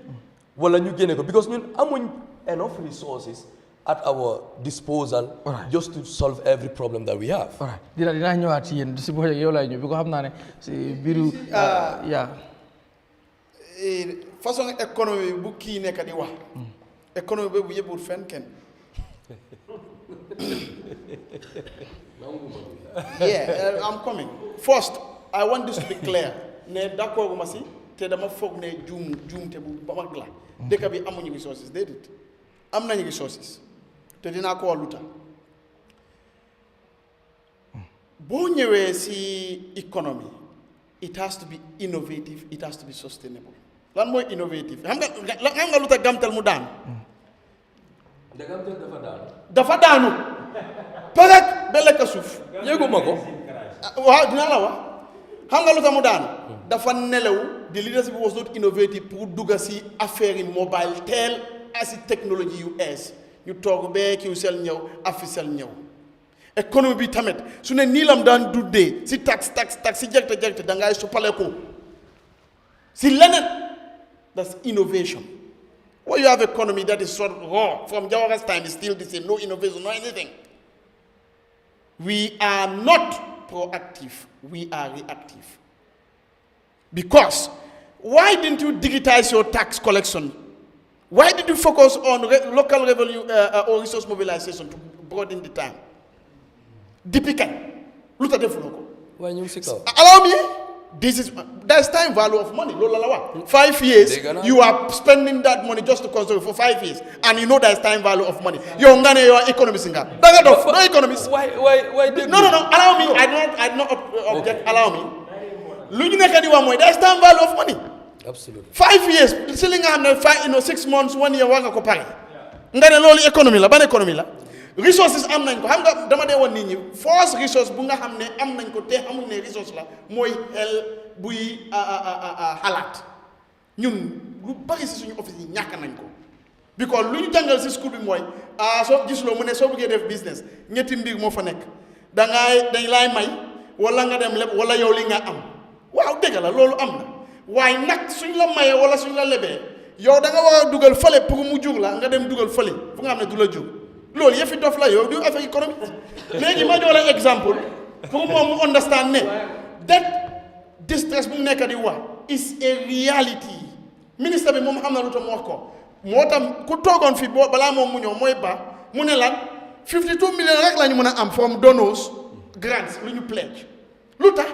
wala ñu génne ko because ñun amuñ enough resources at our disposal just to solve every problem that we have. All right. Dinaa ñëwaat ci yéen si boo yow laay ñëw bi ko xam naa ne si biiru façon économie bu kii nekk di wax économie boobu yëppul fenn kenn yeah I'm coming first I want this to be clear ne d'accord gu ma si te dama foog ne juumte bu mag la dëkk bi amuñu resources déedéet am nañu resources te dinaa ko wax lu tax boo ñëwee si economy it has to be innovative it has to be sustainable lan mooy innovative xam nga lu tax gamtal mu daanu dafa daanu peut-être ba lekk suuf yëguma ko waaw dinaa la wax xam nga lu tax mu daanu dafa nelew the leadership was not innovative pour dugga si affaire yi mobile teel asi technology yu ees ñu toog bee kiw sel ñëw officiel ñëw économie bi tamit su ne nii lam daan duddee si tax si jegte da ngay suppale ko si leneen that's innovation. Well, you have economy that is sort of raw from Jawara's time is still the same, no innovation, no anything. We are not proactive, we are reactive. Because why didn't you digitize your tax collection? Why did you focus on local revenue or resource mobilization to broaden the time? Allow me. there's time value of money. 5 years, you are spending that money just to construct for 5 years, and you know there's time value of money. You're economist. No economist. Why? No. Allow me. I do not object. Allow me. There's time value of money. Absolutely. 5 years. 6 months, 1 year. Economy la. Resources am nañ ko xam nga dama dee woon nit ñi force resource bu nga xam ne am nañ ko te xamuñ ne resource la mooy xel buy xalaat ñun lu bari si suñu office yi ñàkk nañ ko because lu ñu jàngal si school bi mooy soo gisuloo mu ne soo bëggee def business ñetti mbir moo fa nekk dañ laay may wala nga dem leb wala yow li nga am waaw dëgg la loolu am na waaye nag suñ la mayee wala suñ la lebee yow da nga war a dugal fële pour mu jur la nga dem dugal fële fu nga xam ne du la jur loolu yëfi dof la yow du affaire économique léegi ma jox la exemple pour moom mu understand ne that distress bu mu nekk di wax is a reality ministre bi moom xam na lu tax mu wax ko moo tam ku toogoon fi boo balaa moom mu ñëw mooy ba mu ne lan 52 millions rek la ñu mën a am from donors grants lu ñu pledge lu tax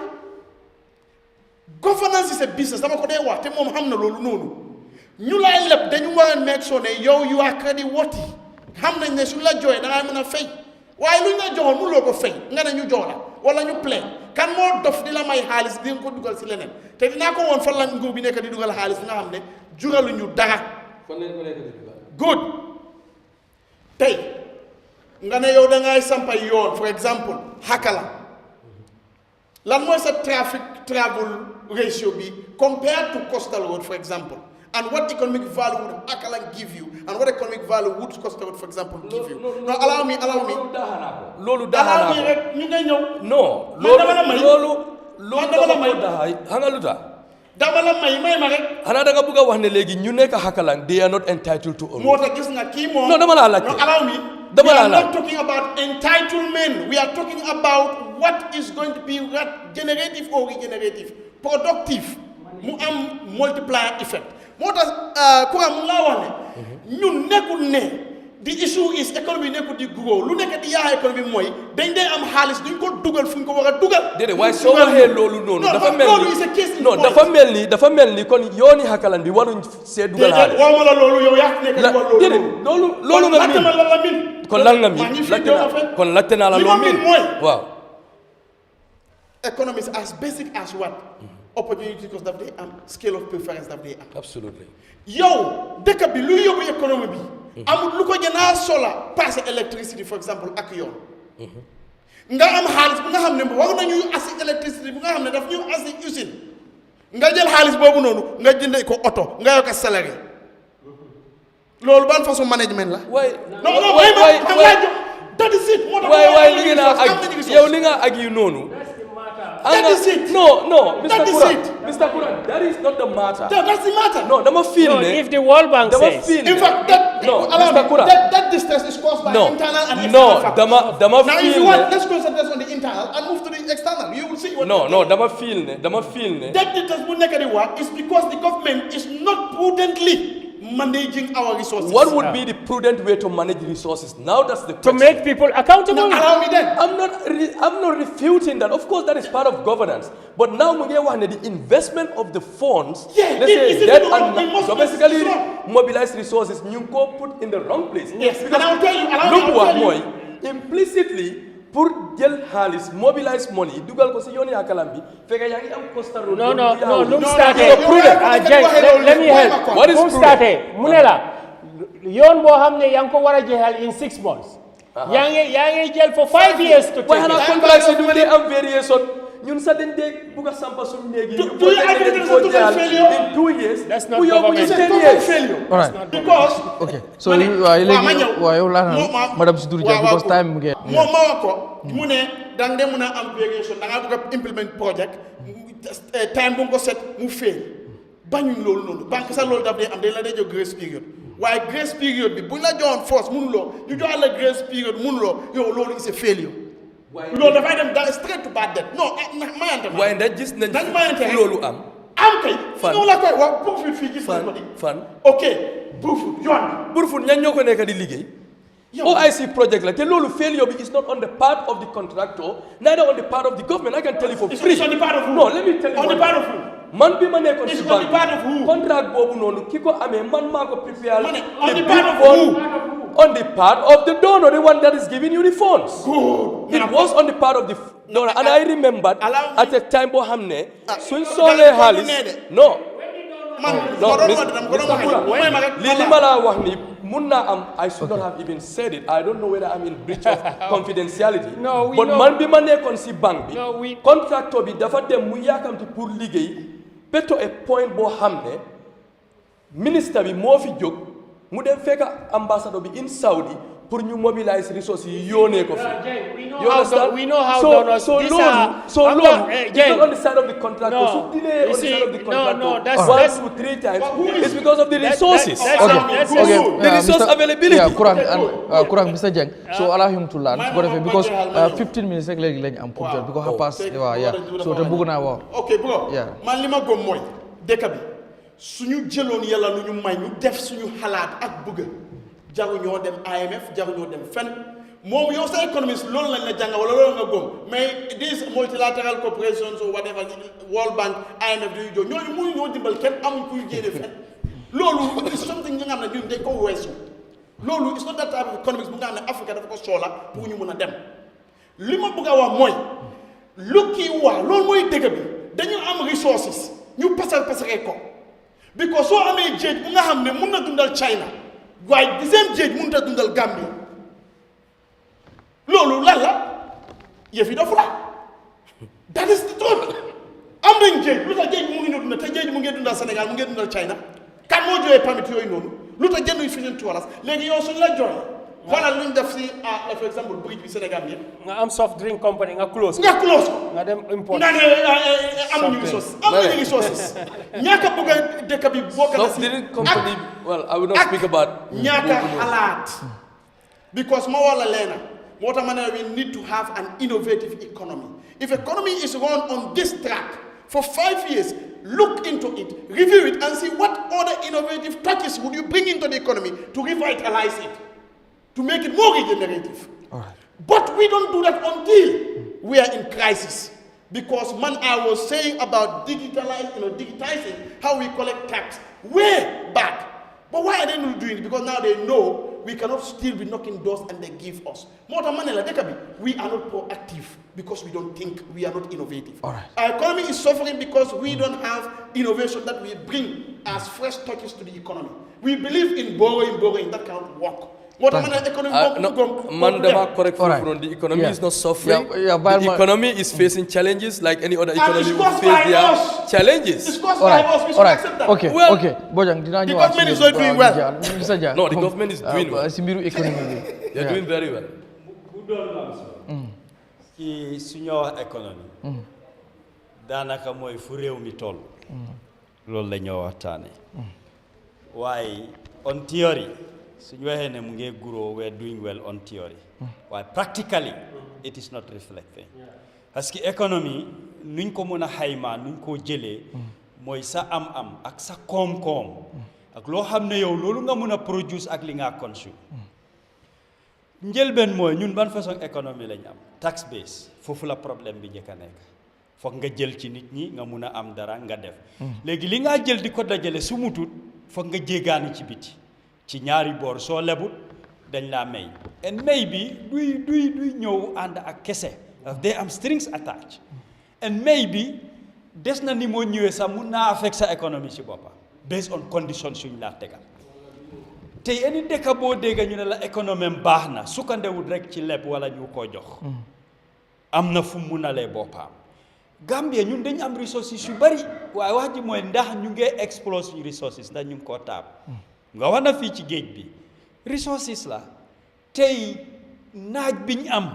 governance is a business dama ko dee wax te moom xam na loolu noonu ñu lay leb dañu war a make sure ne yow you are credit worthy xam nañ ne suñ la jooyee da ngay mën a fay waaye luñ la joxoon mënuloo ko fay nga ne ñu jox la wala ñu plain kan moo dof di la may xaalis di nga ko dugal si leneen te dinaa ko woon fan la nguur bi nekk di dugal xaalis bi nga xam ne juraluñu dara. fan lañ ko nekk di dugal. good tey nga ne yow da ngay sampay yoon for exemple Hakala lan mooy sa travel ratio bi compared to coastal road for example. And what economic value would Hakala give you? And what economic value would Costa Road, for example, give you? No, allow me. Lolu dahana. Allow me rek ñu ngay ñëw. No. Lolu hangaluta. Dama la may ma rek. Xana da nga bëgg wax ne léegi ñu nekk Hakalang they are not entitled to own. Moo tax gis nga kii moom. No, dama la laaj. No, allow me. We are not talking about entitlement. We are talking about what is going to be generative or regenerative, productive. Mu am multiplier effect. moo tax Koura mu laa wax ne ñun nekkul ne the issue is économie nekkul di grow lu nekk di yaa économie mooy dañ dee am xaalis duñ ko dugal fu ñu ko war a dugal. déedéet waaye soo waxee loolu noonu. dafa mel ni kon yooni Hakalang bi waruñ see dugal xaalis. déedéet waxuma la loolu yow yaa nekk di wax loolu. déedéet loolu nga miin kon lan nga miin kon laajte naa la loo miin waaw. economy is as basic as what. Opportunity cost daf day am scale of preference daf day am. Absolutely. yow dëkk bi lu yóbbu économie bi. amul lu ko gën a sola passé électricité for exemple ak yoon. nga am xaalis bu nga xam ne war nañu asi électricité bu nga xam ne daf ñu asi usine. nga jël xaalis boobu noonu nga jëndee ko oto nga yokk salarié. loolu ban façon management la. waaye that is it. waaye yow li nga ak yu noonu. That is it. No, Mr. Kuran, that is not the matter. That's the matter. No, dama feel ne. If the World Bank says. In fact, that distance is caused by internal and external factors. Dama now, feel if you want, let's concentrate on the internal and move to the external. You will see what. Dama feel ne. That distance is because the government is not prudently managing our resources. What would be the prudent way to manage resources? Now that's the question. To make people accountable. Now, allow me then. I'm not refuting that. Of course, that is part of governance. But now, the investment of the funds, let's say debt and domestically mobilized resources, you go put in the wrong place. Yes, and I'll tell you. Implicitly, pour jël xaalis mobilize money dugal ko si yooni Hakalang bi fekk yaa ngi am Costa Road. No. Lu mu starté let me help. What is mu starté mu ne la yoon boo xam ne yaa ngi ko war a jeexal in 6 months. yaa ngi jël for 5 years to take. waaye xanaa contract si du dee am variation ñun sax dañ dee bugg a sampa suñu néegi ñu ko in 2 years. That's not government. All right. Because okay so waaye yow laa na madame Sidou Dia because time ngeen moo ma wax ko mu ne danga de mën a am variation da ngaa bëgg a implement project time bu nga ko set mu fail bañuñ loolu noonu banque sax loolu daf dee am dañ la dee jox grace period waaye grace period bi buñ la joxoon force mënuloo ñu jox la grace period mënuloo yow loolu is a failure loolu dafay dem da straight to bad debt non mayante ma waaye ndax gis nañ mayante loolu am kay fan ñëw la koy wax Brufut fii gis nañ ko di fan ok Brufut yoon Brufut ñan ñoo ko nekk di liggéey OIC project la te loolu failure bi is not on the part of the contractor neither on the part of the government I can tell you for free. It's on the part of who? No, let me tell you. On the part of who? Man bi ma nekkoon si on the part of who? contract boobu noonu ki ko amee man maa ko prepare. On the part of who? On the part of the donor, the one that is giving you the funds. Good. It was on the part of the donor, and I remembered at the time bo hamne suñ soole xaalis no li ma la wax ni mun naa am I should not have even said it. I don't know whether I'm in breach of confidentiality. No, we but know. man bi ma nekkoon si banque bi No, we- contractor bi dafa dem mu yaakamti pour liggéey beto a point boo xam ne ministre bi moo fi jóg mu dem fekk ambassador bi in Saudi pour ñu mobilize resources yi yónnee ko fi. You understand? we know how so donors. so these loolu are- so I'm loolu not- it's Jane, not on the side of the contractor. No. So delay You on see, the side of the no, contractor. no, that's- One, that's- two, three times. It's because of the resources. Okay, The resource availability. Yeah, Kurang Mr. Jeng. So allow him to learn. Because 15 minutes rek léegi lañ am pour jot because half past yeah. So te bëgg naa wax. ok bro Yeah. man li ma gëm mooy dëkk bi suñu jëloon yàlla lu ñu may ñu def suñu xalaat ak bëgg jaru ñoo dem IMF jaru ñoo dem fenn moom yow sa économiste loolu lañ la jàng wala loolu nga gëm mais these multilateral corporations or whatever World Bank IMF dañuy jóg ñooñu mënu ñoo dimbal kenn amuñ kuy génne fenn loolu is something nga xam ne ñun dañ ko weesu loolu is not that type of economics bu nga xam ne Afrique dafa ko soxla pour ñu mën a dem li ma bëgg a wax mooy lu kii wax loolu mooy dëgg bi dañu am resources ñu pasaree ko because soo amee géej bu nga xam ne mun na dundal China waaye di seen géej mënut a dundal Gambia loolu lan la yëf yi dafa la that is the truth am nañ géej lu tax géej mu ngi dundal te géej mu ngi dundal Sénégal mu ngi dundal China kan moo joxee permit yooyu noonu lu tax jënduñ fi ñun tuwaras léegi yow suñu la joxee xoolal lu ñu def si for exemple bridge bi Sénégal bi nga am soft drink company nga close. nga close ko nga dem import. nga ne amuñu resources amuñu resources ñaaka bëgg a dëkk bi bokk na Soft si drink company. Well, I will not speak about. ñaaka xalaat because ma wala leena moo tax ma ne we need to have an innovative economy if economy is run on this track for 5 years look into it review it and see what other innovative touches would you bring into the economy to revitalize it to make it more regenerative. But we don't do that until we are in crisis. Because man, I was saying about digitizing how we collect tax way back. But why are they not doing it? Because now they know we cannot still be knocking doors and they give us. More than money, we are not proactive because we don't think, we are not innovative. Right. Our economy is suffering because we don't have innovation that we bring as fresh touches to the economy. We believe in borrowing, that cannot work. More than money, economy Man, correct All right. from the economy Yeah. is not suffering. Yeah, but the economy is facing challenges like any other it's economy will caused face by their us. challenges. It's caused All by right. us. We should All right. accept that. Okay. Well, Okay. Bojang dinaa the ñëwaat government is not doing well. Mr. Dia. No, the government is doing well. Si mbiru économie bi. They're doing very well. bu doon lu am solo ci suñoo wax économie daanaka mooy fu réew mi toll loolu la ñoo waxtaane waaye on theory suñu waxee ne mu ngi grow we are doing well on theory waaye practically it is not reflecting parce que économie nuñ ko mën a xaymaa nuñ koo jëlee mooy sa am-am ak sa koom-koom ak loo xam ne yow loolu nga mën a produce ak li nga consume njëlbeen mooy ñun ban façon économie lañ am tax base foofu la problème bi njëkk a nekk foog nga jël ci nit ñi nga mun a am dara nga def léegi li ngaa jël di ko dajale su mutut foog nga jéggaani ci biti ci ñaari boor soo lebut dañ laa may and may bi duy ñëw ànd ak kese daf day am strings attached and may bi des na ni moo ñëwee sax mun naa affect sa économie ci boppam based on conditions suñ laa tegal tey any dëkk boo dégg ñu ne la économie baax na sukkandewut rek ci leb wala ñu ko jox am na fu mu nalee boppam Gambia ñun dañ am resources yu bari waaye wax ji mooy ndax ñu ngi explore suñu resources ndax ñu ngi koo taab nga wax na fii ci géej bi resources la tey naaj biñ am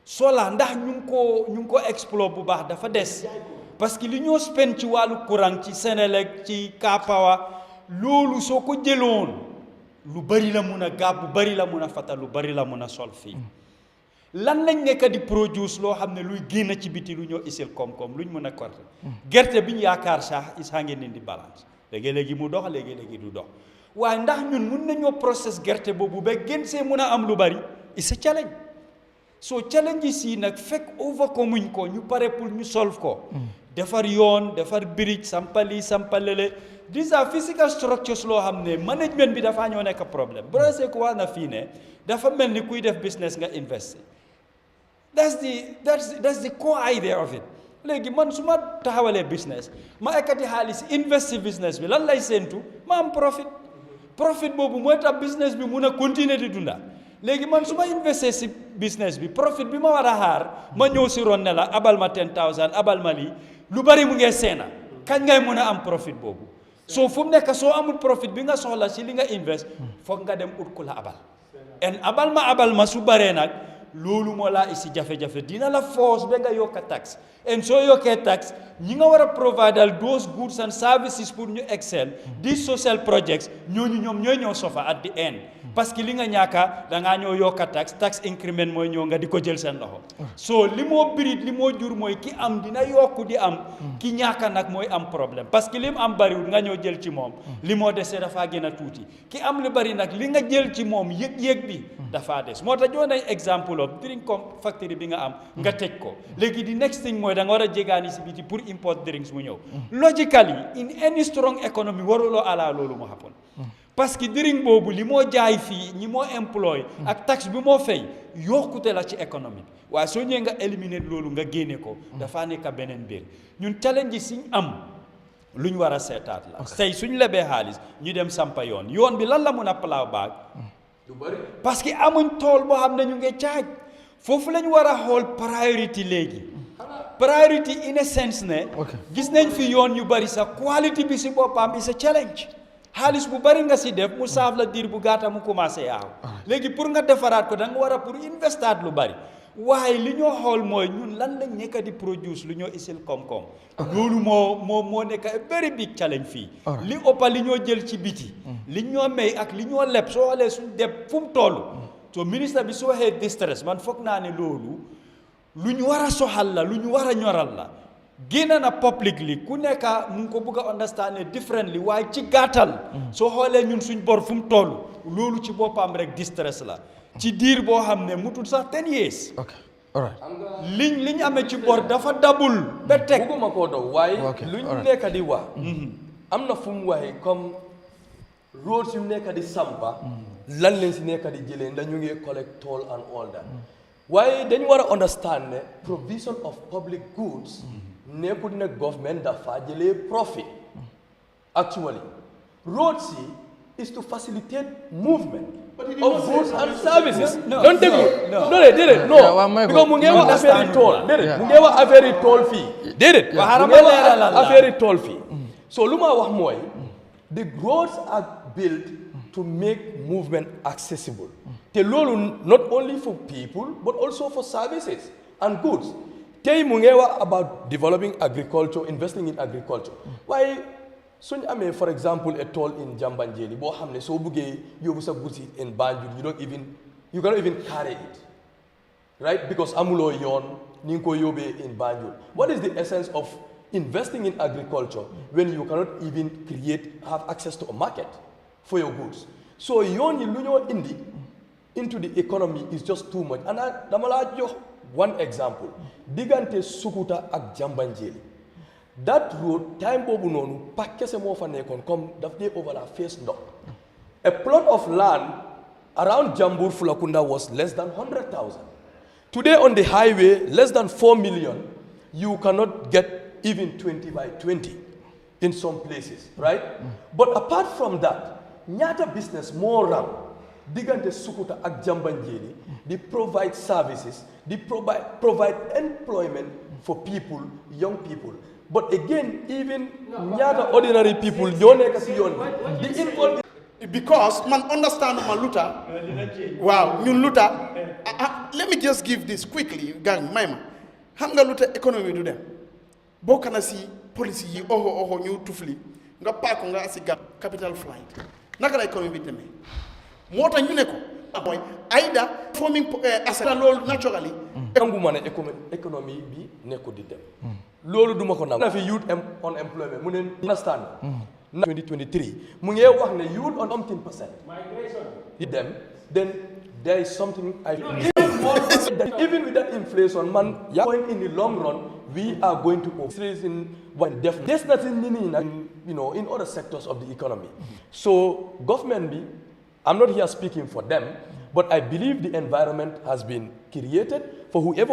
sola ndax ñu ngi ko explore bu baax dafa des parce que li ñoo spend ci wàllu courant ci Senelec ci Kapawa loolu soo ko jëloon lu bari la mun a gàbb lu bari la mun a fata lu bari la mun a sol fii lan lañ nekk di produce loo xam ne luy génn ci biti lu ñoo isil koom-koom luñ mën a korte gerte bi ñu yaakaar sax is hanging in the balance léegi-léegi mu dox léegi-léegi du dox waaye ndax ñun mun nañoo process gerte boobu ba gën see mun a am lu bari it's a challenge so challenge yi nag fekk overcome ko ñu pare pour ñu solve ko defar yoon defar bridge sampalele these are physical structures loo xam ne management bi dafa ñoo nekk problème bu see ko wax na fii ne dafa mel ni kuy def business nga invest that's the core idea of it léegi man su ma taxawalee business ma ekkati xaalis invest ci business bi lan lay séentu ma am profit boobu mooy tax business bi mun a continuer di dunda léegi man su ma investé ci business bi profit bi ma war a xaar ma ñëw ci ron ne la abal ma 10,000 abal ma lii lu bari mu ngee seena kañ ngay mun a am profit boobu soo fu mu nekk soo amul profit bi nga soxla ci li nga invest foog nga dem ut ku la abal ma su baree nag loolu moo laa isi jafe-jafe dina la force ba nga yokk tax and soo yokkee tax ñi nga war a provide those goods and services pour ñu excel these social projects ñooñu ñoom ñooy ñëw sofa at the end parce que li nga ñaaka da ngaa ñëw yokk tax increment mooy ñëw nga di ko jël seen loxo so li moo birit li moo jur mooy ki am dina yokku di am ki ñaaka nag mooy am problème parce que li mu am bariwul nga ñëw jël ci moom li moo desee dafaa gën a tuuti ki am lu bari nag li nga jël ci moom yëg-yëg bi dafaa des moo tax jox nañ exemple of drink factory bi nga am nga tëj ko léegi di next thing mooy da nga war a jégaani si biti pour import drinks mu ñëw logically in any strong economy waruloo alaa loolu mu happen parce que drink boobu li moo jaay fii ñi moo employ ak taxe bi moo fay yokkute la ci économie waaye soo ñëwee nga éliminer loolu nga génne ko dafaa nekk beneen mbir ñun challenge siñ am lu ñu war a seetaat la tey suñ lebee xaalis ñu dem sampa yoon bi lan la mun a plow baag du bari parce que amuñ tool boo xam ne ñu ngi caaj foofu la ñu war a xool priority léegi priority in a sense ne gis nañ fi yoon yu bari sax quality bi si boppam is a challenge xaalis bu bari nga si def mu saaf la diir bu gàtta mu commencé yaaw léegi pour nga defaraat ko da nga war a pour investaat lu bari waaye li ñoo xool mooy ñun lan lañ nekk di produce lu ñoo isil koom-koom loolu moo nekk a very big challenge fii li ëppa li ñoo jël ci biti li ñoo may ak li ñoo leb soo xoolee suñ deb fu mu toll so ministre bi su waxee distress man foog naa ne loolu lu ñu war a soxal la lu ñu war a ñoral la génn na publicly ku nekk mu ngi ko bëgg a understand differently waaye ci gàttal soo xoolee ñun suñ bor fu mu toll loolu ci boppam rek distress la ci diir boo xam ne mutul sax 10 years liñ amee ci bor dafa dabul ba teg bugguma koo daw waaye lu ñu nekk di wax am na fu mu waxee comme roads yu nekk di sampa lan leen si nekk di jëlee ndax ñu ngi collect toll and all that waaye dañu war a understand ne provision of public goods nekkul ne government dafa jëlee profit actually roads yi is to facilitate movement of goods and services. Don't take me. No, déedéet. No. Because mu ngi wax affaire tool. Déedéet. Mu ngi wax affaire tool fii. Déedéet. Mu ngi wax affaire tool fii. So lu ma wax mooy the roads are built to make movement accessible. Te loolu not only for people but also for services and goods. Tey mu ngi wax about developing agriculture, investing in agriculture. Waaye suñ amee for example a toll in Jambanjeli boo xam ne soo buggee yóbbu sa goods in Banjul you cannot even carry it right because amuloo yoon ni nga ko yóbbee in Banjul. What is the essence of investing in agriculture when you cannot even have access to a market for your goods? So yoon yi lu ñoo indi into the economy is just too much. And dama laa jox one example diggante Sukuta ak Jambanjeli. That road time boobu noonu pak kese moo fa nekkoon comme daf dee over la face ndox. A plot of land around Jambur Fulakunda was less than 100,000. Today on the highway, less than 4 million, you cannot get even 20 by 20 in some places, right? But apart from that, ñaata business more ram diggante Sukuta ak Jambanjeli, they provide services, they provide employment for people, young people. But again, even ñaata ordinary people ñoo nekk si yoon bi di involve because man understand ma luta waaw ñun luta let me just give this quickly gang may ma xam nga luta économie du dem bokk na si policy yi oho ñu tufli nga paako nga si capital flight naka la économie bi demee moo tax ñu ne ko mooy ayda forming asset loolu naturally anguma ne économie bi nekko di dem loolu duma ko nangu na fi youth unemployment mu ne understand 2023 mu ngi wax ne you will on something percent them then there is something even with that inflation man going in the long run we are going to in one definitely there's nothing in other sectors of the economy. So government I'm not here speaking for them, but I believe the environment has been created for whoever